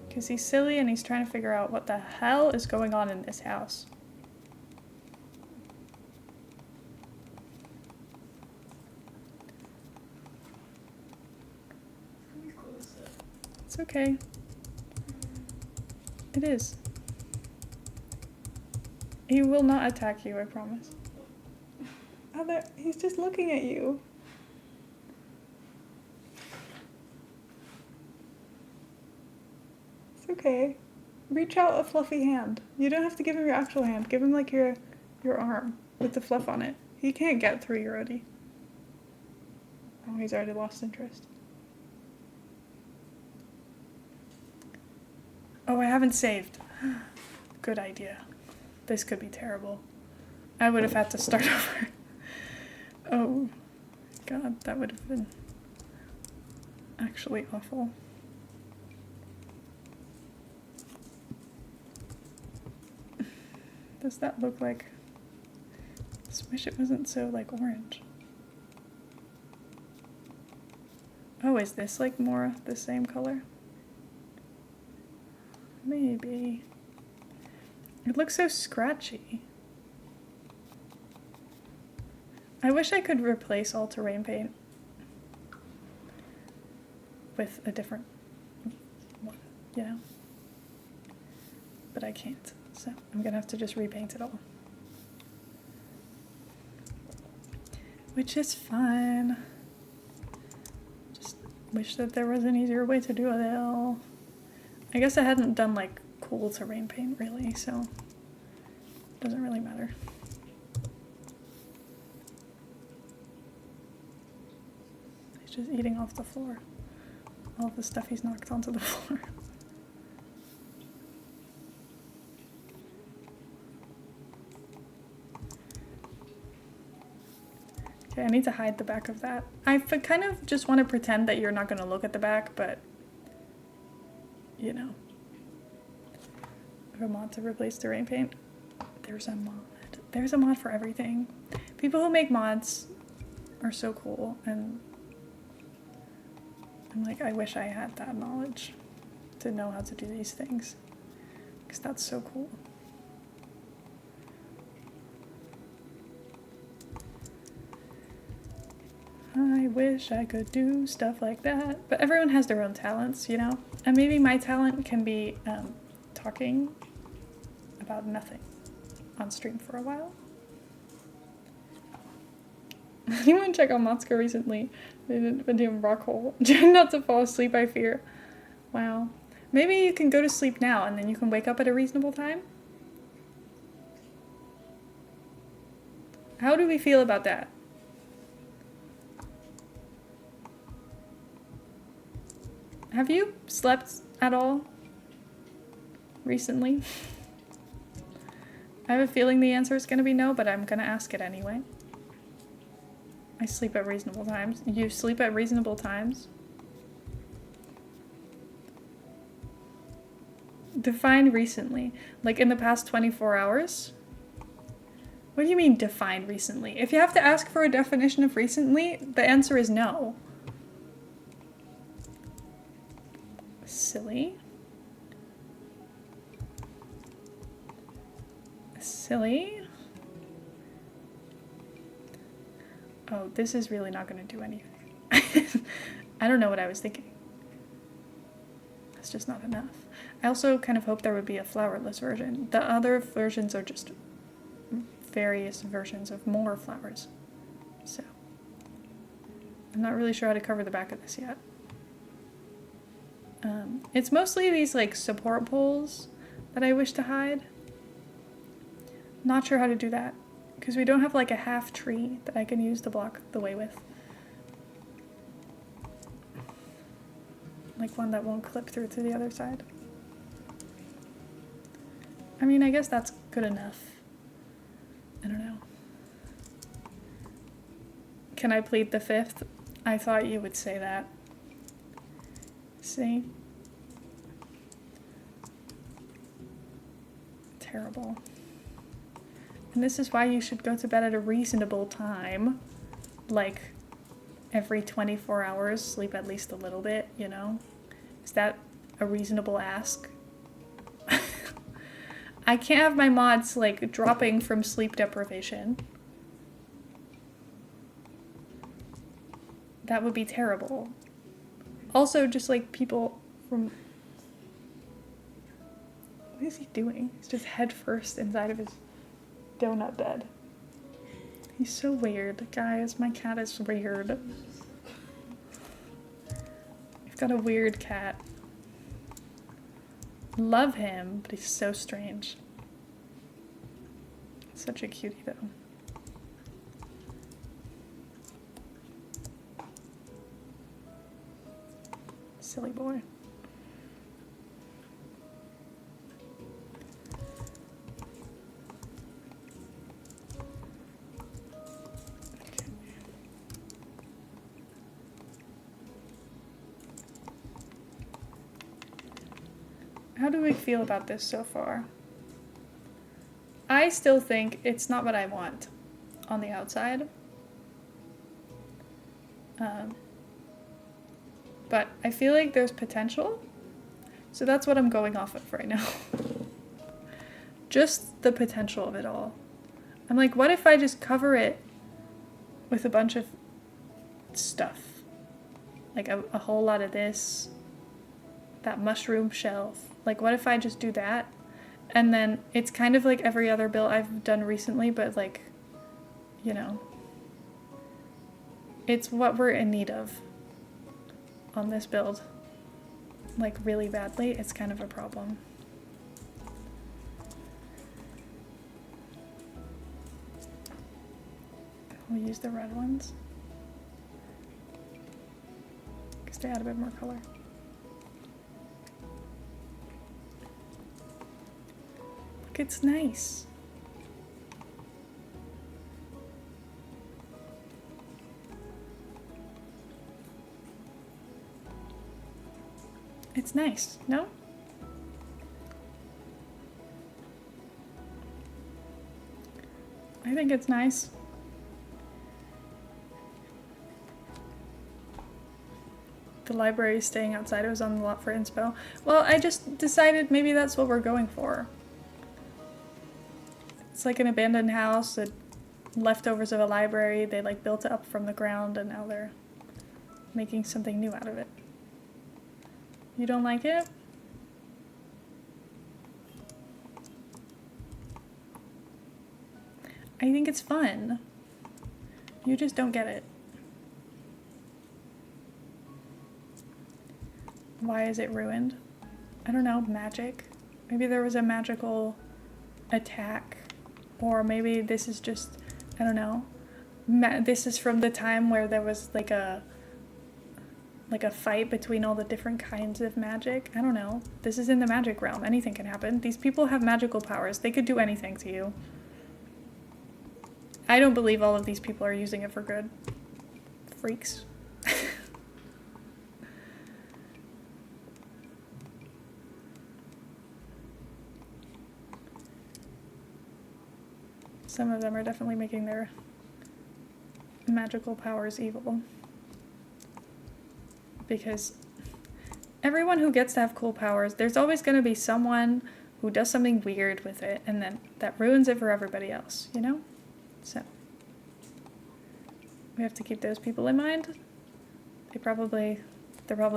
Speaker 1: Because he's silly and he's trying to figure out what the hell is going on in this house.
Speaker 2: Let me close it.
Speaker 1: It's okay. It is. He will not attack you, I promise. Oh, there, he's just looking at you. It's okay. Reach out a fluffy hand. You don't have to give him your actual hand. Give him like your arm with the fluff on it. He can't get through you already. Oh, he's already lost interest. Oh, I haven't saved. Good idea. This could be terrible. I would have had to start over. Oh, God, that would have been actually awful. Does that look like... I just wish it wasn't so, like, orange. Oh, is this, like, more the same color? Maybe. It looks so scratchy. I wish I could replace all terrain paint with a different one, you know? But I can't, so I'm gonna have to just repaint it all. Which is fine. Just wish that there was an easier way to do it all. I guess I hadn't done like cool terrain paint really, so it doesn't really matter. He's just eating off the floor. All of the stuff he's knocked onto the floor. Okay, I need to hide the back of that. I kind of just want to pretend that you're not going to look at the back, but you know. I have a mod to replace terrain paint. There's a mod. There's a mod for everything. People who make mods are so cool, and I'm like, I wish I had that knowledge to know how to do these things, because that's so cool. I wish I could do stuff like that, but everyone has their own talents, you know? And maybe my talent can be talking about nothing on stream for a while. Anyone check out Motsuka recently? They've been doing rock hole. Trying not to fall asleep, I fear. Wow. Maybe you can go to sleep now and then you can wake up at a reasonable time? How do we feel about that? Have you slept at all recently? I have a feeling the answer is going to be no, but I'm going to ask it anyway. I sleep at reasonable times. You sleep at reasonable times? Define recently. Like in the past 24 hours? What do you mean define recently? If you have to ask for a definition of recently, the answer is no. Silly. Silly. Oh, this is really not going to do anything. I don't know what I was thinking. That's just not enough. I also kind of hope there would be a flowerless version. The other versions are just various versions of more flowers. So, I'm not really sure how to cover the back of this yet. It's mostly these like support poles that I wish to hide. Not sure how to do that because we don't have like a half tree that I can use to block the way with. Like one that won't clip through to the other side. I mean, I guess that's good enough. I don't know. Can I plead the fifth? I thought you would say that. See? Terrible. And this is why you should go to bed at a reasonable time. Like, every 24 hours, sleep at least a little bit, you know? Is that a reasonable ask? I can't have my mods, like, dropping from sleep deprivation. That would be terrible. Also, just, like, people from... What is he doing? He's just head first inside of his donut bed. He's so weird, guys. My cat is weird. I've got a weird cat. Love him, but he's so strange. Such a cutie, though. Silly boy. How do we feel about this so far? I still think it's not what I want on the outside. But I feel like there's potential. So that's what I'm going off of right now. Just the potential of it all. I'm like, what if I just cover it with a bunch of stuff? Like a whole lot of this. That mushroom shelf. Like, what if I just do that? And then it's kind of like every other build I've done recently, but like, you know, it's what we're in need of on this build. Like, really badly. It's kind of a problem. We'll use the red ones because they add a bit more color. Look, it's nice. It's nice, no? I think it's nice. The library is staying outside. It was on the lot for inspo. Well, I just decided maybe that's what we're going for. It's like an abandoned house, leftovers of a library. They like built it up from the ground and now they're making something new out of it. You don't like it? I think it's fun. You just don't get it. Why is it ruined? I don't know, magic. Maybe there was a magical attack. Or maybe this is just, I don't know. This is from the time where there was like a fight between all the different kinds of magic. I don't know. This is in the magic realm. Anything can happen. These people have magical powers. They could do anything to you. I don't believe all of these people are using it for good. Freaks. Some of them are definitely making their magical powers evil. Because everyone who gets to have cool powers, there's always going to be someone who does something weird with it, and then that ruins it for everybody else, you know? So, we have to keep those people in mind. There probably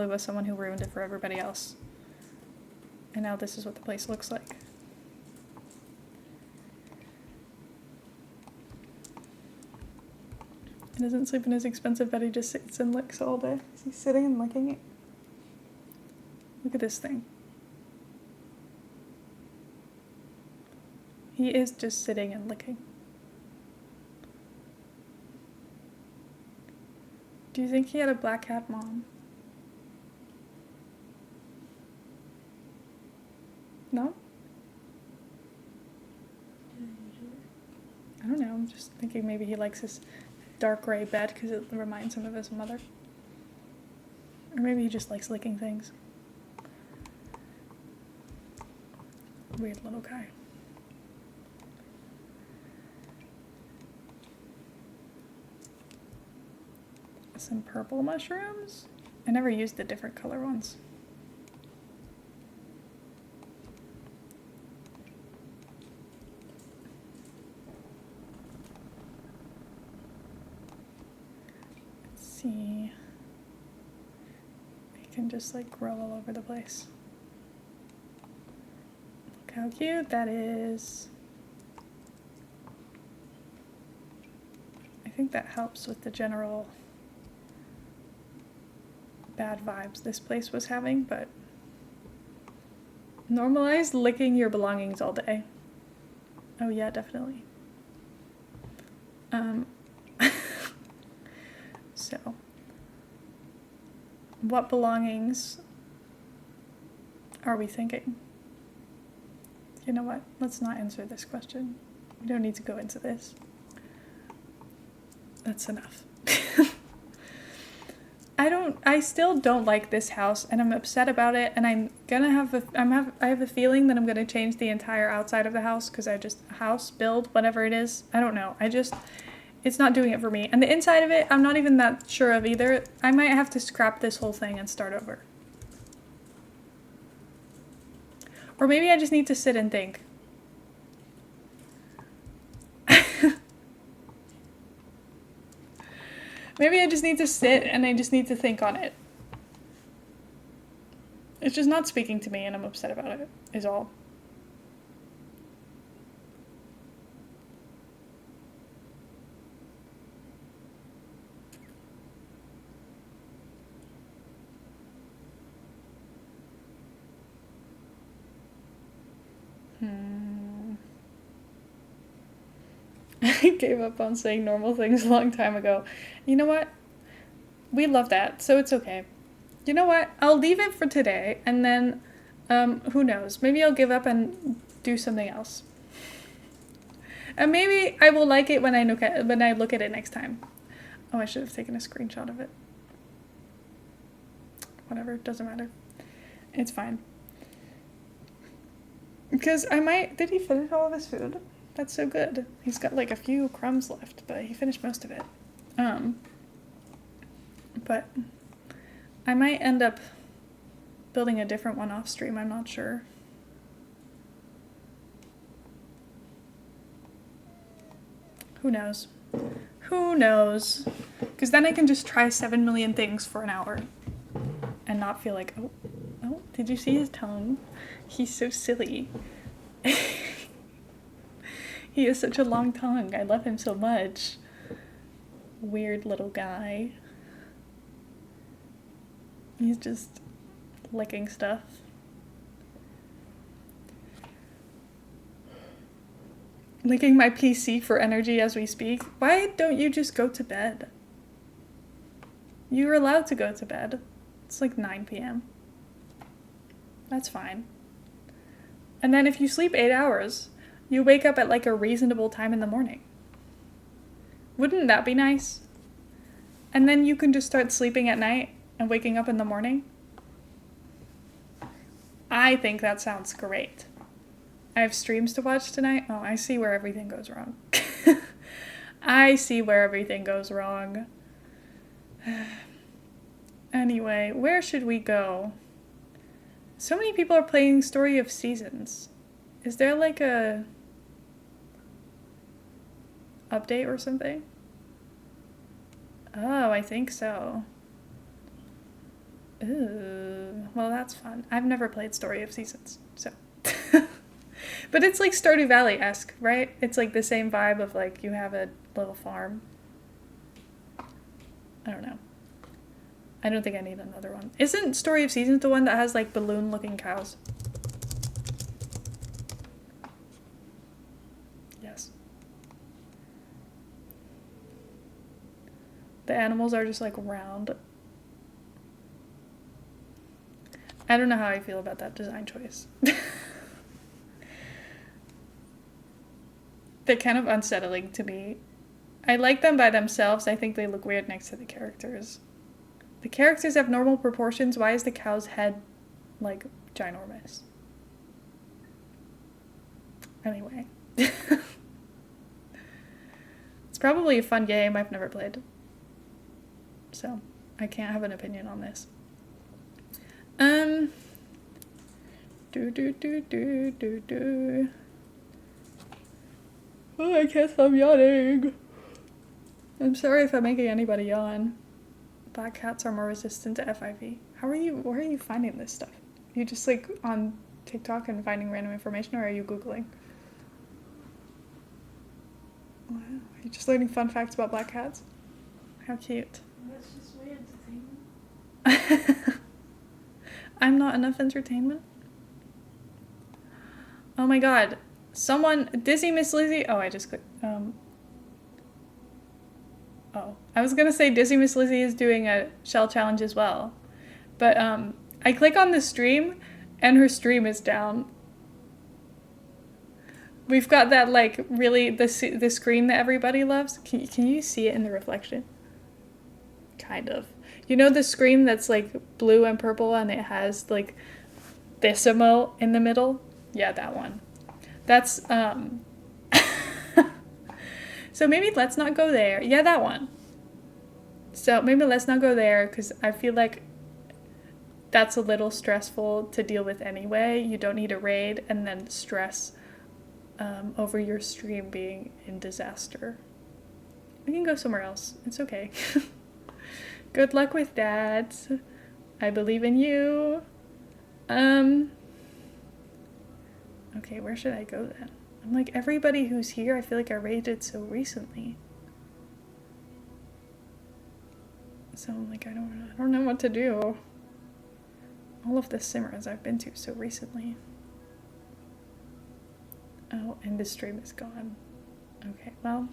Speaker 1: was someone who ruined it for everybody else. And now this is what the place looks like. He doesn't sleep in his expensive bed, he just sits and licks all day. Is he sitting and licking it? Look at this thing. He is just sitting and licking. Do you think he had a black cat mom? No? I don't know, I'm just thinking maybe he likes his dark gray bed because it reminds him of his mother. Or maybe he just likes licking things. Weird little guy. Some purple mushrooms. I never used the different color ones. Let's see. I can just like grow all over the place. Look how cute that is. I think that helps with the general bad vibes this place was having, but normalize licking your belongings all day. Oh yeah, definitely. So, what belongings are we thinking? You know what? Let's not answer this question. We don't need to go into this. That's enough. I still don't like this house, and I'm upset about it, and I have a feeling that I'm gonna change the entire outside of the house, because house, build, whatever it is, I don't know. It's not doing it for me. And the inside of it, I'm not even that sure of either. I might have to scrap this whole thing and start over. Or maybe I just need to sit and think. Maybe I just need to sit and I just need to think on it. It's just not speaking to me and I'm upset about it, is all. I gave up on saying normal things a long time ago. You know what? We love that, so it's okay. You know what? I'll leave it for today, and then, who knows? Maybe I'll give up and do something else. And maybe I will like it when I look at it next time. Oh, I should have taken a screenshot of it. Whatever, it doesn't matter. It's fine. Because did he finish all of his food? That's so good. He's got like a few crumbs left, but he finished most of it. But I might end up building a different one off stream, I'm not sure. Who knows? Who knows? Because then I can just try 7 million things for an hour and not feel like, oh, did you see his tongue? He's so silly. He has such a long tongue. I love him so much. Weird little guy. He's just licking stuff. Licking my PC for energy as we speak. Why don't you just go to bed? You're allowed to go to bed. It's like 9 p.m. That's fine. And then if you sleep 8 hours, you wake up at like a reasonable time in the morning. Wouldn't that be nice? And then you can just start sleeping at night and waking up in the morning. I think that sounds great. I have streams to watch tonight. Oh, I see where everything goes wrong. I see where everything goes wrong. Anyway, where should we go? So many people are playing Story of Seasons. Is there like a update or something? Oh, I think so. Ooh, well that's fun. I've never played Story of Seasons, so. But it's like Stardew Valley-esque, right? It's like the same vibe of like you have a little farm. I don't know. I don't think I need another one. Isn't Story of Seasons the one that has like balloon-looking cows? Yes. The animals are just like round. I don't know how I feel about that design choice. They're kind of unsettling to me. I like them by themselves. I think they look weird next to the characters. The characters have normal proportions. Why is the cow's head, like, ginormous? Anyway. It's probably a fun game I've never played. so I can't have an opinion on this. Oh, I can't stop yawning. I'm sorry if I'm making anybody yawn. Black cats are more resistant to FIV. Where are you finding this stuff? You just like on TikTok and finding random information, or are you Googling? Wow, you're just learning fun facts about black cats? How cute.
Speaker 2: That's just my entertainment.
Speaker 1: I'm not enough entertainment? Oh my god. Someone, Dizzy Miss Lizzie. Oh, I just clicked. I was gonna say Dizzy Miss Lizzie is doing a shell challenge as well. But I click on the stream and her stream is down. We've got that like really the screen that everybody loves. Can you see it in the reflection? Kind of. You know the screen that's like blue and purple and it has like this emote in the middle? Yeah, that one. That's so maybe let's not go there. Yeah, that one. So maybe let's not go there because I feel like that's a little stressful to deal with anyway. You don't need a raid and then stress over your stream being in disaster. We can go somewhere else. It's okay. Good luck with that. I believe in you. Okay, where should I go then? I'm like, everybody who's here, I feel like I raided so recently. So I'm like, I don't know what to do. All of the simmers I've been to so recently. Oh, and the stream is gone. Okay, well.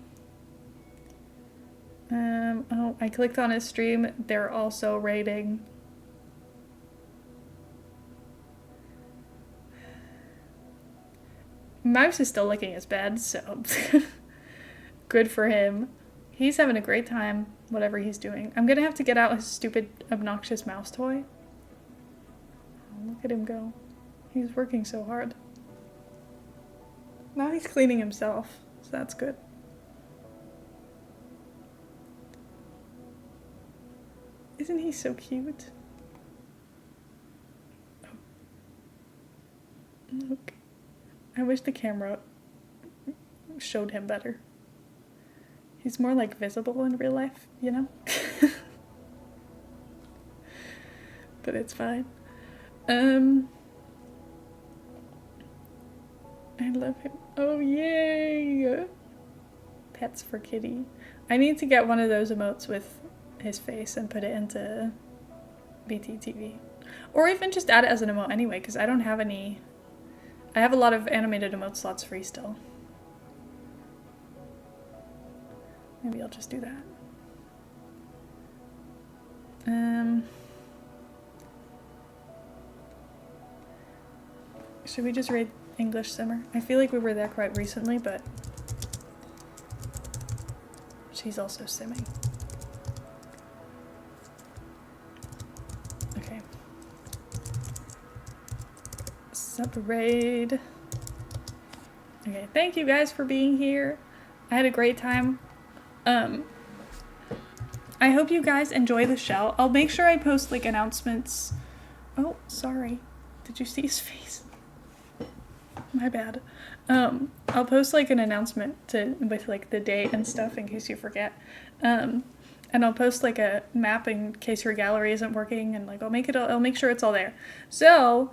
Speaker 1: Oh, I clicked on his stream. They're also raiding. Mouse is still licking his bed, so good for him. He's having a great time, whatever he's doing. I'm gonna have to get out his stupid, obnoxious mouse toy. Oh, look at him go. He's working so hard. Now he's cleaning himself, so that's good. Isn't he so cute? Oh. Look. I wish the camera showed him better. He's more like visible in real life, you know? But it's fine. I love him. Oh, yay! Pets for kitty. I need to get one of those emotes with his face and put it into BTTV. Or even just add it as an emote anyway, because I don't have any... I have a lot of animated emote slots free still. Maybe I'll just do that. Should we just raid English Simmer? I feel like we were there quite recently, but she's also simming. Okay. Sub raid. Okay, thank you guys for being here. I had a great time. I hope you guys enjoy the shell. I'll make sure I post like announcements. Oh, sorry. Did you see his face? My bad. I'll post like an announcement with like the date and stuff in case you forget. And I'll post like a map in case your gallery isn't working, and like I'll make sure it's all there. So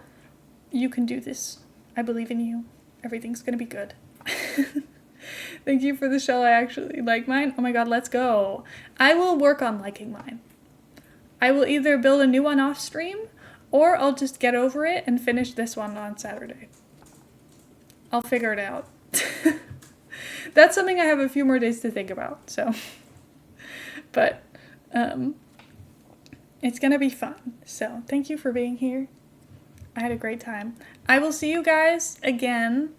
Speaker 1: you can do this. I believe in you. Everything's gonna be good. Thank you for the shell. I actually like mine. Oh my god, let's go. I will work on liking mine. I will either build a new one off stream, or I'll just get over it and finish this one on Saturday. I'll figure it out. That's something I have a few more days to think about, so. But, it's gonna be fun. So, thank you for being here. I had a great time. I will see you guys again,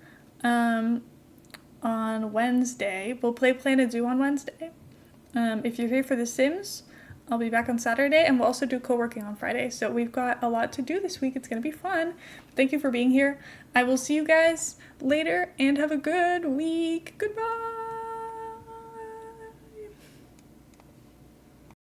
Speaker 1: on Wednesday. We'll play Planet Zoo on Wednesday. If you're here for The Sims, I'll be back on Saturday, and we'll also do co-working on Friday. So we've got a lot to do this week. It's going to be fun. Thank you for being here. I will see you guys later, and have a good week. Goodbye!